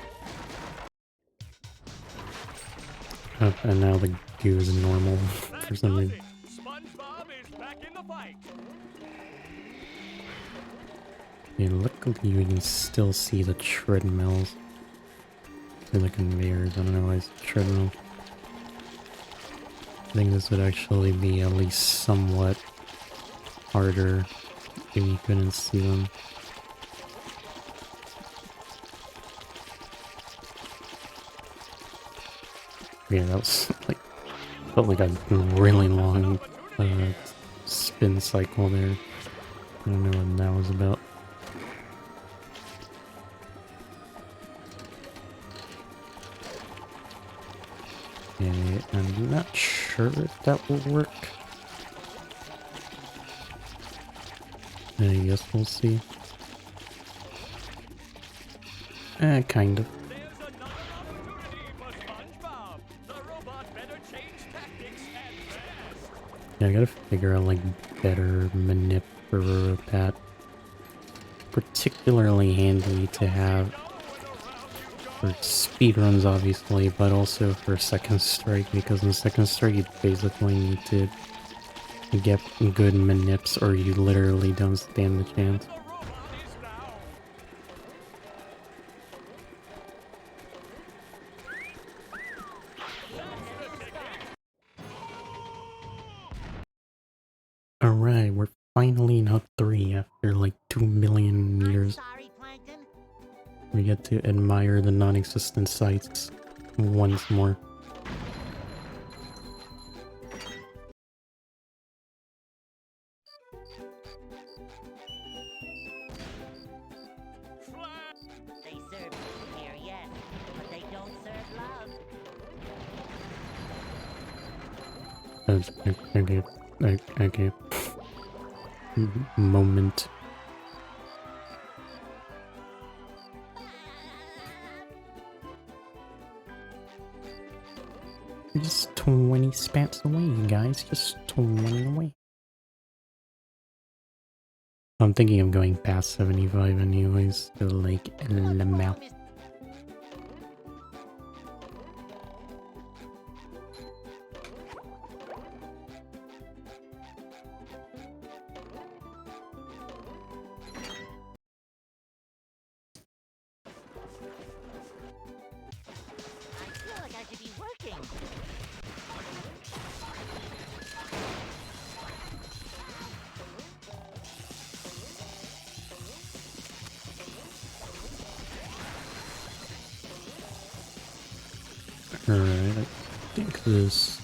Oh, and now the goo is normal for That some does reason. it. SpongeBob is back in the fight. Yeah, luckily you can still see the treadmills. And the conveyors, I don't know why it's treadmill. I think this would actually be at least somewhat harder if you couldn't see them. Yeah, that was like, felt like a really long spin cycle there. I don't know what that was about. Okay, I'm not sure if that will work. I guess we'll see. Kind of. There's another opportunity for SpongeBob. The robot better change tactics and fast. Yeah, I gotta figure out like better manip for that. Particularly handy to have for speedruns, obviously, but also for second strike, because in second strike you basically need to get good manips or you literally don't stand the chance. The robot is now. Alright, we're finally in Hub 3 after like 2 million I'm years. sorry, Plankton. We get to admire the non-existent sights once more. They serve here, yes, but they don't serve love. Okay. Moment. Just 20 spats away, you guys. Just 20 away. I'm thinking of going past 75 anyways, to like the map. I feel like I should be working. Alright, I think this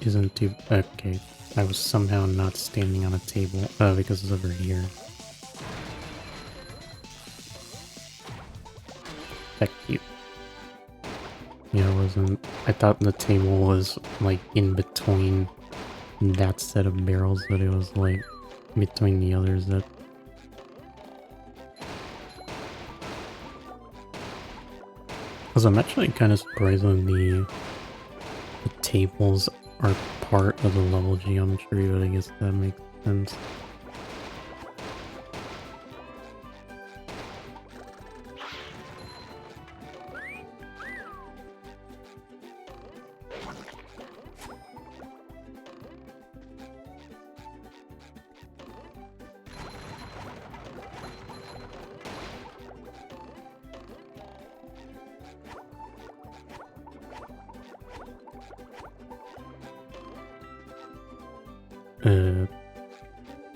isn't too... Okay, I was somehow not standing on a table, because it's over here. Thank you. Yeah, I wasn't... I thought the table was, like, in between that set of barrels, but it was, like, between the others that... Because I'm actually kind of surprised when the tables are part of the level geometry, but I guess that makes sense.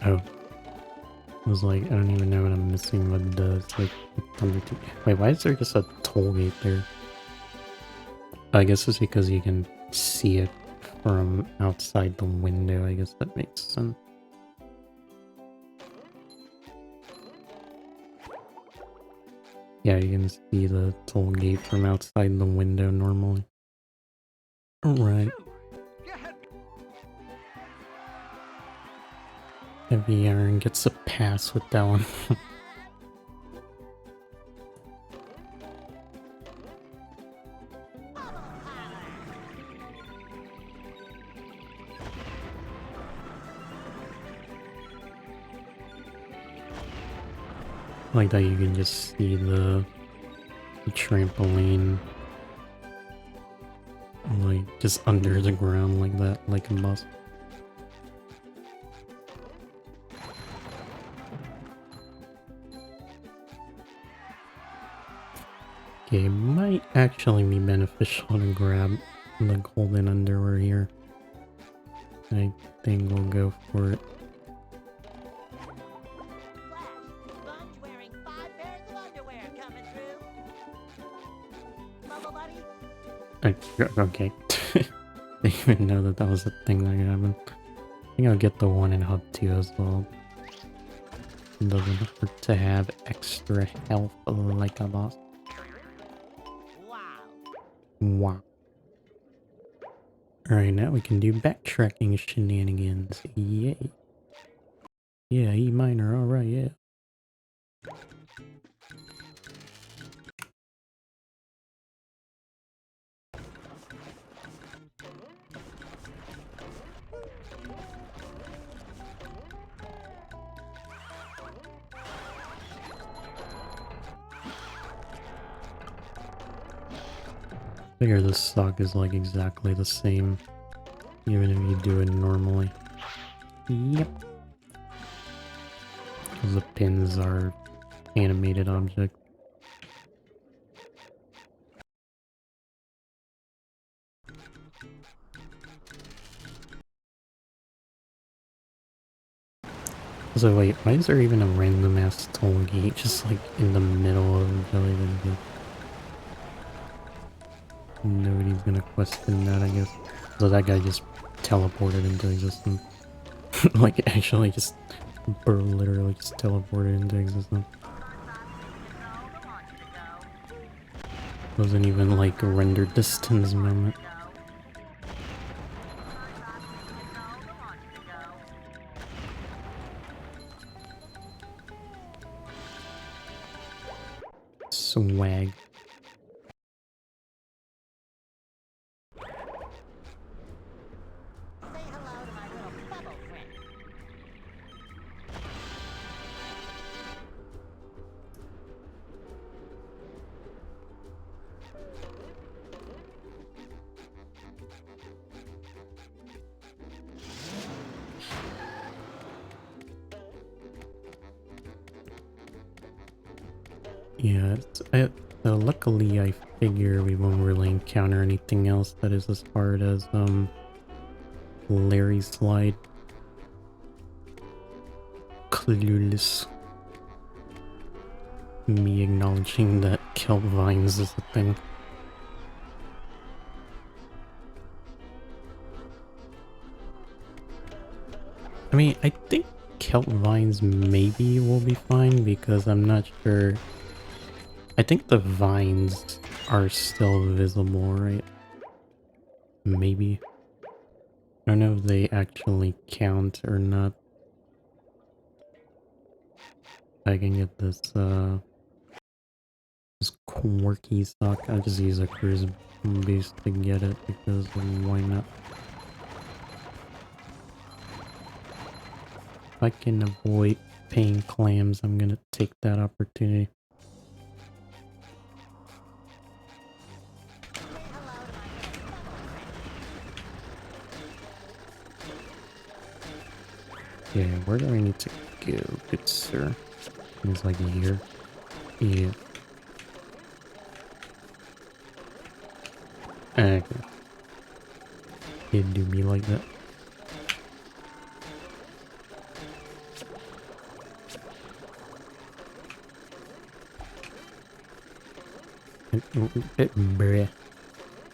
Oh. I was like, I don't even know what I'm missing with the, it's like, wait, why is there just a toll gate there? I guess it's because you can see it from outside the window, I guess that makes sense. Yeah, you can see the toll gate from outside the window normally. Alright. Heavy Iron gets a pass with that one. Like that you can just see the trampoline like just under the ground like that, like a bus. Okay, it might actually be beneficial to grab the golden underwear here. I think we'll go for it. Flash, Sponge wearing 5 pairs of underwear coming through. Bubble buddy? Okay. Didn't even know that was a thing that could happen. I think I'll get the one in Hub 2 as well. It doesn't hurt to have extra health like a boss. Wow. Wow. Alright, now we can do backtracking shenanigans. Yay. Yeah, E minor, alright, yeah. I figure this stock is like exactly the same, even if you do it normally. Yep. Because the pins are animated objects. So wait, why is there even a random ass toll gate just like in the middle of Jelly Bean? Nobody's gonna question that, I guess. So that guy just teleported into existence. Like actually just literally just teleported into existence. Wasn't even like a render distance moment. Swag. Say hello to my little bubble friend. Yeah, so luckily I figure we won't really encounter anything else that is as hard as Larry's slide. Clueless. Me acknowledging that kelp vines is a thing. I mean, I think kelp vines maybe will be fine because I'm not sure. I think the vines are still visible, right? Maybe. I don't know if they actually count or not. I can get this quirky sock. I'll just use a cruise boost to get it because why not? If I can avoid paying clams, I'm gonna take that opportunity. Yeah, where do I need to go, good sir? It's like here. Yeah. Okay. It'd do me like that. Bruh. I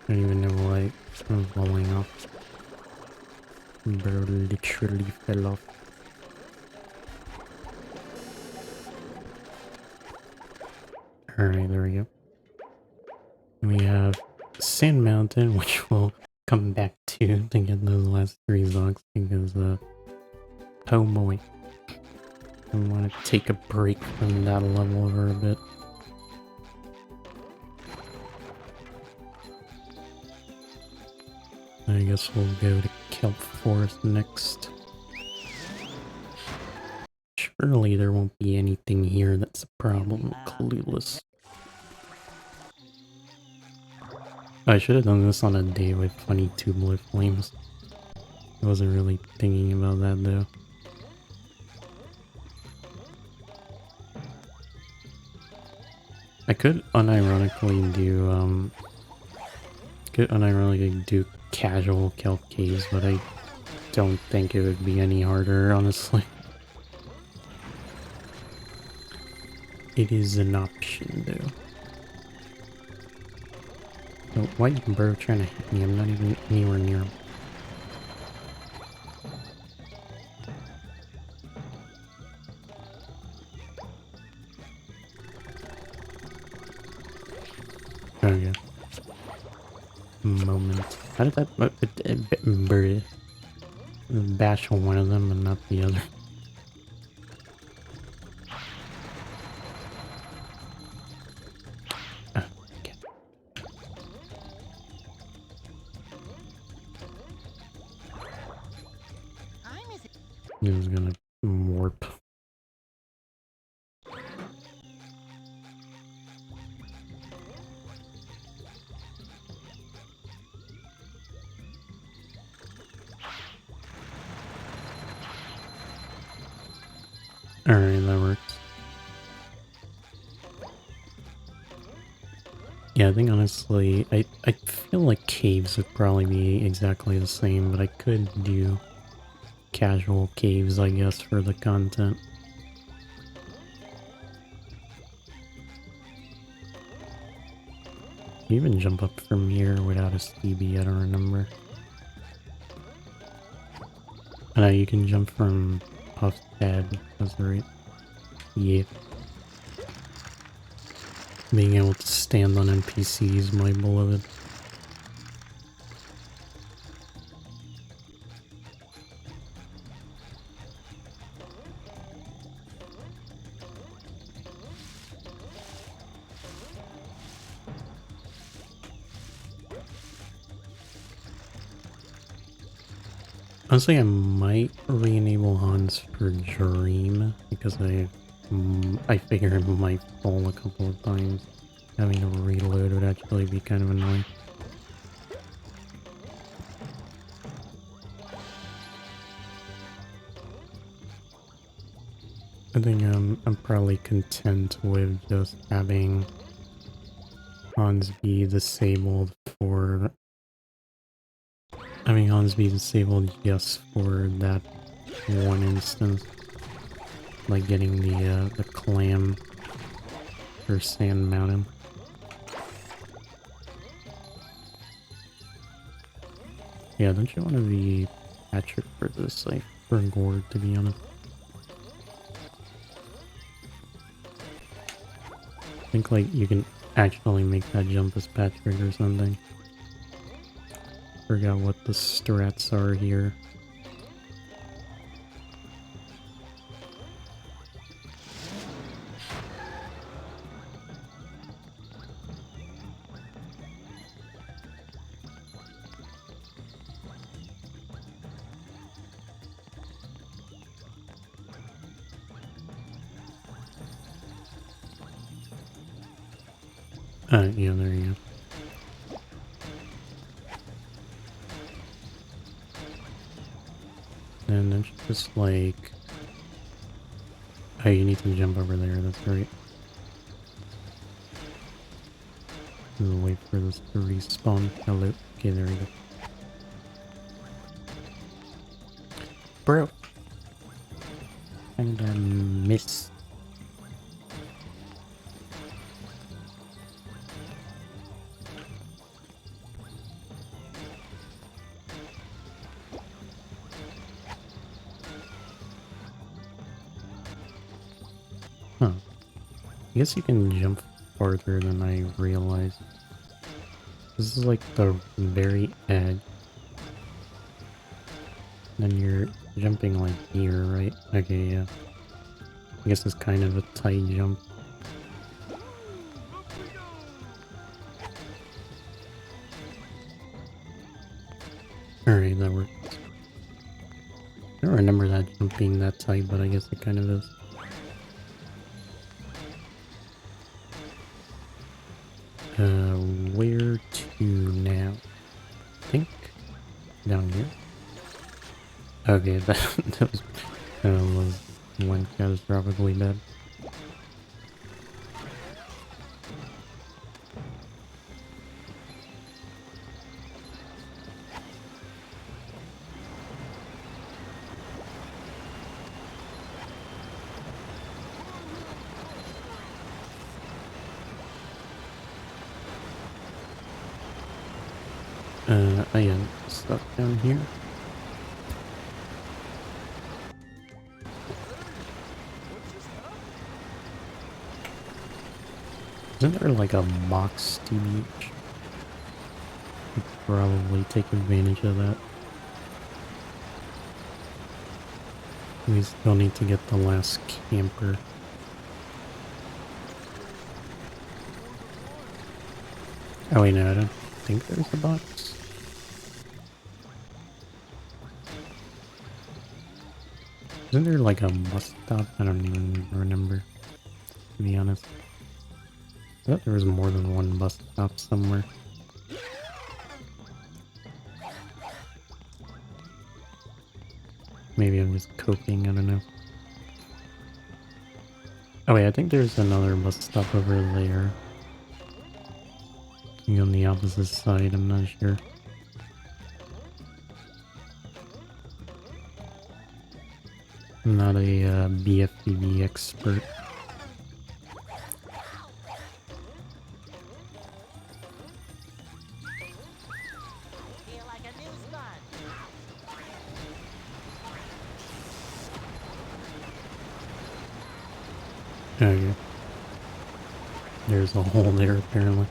don't even know why I'm falling off. Bro literally fell off. Alright, there we go. We have Sand Mountain, which we'll come back to get those last 3 Zogs because, oh boy. I want to take a break from that level for a bit. I guess we'll go to Kelp Forest next. Surely there won't be anything here that's a problem. Clueless. I should have done this on a day with funny tubular flames. I wasn't really thinking about that though. I could unironically do casual kelp caves, but I don't think it would be any harder, honestly. It is an option though. So why is Burrow trying to hit me? I'm not even anywhere near him. Okay. Moment. How did that bash one of them and not the other? Okay. I'm as He was gonna warp. Alright, that works. Yeah, I think honestly, I feel like caves would probably be exactly the same, but I could do casual caves, I guess, for the content. You even jump up from here without a CB, I don't remember. I know you can jump from Puff's head, that's right. Yeah. Being able to stand on NPCs, my beloved. Honestly, I might re-enable Hans for Dream because I figure it might fall a couple of times. Having to reload would actually be kind of annoying. I think I'm probably content with just having Hans be disabled for just for that one instance. Like getting the clam for Sand Mountain. Yeah, don't you want to be Patrick for this, like, for Gord, to be honest? I think, like, you can actually make that jump as Patrick or something. Forgot what the strats are here. Yeah, there you go. And then just like... Oh, you need to jump over there, that's right. Just wait for this to respawn. Hello. Okay, there we go. Bro! And miss. Huh. I guess you can jump farther than I realized. This is like the very edge. Then you're jumping like here, right? Okay, yeah. I guess it's kind of a tight jump. Alright, that works. I don't remember that jump being that tight, but I guess it kind of is. down here? Okay, that went catastrophically bad. I am stuck down here. Isn't there like a box to each? Could probably take advantage of that. We still need to get the last camper. Oh wait, no, I don't think there's a box. Isn't there like a bus stop? I don't even remember, to be honest. I thought there was more than one bus stop somewhere. Maybe I'm just coping, I don't know. Oh wait, I think there's another bus stop over there. On the opposite side, I'm not sure. I'm not a BfBB expert. Feel like a new sponge. Okay. There's a hole there apparently.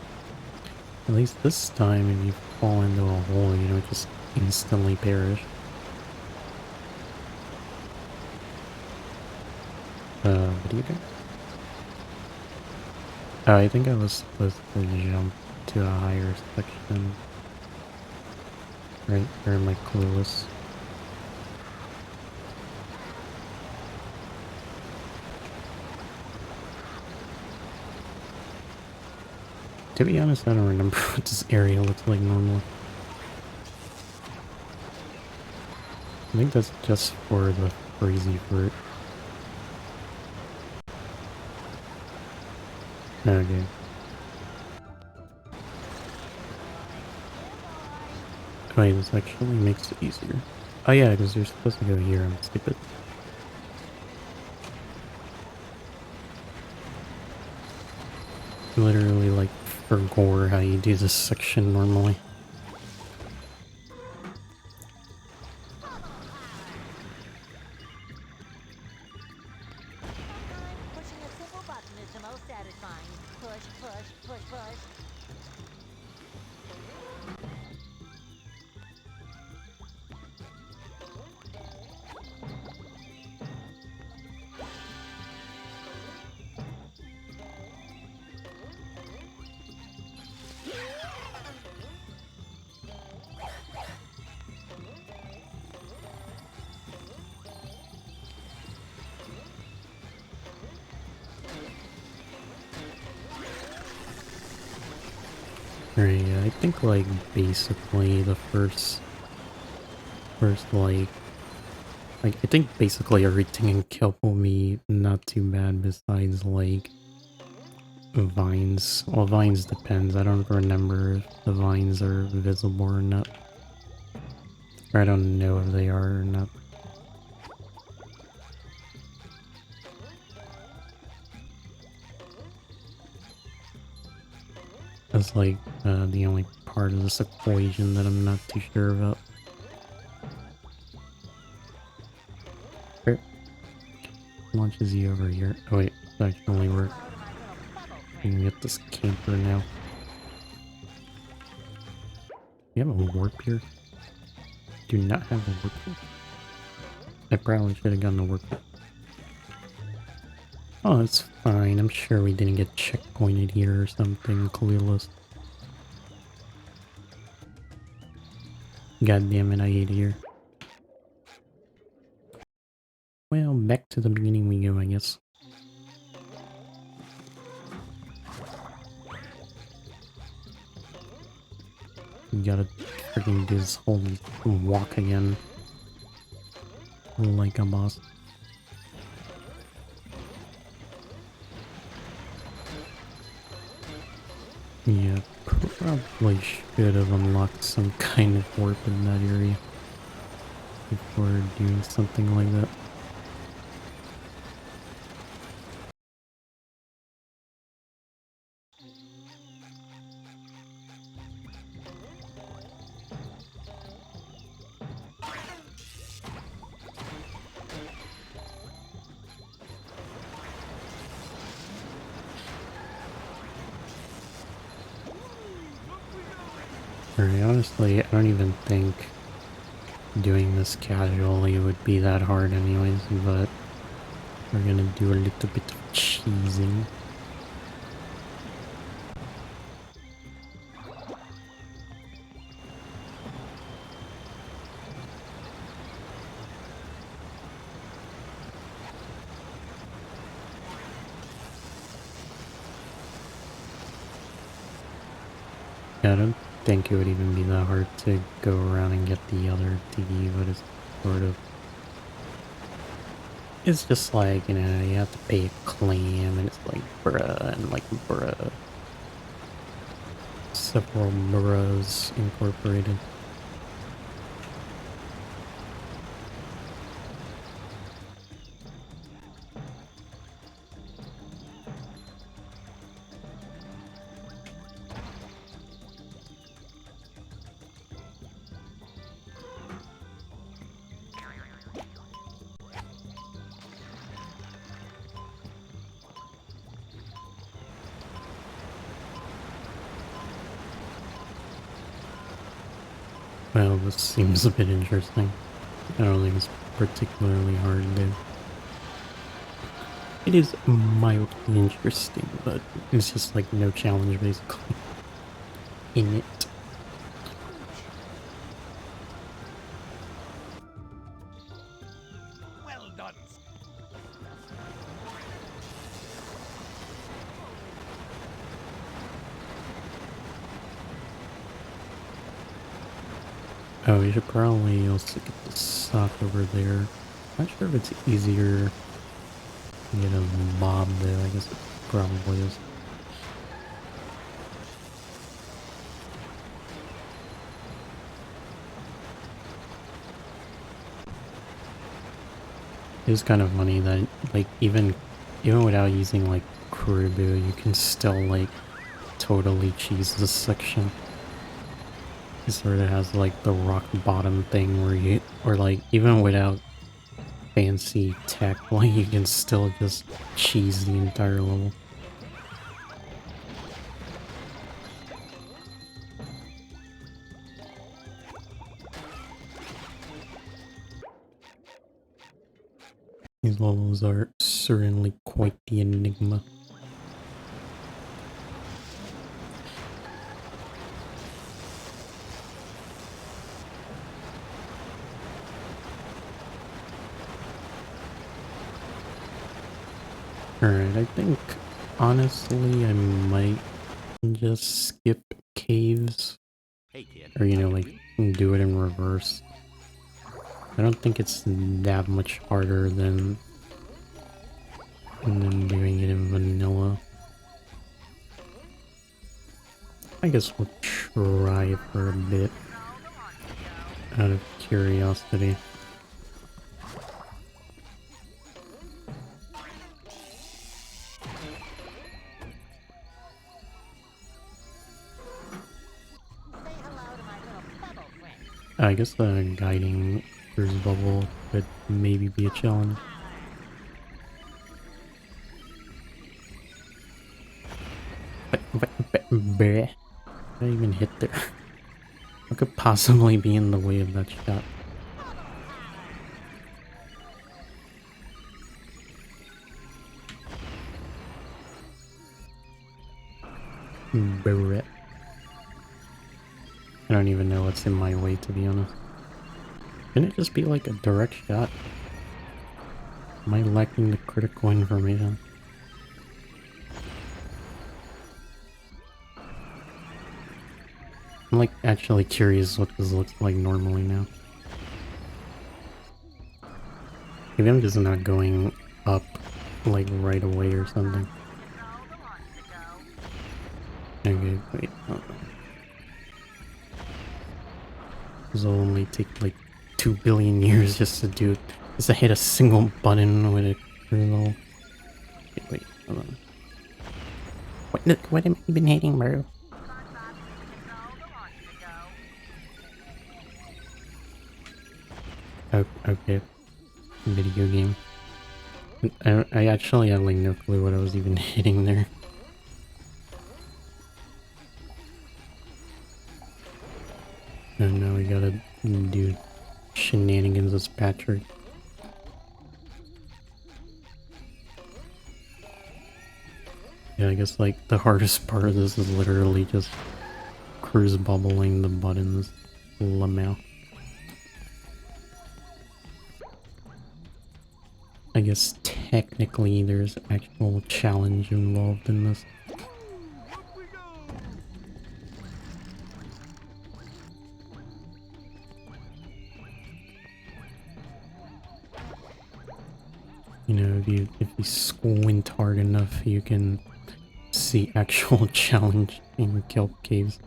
At least this time, if you fall into a hole, you don't just instantly perish. What do you do? Oh, I think I was supposed to jump to a higher section. Right, or am I clueless? To be honest, I don't remember what this area looks like normally. I think that's just for the crazy fruit. Okay. Wait, this actually makes it easier. Oh yeah, because you're supposed to go here, I'm stupid. Literally, like, forgot how you do this section normally. Sometimes pushing a simple button is the most satisfying. Push, push, push, push. Alright, yeah, I think, like, basically the first like, I think basically everything in Kelp will be not too bad besides, like, vines. Well, vines depends. I don't remember if the vines are visible or not. Or I don't know if they are or not. That's like the only part of this equation that I'm not too sure about. Okay. Launches you over here. Oh wait, that can only work. Hello to my little bubble I friend. can get this camper now. You have a warp here? Do not have a warp here? I probably should have gotten a warp. Oh, it's fine. I'm sure we didn't get checkpointed here or something clueless. God damn it, I hate here. Well, back to the beginning we go, I guess. You gotta freaking do this whole walk again. Like a boss. Yeah, probably should have unlocked some kind of warp in that area before doing something like that. Alright, honestly, I don't even think doing this casually would be that hard anyways, but we're gonna do a little bit of cheesing. Yeah, I don't think it would even be that hard to go around and get the other TV, but it's sort of... It's just like, you know, you have to pay a claim, and it's like, bruh, and like, bruh. Several bruhs incorporated. Well, this seems a bit interesting. I don't think it's particularly hard to do. It is mildly interesting, but it's just like no challenge basically in it. Well done. Oh, we should probably also get the sock over there. Not sure if it's easier to get a mob there. I guess it probably is. It's kind of funny that, like, even without using, like, Kuribu, you can still, like, totally cheese this section. It sort of has, like, the rock bottom thing where you, or, like, even without fancy tech, like, you can still just cheese the entire level. These levels are certainly quite the enigma. Alright, I think, honestly, I might just skip caves. Hey, kid. Or, you know, like, do it in reverse. I don't think it's that much harder than doing it in vanilla. I guess we'll try it for a bit, out of curiosity. Say hello to my little bubble friend. I guess the guiding cruise bubble could maybe be a challenge. Bleh. I didn't even hit there. What could possibly be in the way of that shot? Bleh. I don't even know what's in my way, to be honest. Couldn't it just be like a direct shot? Am I lacking the critical information? I'm like actually curious what this looks like normally now. Maybe I'm just not going up like right away or something. Okay, wait, hold on. This will only take like 2 billion years just to do, just to hit a single button with a kernel. Wait, hold on. What have you been hitting, bro? Oh, okay. Video game. I actually have like no clue what I was even hitting there. Oh no, we gotta do shenanigans as Patrick. Yeah, I guess like the hardest part of this is literally just cruise bubbling the buttons. Lamau. I guess technically there's actual challenge involved in this. You know, if you squint hard enough, you can see actual challenge in kelp caves.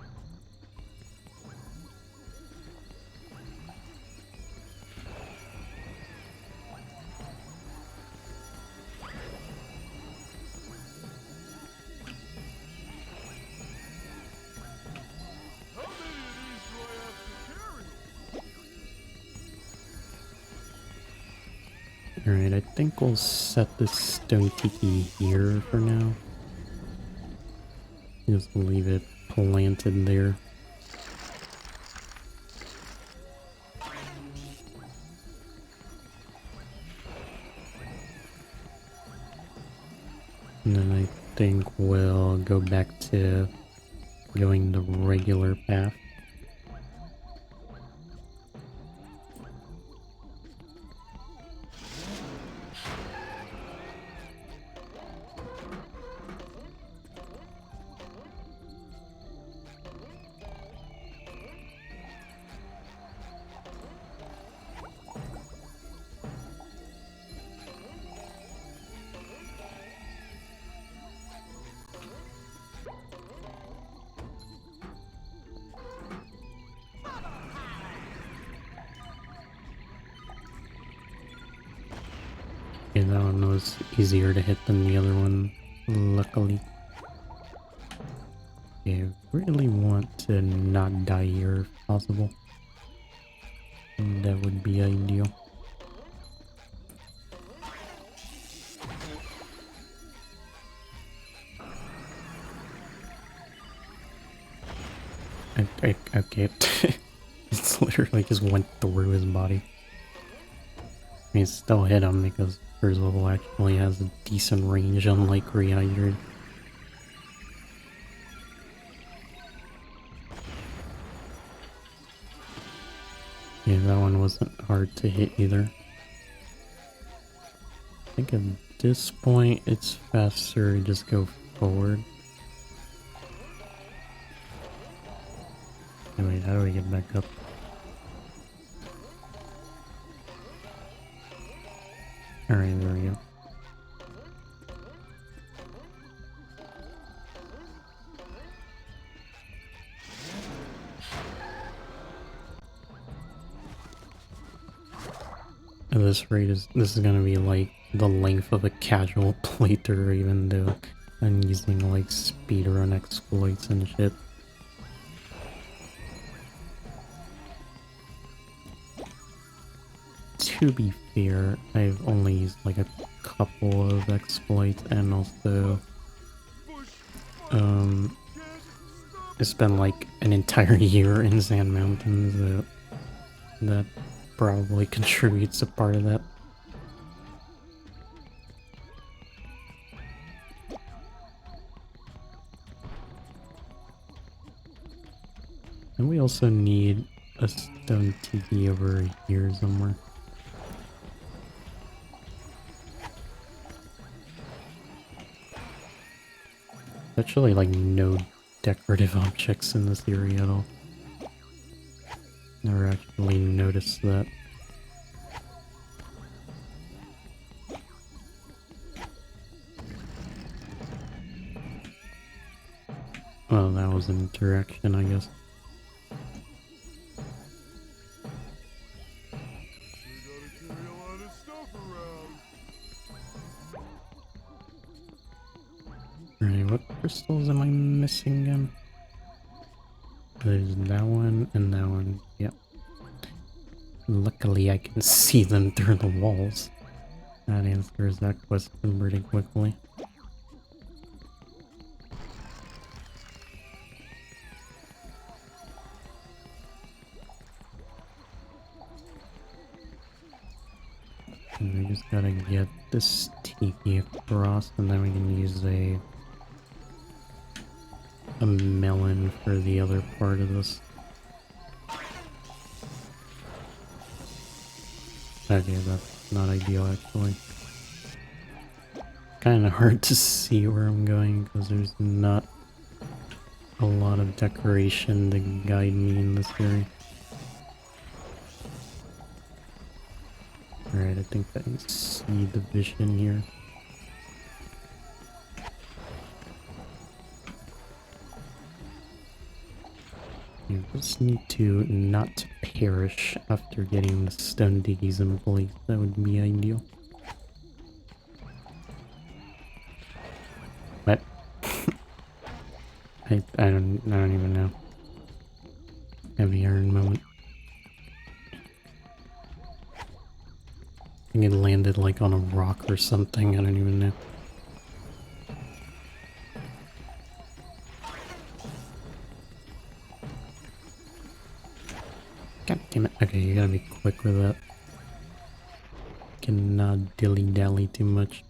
Alright, I think we'll set this stone tiki here for now. Just leave it planted there. And then I think we'll go back to going the regular path. Okay, that one was easier to hit than the other one, luckily. Okay, really want to not die here if possible. That would be ideal. Okay. It's literally just went through his body. I mean, it still hit him because first level actually has a decent range, unlike Rehydrate. Yeah, that one wasn't hard to hit either. I think at this point it's faster to just go forward. Wait, how do we get back up? Alright, there we go. At this rate, this is gonna be like the length of a casual playthrough, even though I'm using like speedrun exploits and shit. To be fair, I've only used like a couple of exploits, and also I spent like an entire year in Sand Mountains, so that probably contributes a part of that. And we also need a stone tiki over here somewhere. Actually, like no decorative objects in this area at all. Never actually noticed that. Well, that was an interaction, I guess. Alright, what crystals am I missing again? There's that one and that one. Yep. Luckily, I can see them through the walls. That answers that question pretty quickly. And we just gotta get this tiki across, and then we can use a melon for the other part of this. Okay, that's not ideal actually. Kinda hard to see where I'm going because there's not a lot of decoration to guide me in this area. Alright, I think I can see the vision here. You just need to not perish after getting the stone diggies in place. That would be ideal. What? I don't even know. Heavy iron moment. I think it landed like on a rock or something. I don't even know. God damn it. Okay, you gotta be quick with that. Cannot dilly-dally too much.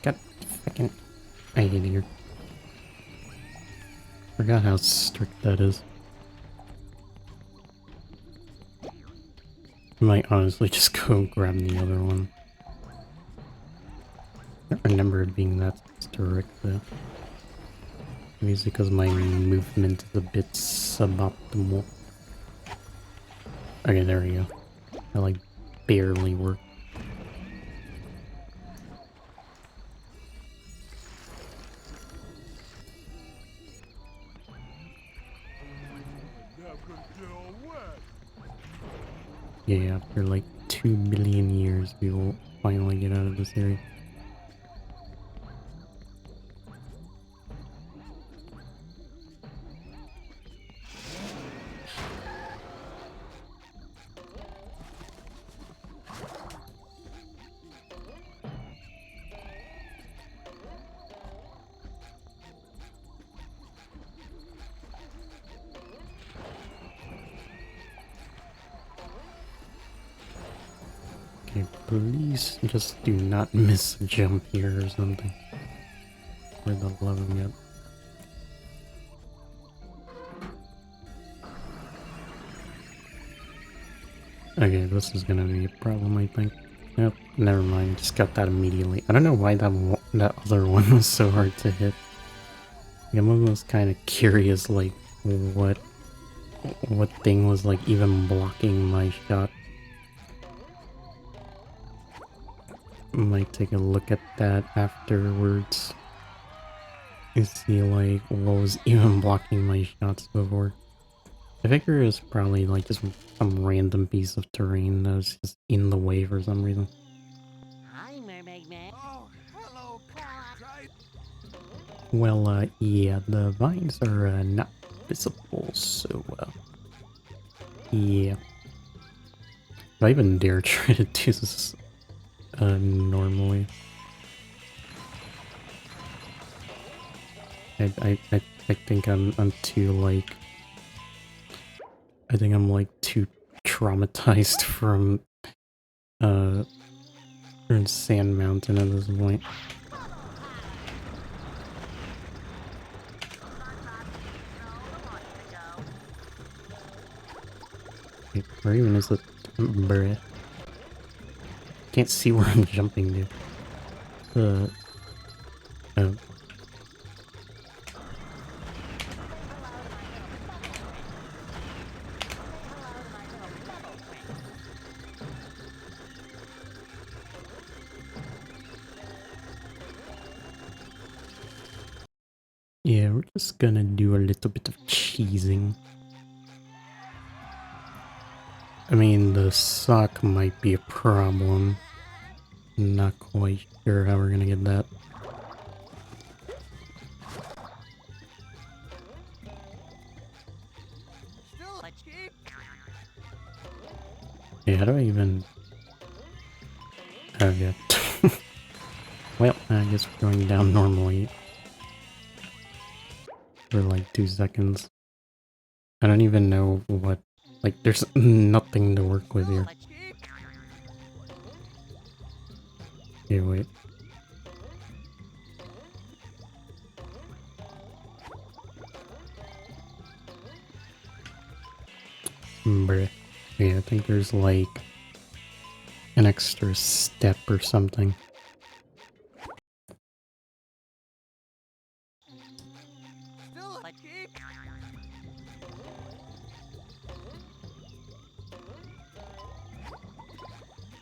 God fucking... I hate here. Forgot how strict that is. I might honestly just go grab the other one. I don't remember it being that strict though. Maybe it's because my movement is a bit suboptimal. Okay, there we go. I like barely work. Yeah, after like 2 billion years, we will finally get out of this area. Okay, please just do not miss a jump here or something. For the love of God. Okay, this is gonna be a problem, I think. Yep, never mind. Just got that immediately. I don't know why that other one was so hard to hit. I'm almost kind of curious, like, what thing was, like, even blocking my shot. Might take a look at that afterwards. And see, like, what was even blocking my shots before. I figure it was probably, like, just some random piece of terrain that was just in the way for some reason. Hi, Mermaid Man. Oh, hello, Try. Well, yeah, the vines are, not visible, so, yeah. If I even dare try to do this, normally. I think I'm too, like... I think I'm, like, too traumatized from Sand Mountain at this point. Wait, where even is the... Bruh. Can't see where I'm jumping to. Oh. Yeah, we're just gonna do a little bit of cheesing. I mean, the sock might be a problem. Not quite sure how we're gonna get that. Yeah, how do I even... Oh, yeah. Well, I guess we're going down normally. For like 2 seconds. I don't even know what... Like, there's nothing to work with here. Okay, wait. Bruh. Yeah, I think there's like an extra step or something.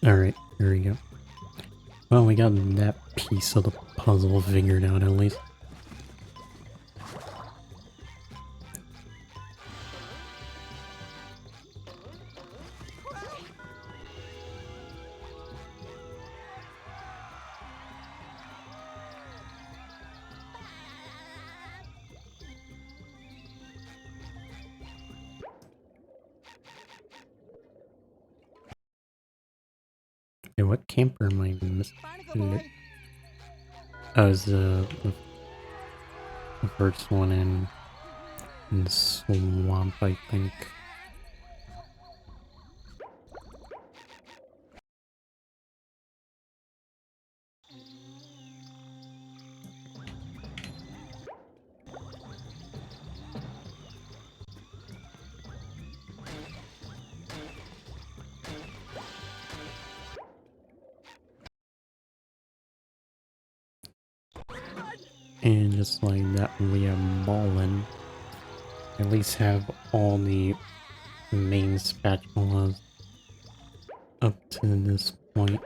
Alright, here we go. Well, we got that piece of the puzzle figured out at least. Okay, what camper am I missing? Oh, it's the first one in the swamp, I think. And just like that, we are ballin'. At least have all the main spatulas up to this point.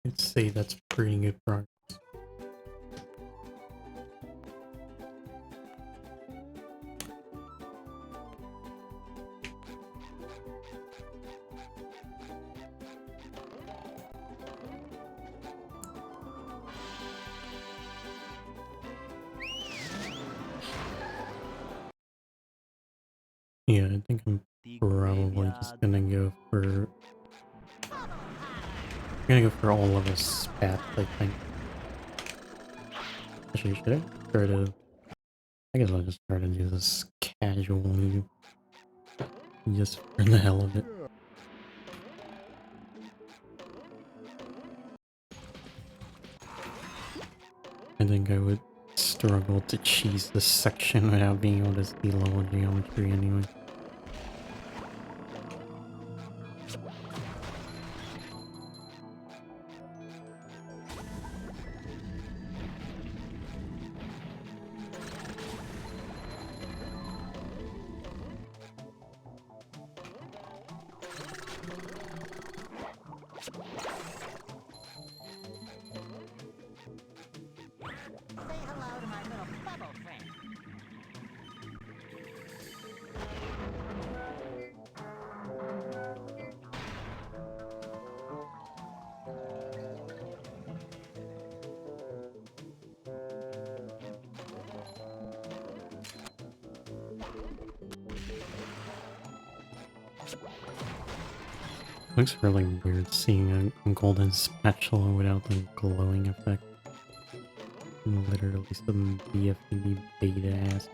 I'd say that's pretty good progress. Yeah, I think I'm The probably just graveyard. gonna go for... I'm gonna go for all of the spats, I think. Actually, should I try to... I guess I'll just try to do this casually. Just for the hell of it. I think I would struggle to cheese this section without being able to see level geometry anyway. Say hello to my little bubble friend. Looks really weird seeing a golden spatula without the glowing effect. Literally some BfBB beta ass.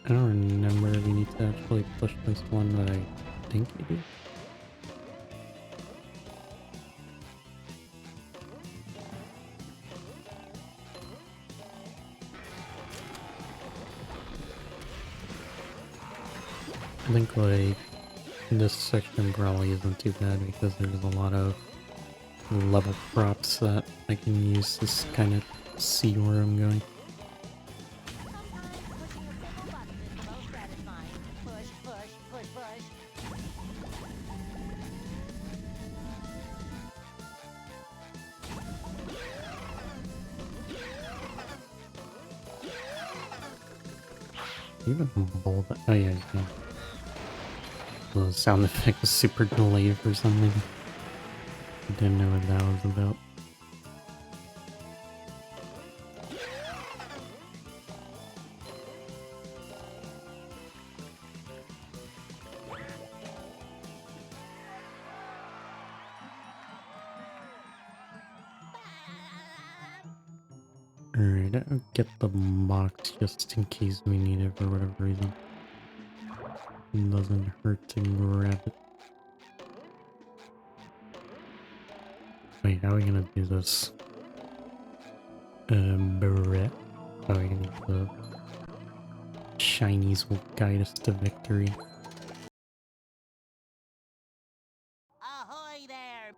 I don't remember if you need to actually push this one, but I think you do. I think like this section probably isn't too bad because there's a lot of level props that I can use to kind of see where I'm going. Sometimes pushing a single button is the most satisfying. Push, push, push, push. Even bold. Oh yeah, yeah. The sound effect was super delayed for something. Didn't know what that was about. Alright, I'll get the box just in case we need it for whatever reason. It doesn't hurt to grab it. Wait, how are we gonna do this? Brett. Oh, we need the shinies will guide us to victory. Ahoy there!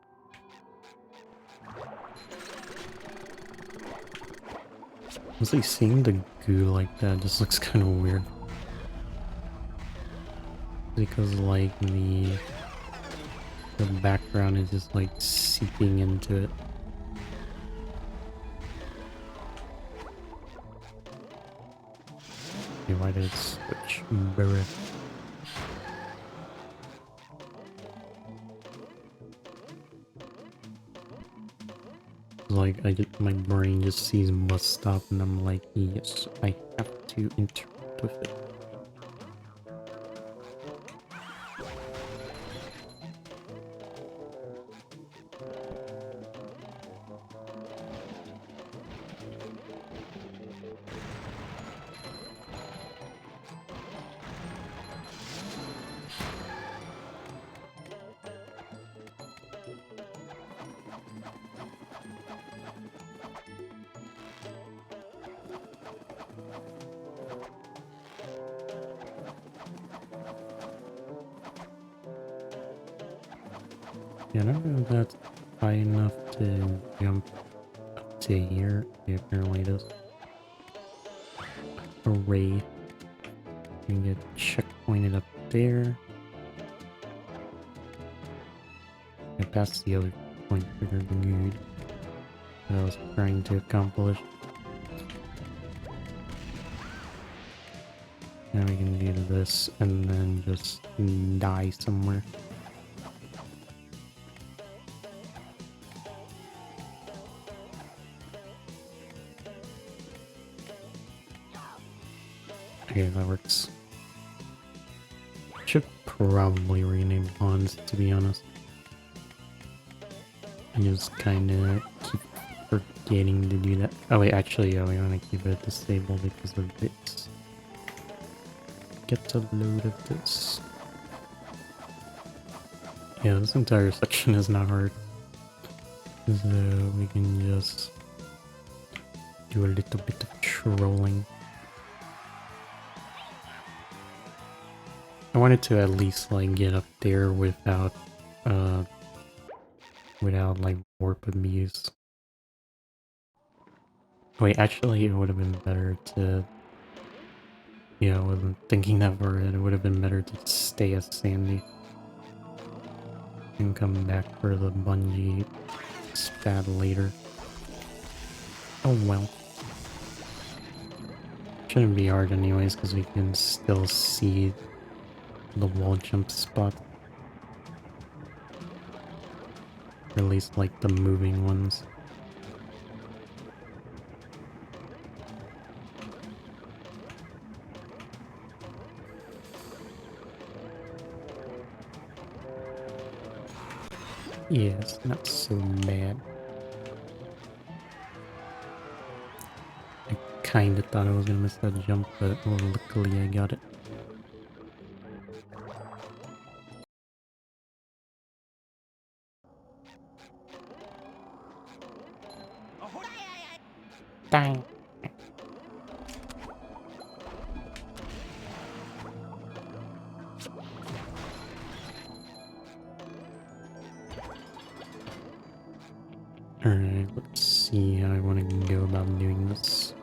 Honestly, seeing the goo like that just looks kind of weird. Because like the background is just like seeping into it. Okay, why did it switch? Brr. Like my brain just sees bus stop and I'm like, yes, I have to interact with it. Yeah, I don't know if that's high enough to jump up to here. Yeah, apparently it is. Array. You can get checkpointed up there. I passed the other point trigger good that I was trying to accomplish. Now we can do this and then just die somewhere. Okay, that works. Should probably rename Hans, to be honest. I just kinda keep forgetting to do that. Oh wait, actually, yeah, we wanna keep it disabled because of bits. Get a load of this. Yeah, this entire section is not hard. So we can just do a little bit of trolling. I wanted to at least like get up there without like warp abuse. Wait, actually it would have been better to, yeah, I wasn't thinking that for it. It would have been better to stay as Sandy and come back for the bungee spat later. Oh well. Shouldn't be hard anyways because we can still see the wall jump spot. Or at least like the moving ones. Yes, not so bad. I kinda thought I was gonna miss that jump, but luckily I got it. Dang. Alright, let's see how I want to go about doing this.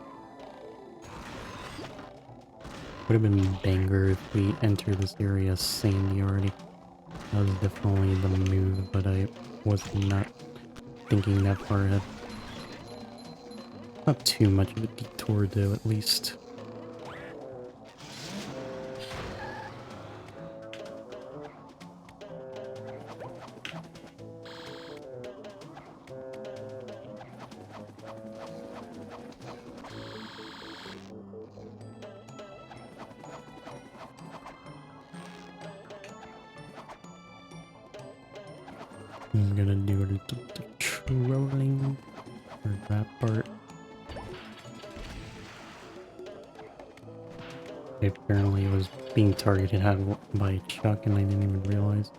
Would have been banger if we enter this area sandy already. That was definitely the move, but I was not thinking that far ahead. Not too much of a detour though, at least. I'm gonna do a little bit of trolling for that part. Apparently it was being targeted by Chuck and I didn't even realize.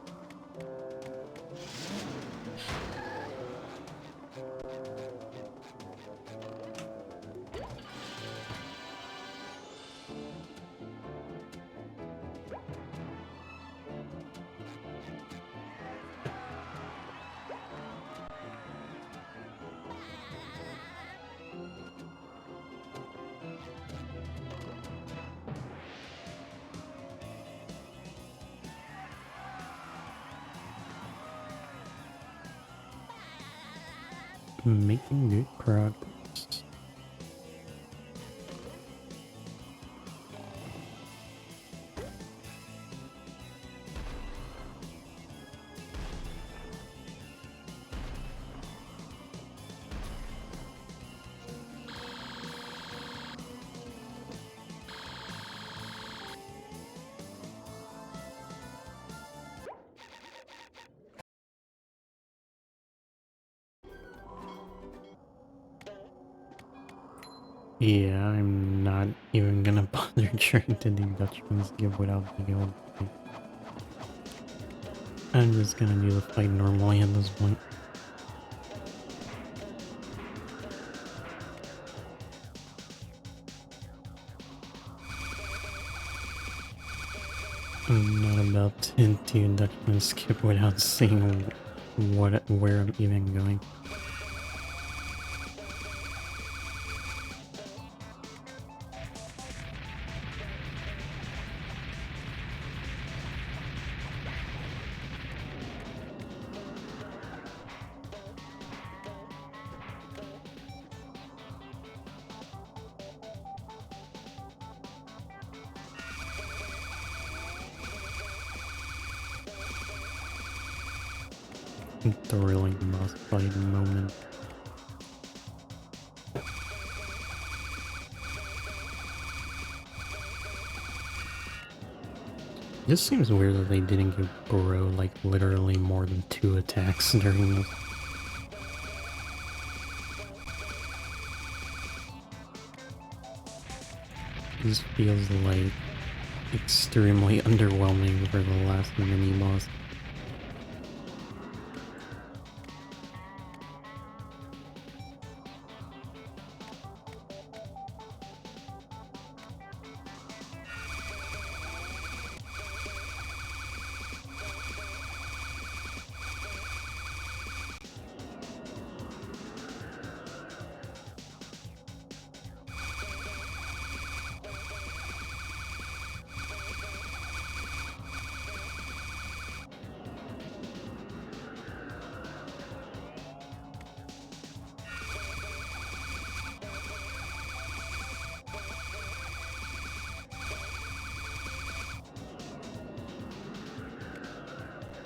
Making good progress. Yeah, I'm not even gonna bother trying to do Dutchman's Give without the old thing. I'm just gonna do the fight normally at this point. I'm not about to do Dutchman's Skip without seeing where I'm even going. Thrilling boss fight moment. It just seems weird that they didn't give Bro like literally more than 2 attacks during this. This feels like extremely underwhelming for the last mini boss.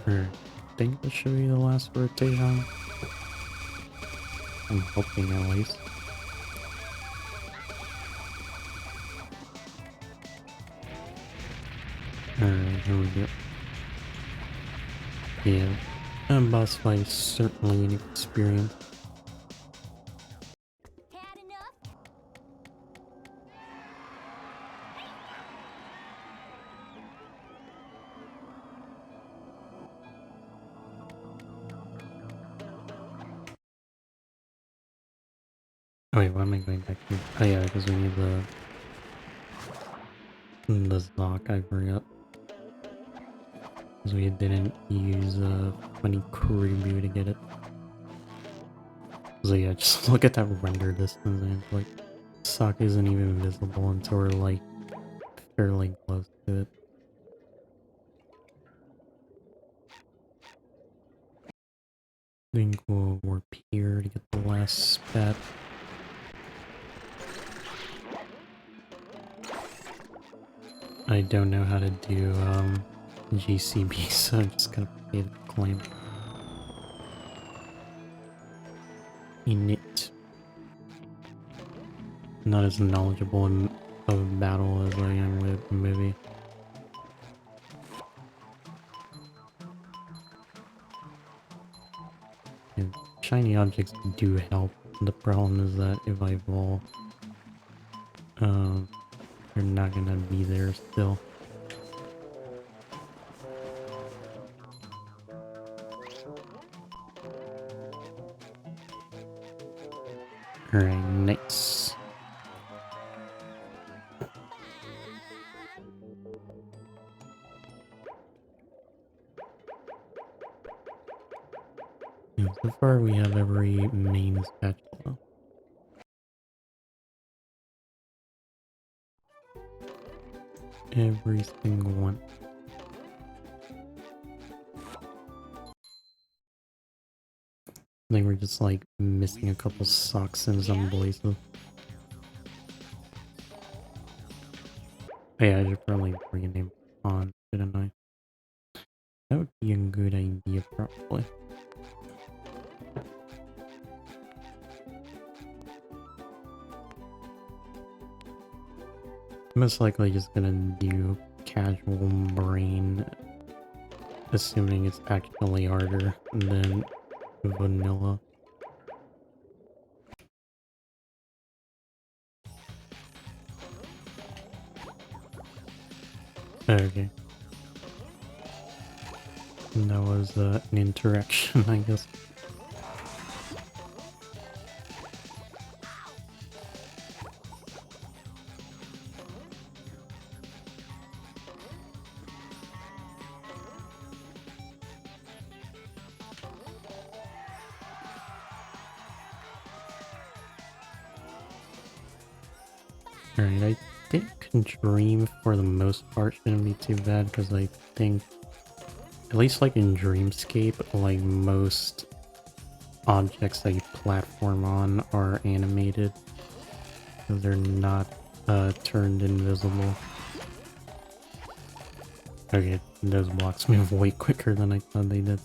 I think this should be the last rotation. I'm hoping at least. Alright, here we go. Yeah, boss fight is certainly an experience. Had enough? Oh wait, why am I going back here? Oh yeah, because we need the Zoc, I forgot. Because we didn't use a funny Kuribu to get it. So yeah, just look at that render distance and it's like Sock isn't even visible until we're like fairly close to it. I think we'll warp here to get the last spat. I don't know how to do GCB, so I'm just gonna pay the claim. Init. Not as knowledgeable of battle as I am with the movie. And shiny objects do help. The problem is that if I fall, they're not gonna be there still. Alright, nice. Yeah, so far we have every main spatula. Every single one. I think we're just like missing a couple socks in some places. Oh yeah, I should probably rename on, shouldn't I? That would be a good idea, probably. Most likely just gonna do casual brain, assuming it's actually harder than vanilla. Okay. That was an interaction, I guess. Alright, I think Dream for the most part shouldn't be too bad because I think, at least like in Dreamscape, like most objects that you platform on are animated. So they're not turned invisible. Okay, those blocks move way quicker than I thought they did.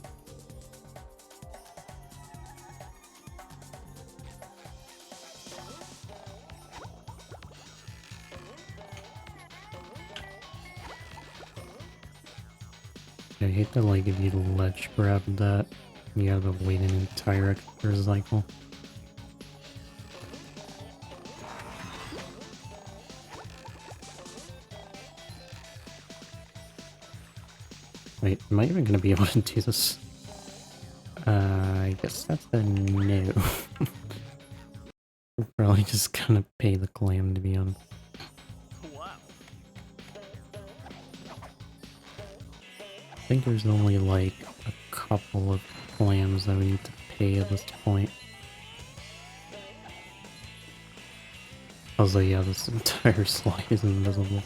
I hate that, like, if you ledge grab that, you have to wait an entire extra cycle. Wait, am I even gonna be able to do this? I guess that's a no. We're probably just gonna pay the claim, to be honest. Wow. I think there's only like a couple of clams that we need to pay at this point. Also, yeah, this entire slide is invisible.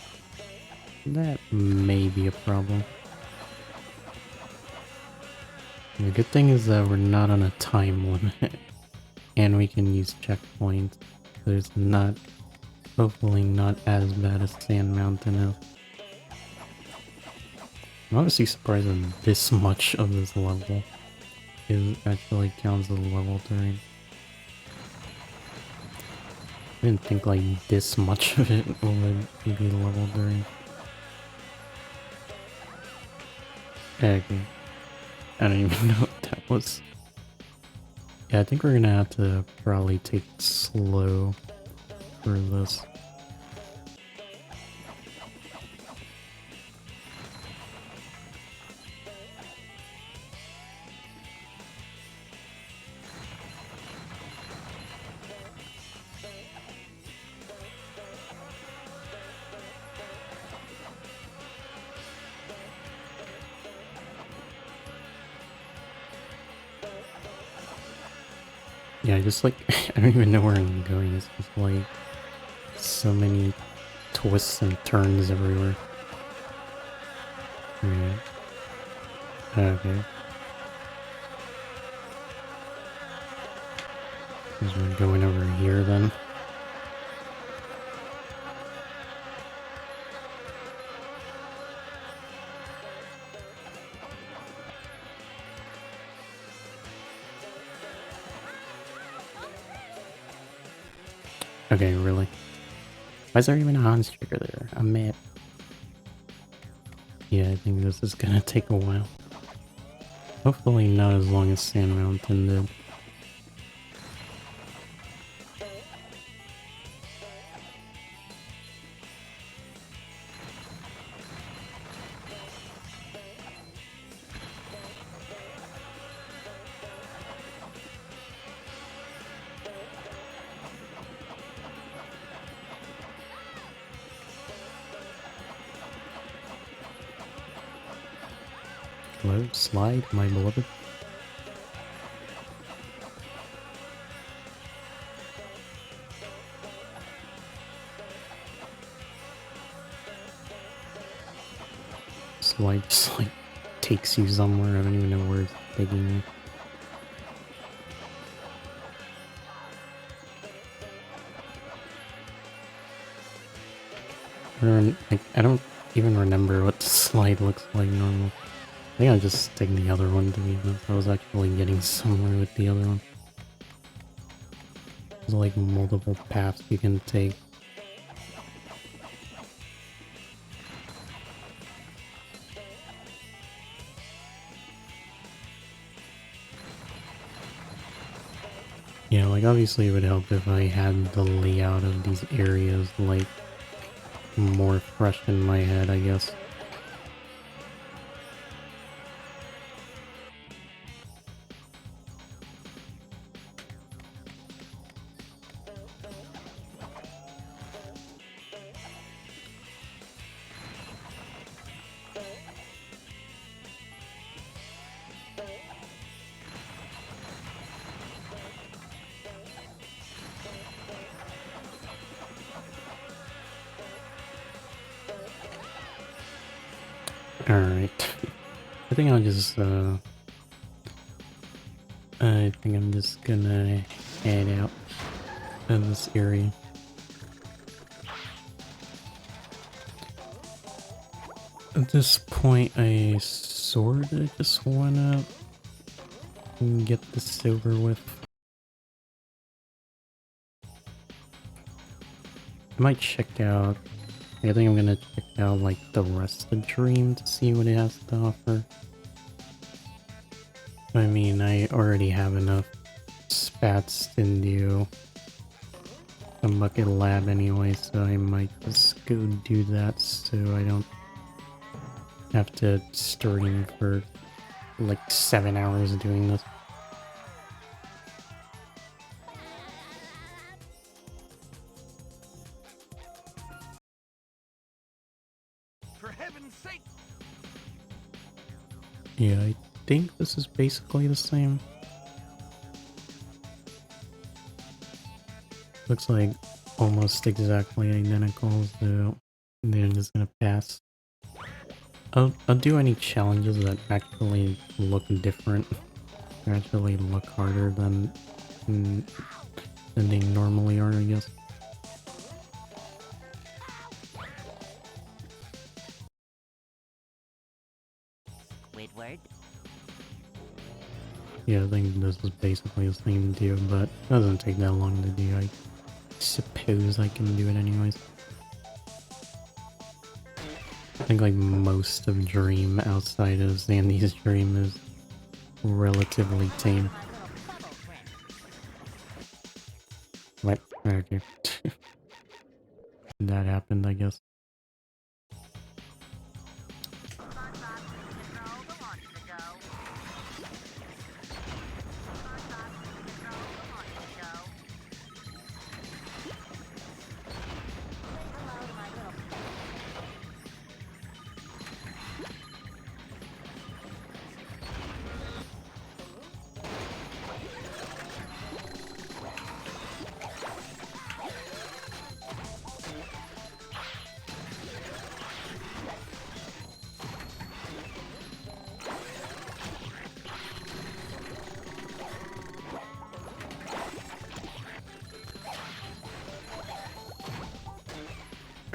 That may be a problem. The good thing is that we're not on a time limit, and we can use checkpoints, so it's not, hopefully not as bad as Sand Mountain is. I'm honestly surprised that this much of this level actually counts as level terrain. I didn't think like this much of it would be level terrain. Okay. I don't even know what that was. Yeah, I think we're gonna have to probably take it slow for this. Yeah, just like, I don't even know where I'm going. It's just like so many twists and turns everywhere. Yeah. Okay. Because we're going over here then. Okay, really? Why is there even a Hans trigger there? A map. Yeah, I think this is gonna take a while. Hopefully not as long as Sand Mountain did. Hello, slide, my beloved. Slide just like takes you somewhere. I don't even know where it's taking you. I don't even remember what the slide looks like normal. I think I'll just take the other one to be honest. I was actually getting somewhere with the other one. There's like multiple paths you can take. Yeah, like obviously it would help if I had the layout of these areas like more fresh in my head, I guess. Alright. I think I'm just gonna head out of this area. At this point, I sorta just wanna get this over with. I might check out... I think I'm gonna check out like the rest of Dream to see what it has to offer. I mean, I already have enough spats to do a bucket lab anyway, so I might just go do that so I don't have to stream for like 7 hours doing this. For heaven's sake! Yeah, I think this is basically the same. Looks like almost exactly identical, so they're just gonna pass. I'll do any challenges that actually look different, actually look harder than they normally are, I guess. Squidward. Yeah, I think this is basically the same deal, but it doesn't take that long to do. I suppose I can do it anyways. I think like most of Dream outside of Sandy's Dream is relatively tame. What? Okay. That happened, I guess.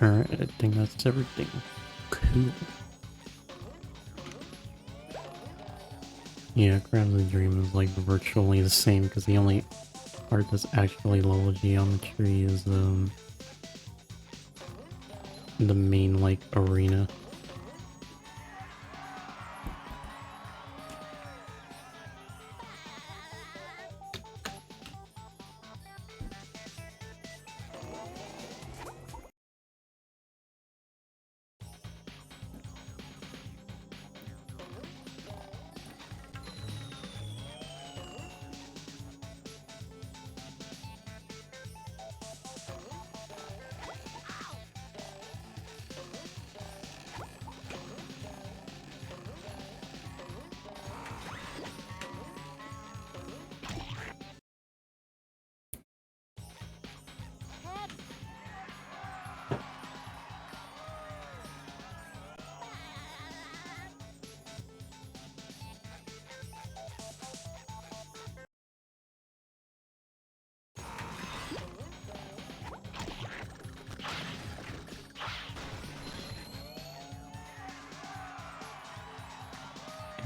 Alright, I think that's everything. Cool. Yeah, Crab's a Dream is like virtually the same because the only part that's actually level geometry is the main like arena.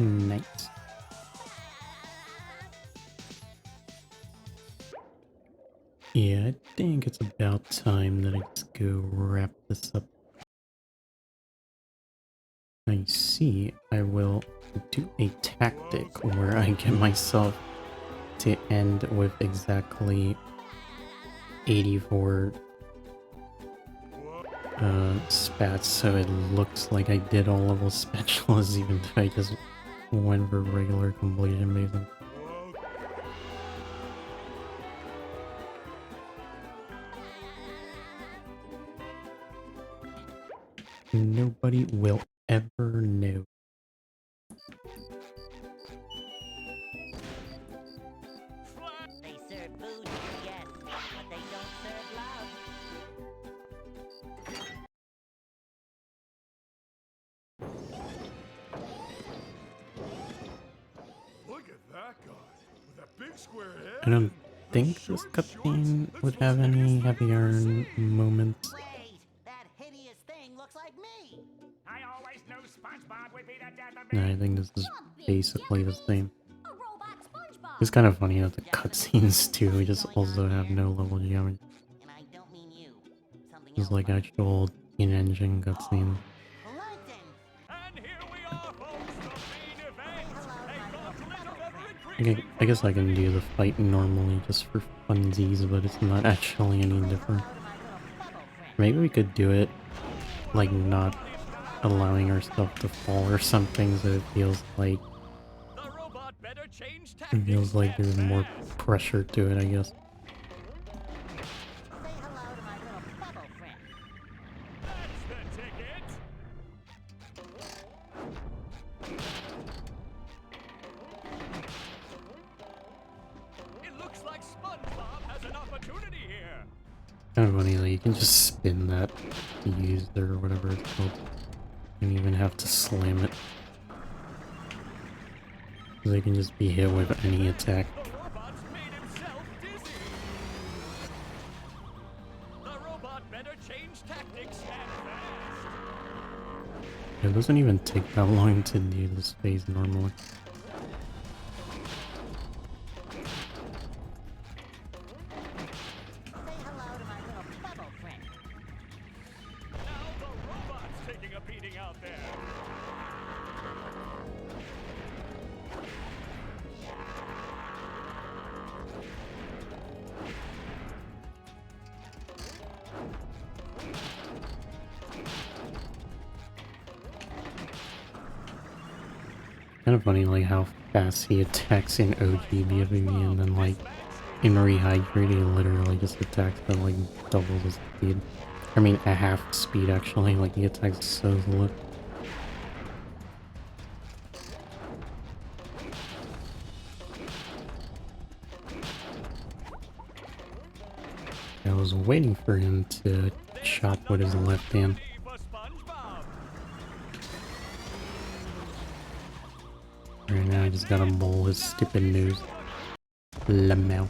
Nice. Yeah, I think it's about time that I just go wrap this up. I see I will do a tactic where I get myself to end with exactly 84 spats, so it looks like I did all level spatulas even though I just went for regular completion basically. Nobody will ever know. They serve food, yes, but they don't serve love. Look at that guy with a big square head. I don't think this cutscene would have any heavier moments. Wait, that hideous thing looks like me. I always knew SpongeBob would be the death of No, I think this is basically the same. A robot SpongeBob. It's kind of funny that the cutscenes too just also have no level geometry. And I don't mean you. Something It's else. like actual in-engine cutscenes. Plankton. And here we are, folks, the main event. A gauntlet of Okay, I guess I can do the fight normally just for funsies, but it's not actually any different. Maybe we could do it like not allowing our stuff to fall or something, so it feels like The robot better change tactics. there's more pressure to it, I guess. Say hello to my little bubble friend. That's the ticket. It looks like SpongeBob has an opportunity here. Kind of funny that you can just spin that to use there or whatever it's called. You don't even have to slam it. They can just be hit with any attack. The robot's made himself dizzy. The robot better change tactics and fast. It doesn't even take that long to do this phase normally. Say hello to my little bubble friend. Now the robot's taking a beating out there. Kind of funny like how fast he attacks in OG BfBB and then like in Rehydrate he literally just attacks at like double the speed. I mean a half speed actually, like he attacks so slow. I was waiting for him to chop with his left hand. For SpongeBob. Right now I just gotta bowl his stupid nose. Lamau.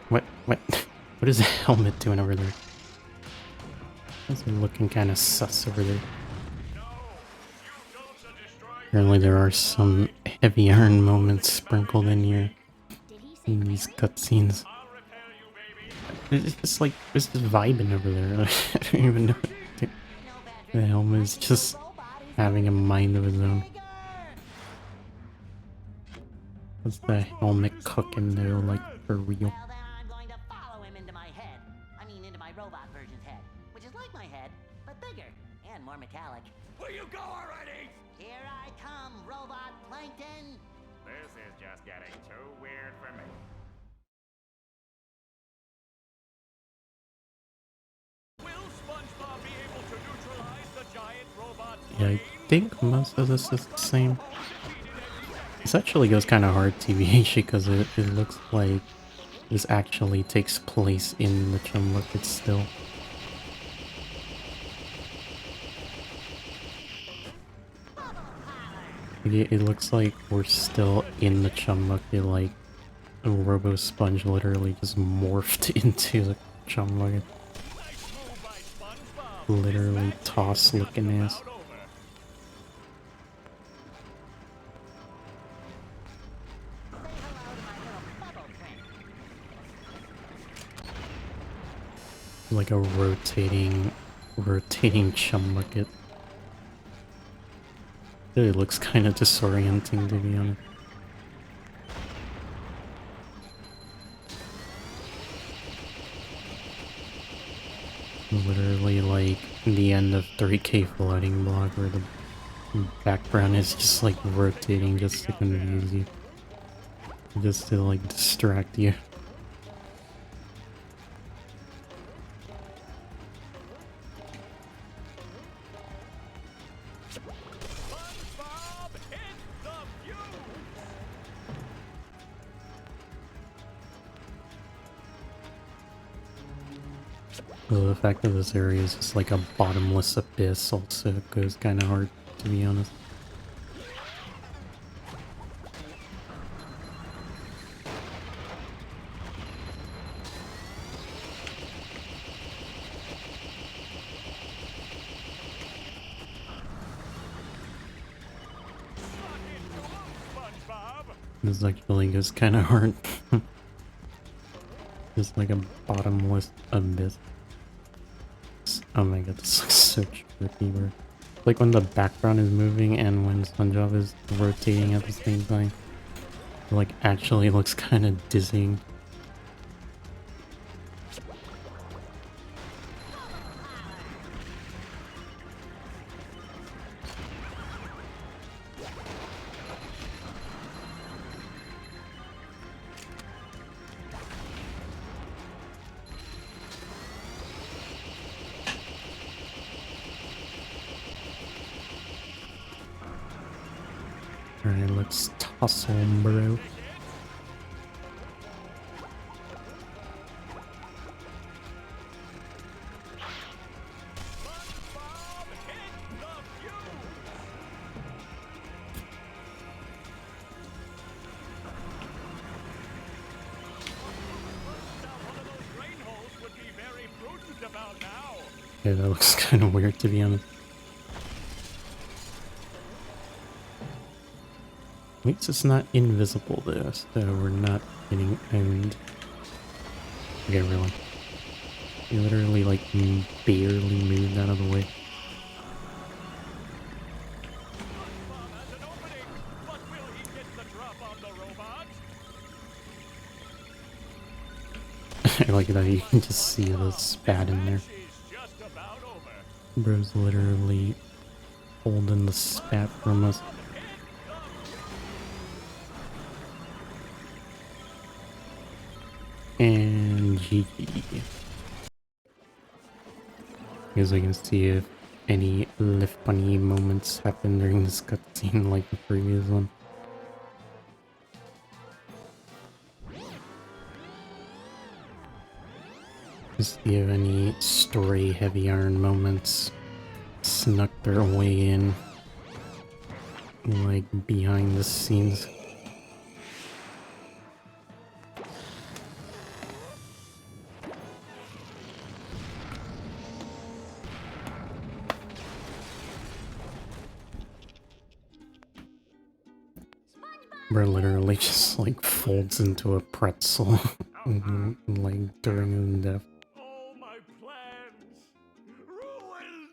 What? What is the helmet doing over there? It's looking kind of sus over there. Apparently there are some heavy iron moments sprinkled in here. In these cutscenes. It's just like, it's just vibing over there. I don't even know what to do. The helmet is just having a mind of its own. What's the helmet cooking though, like, for real? Well, then I'm going to follow him into my head. I mean, into my robot version's head, which is like my head, but bigger and more metallic. Will you go already? Here I come, robot plankton. This is just getting too weird for me. Will SpongeBob be able to neutralize the giant robot's Yeah, I brain? think most of this is the same. This actually goes kind of hard TBH because it looks like this actually takes place in the Chum Bucket still. It looks like we're still in the Chum Bucket, like a Robo Sponge literally just morphed into the Chum Bucket. Nice move by SpongeBob. Literally toss looking ass. About over. Say hello to my little bubble friend. Like a rotating Chum Bucket. It looks kind of disorienting, to be honest. Literally like the end of 3K floating block where the background is just like rotating just to confuse you. Just to like distract you. SpongeBob hit the fuse. Well, the fact that this area is just like a bottomless abyss also goes kind of hard, to be honest. SpongeBob. This actually goes kind of hard. Just like a bottomless abyss. Oh my god, this looks so tricky, bro. Like when the background is moving and when SpongeBob is rotating at the same time. It like actually looks kind of dizzying. Alright, let's toss him, bro. SpongeBob hit the fuse. Now one of those drain holes would be very prudent about now. Yeah, that looks kind of weird, to be honest. At least it's not invisible though, so we're not getting owned. Okay, really. You literally like barely moved out of the way. SpongeBob has an opening, but will he get the drop on the robot? I like that you can just see the spat in there. She's just about over. Bro's literally holding the spat from us. And GG. Because I can see if any lift bunny moments happen during this cutscene like the previous one. Just see if any story heavy iron moments snuck their way in, like behind the scenes. Bro literally just like folds into a pretzel like during his death. All my plans ruined.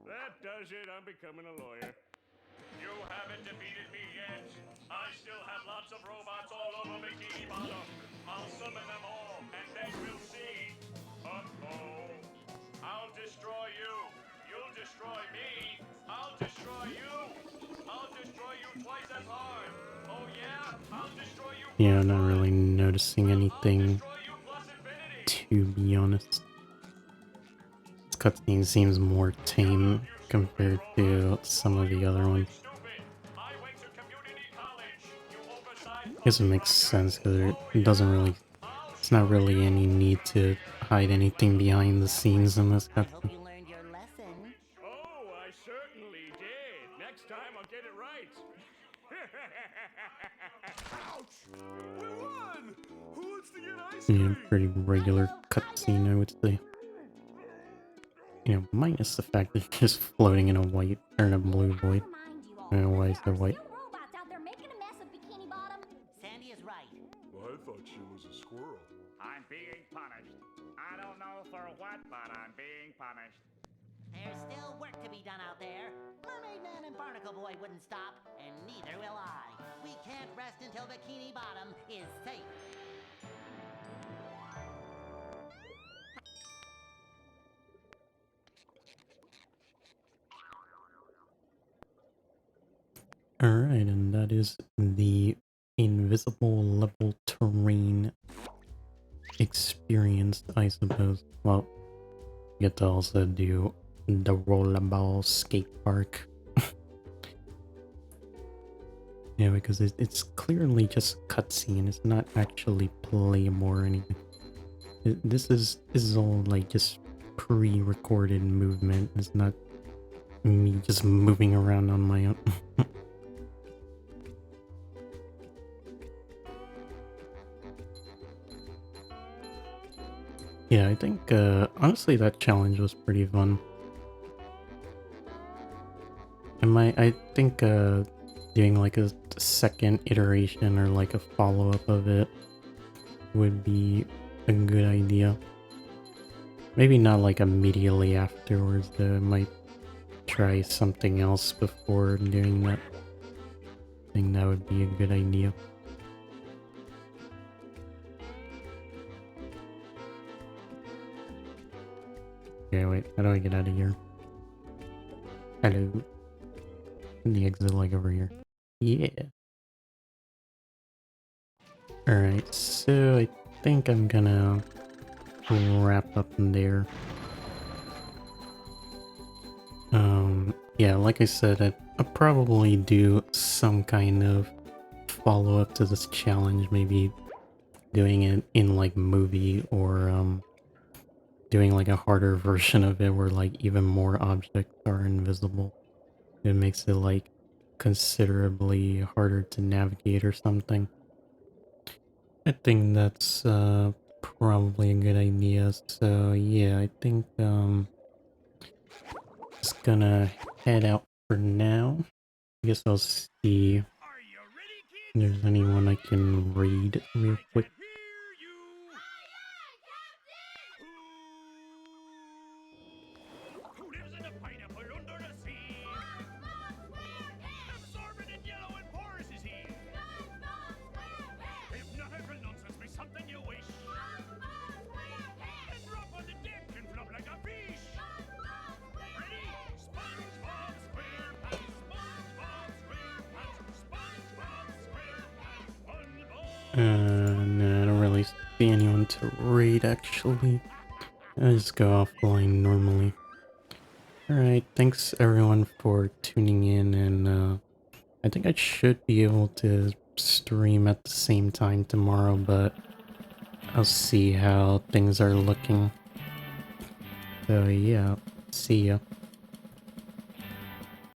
That does it. I'm becoming a lawyer. You haven't defeated me yet. I still have lots of robots all over Bikini Bottom. I'll summon them all, and then we'll see. Uh-oh. I'll destroy you. You'll destroy me. I'll destroy you. I'll destroy you twice as hard. Oh yeah? I'll destroy you. Yeah, not really noticing anything, to be honest. This cutscene seems more tame compared to some of the other ones. I guess it makes sense because it doesn't really, it's not really any need to hide anything behind the scenes in this I hope cutscene. you learned your lesson. Oh, I certainly did. Next time I'll get it right. Ouch! We won! Who wants to get ice Yeah, cream? pretty regular cutscene, I would say. You know, minus the fact that it's just floating in a white or in a blue void. Remind you all, I don't know why there is there are white. still robots out there making a mess of Bikini Bottom. Sandy is right. Well, I thought she was a squirrel. I'm being punished. I don't know for what, but I'm being punished. There's still work to be done out there. Mermaid Man and Barnacle Boy wouldn't stop, and neither will I. We can't rest until Bikini Bottom is safe. Alright, and that is the invisible level terrain experienced, I suppose. Well, you get to also do the rollerball skate park. Yeah, because it's clearly just cutscene. It's not actually playable or anything. This is all like just pre-recorded movement. It's not me just moving around on my own. Yeah, I think honestly that challenge was pretty fun. And I think doing like a second iteration or like a follow-up of it would be a good idea. Maybe not like immediately afterwards though. I might try something else before doing that. I think that would be a good idea. Okay, wait, how do I get out of here? Hello. The exit like over here. Yeah. Alright, so I think I'm gonna wrap up in there. Yeah, like I said, I'll probably do some kind of follow-up to this challenge, maybe doing it in like movie or doing like a harder version of it where like even more objects are invisible. It makes it like considerably harder to navigate or something. I think that's probably a good idea. So yeah, I think just gonna head out for now. I guess I'll see if Are you ready, kids? there's anyone I can raid real quick. Hear you. Who lives in a pineapple under the sea? Absorbent and yellow and porous is he. Hypnotical nonsense be something you wish. And drop on the deck and flop like a fish. Ready? SpongeBob SquarePants, SpongeBob SquarePants, SpongeBob SquarePants, SpongeBob. No, I don't really see anyone to raid actually. I just go offline normally. Alright, thanks everyone for tuning in, and I think I should be able to stream at the same time tomorrow, but I'll see how things are looking. So yeah, see ya.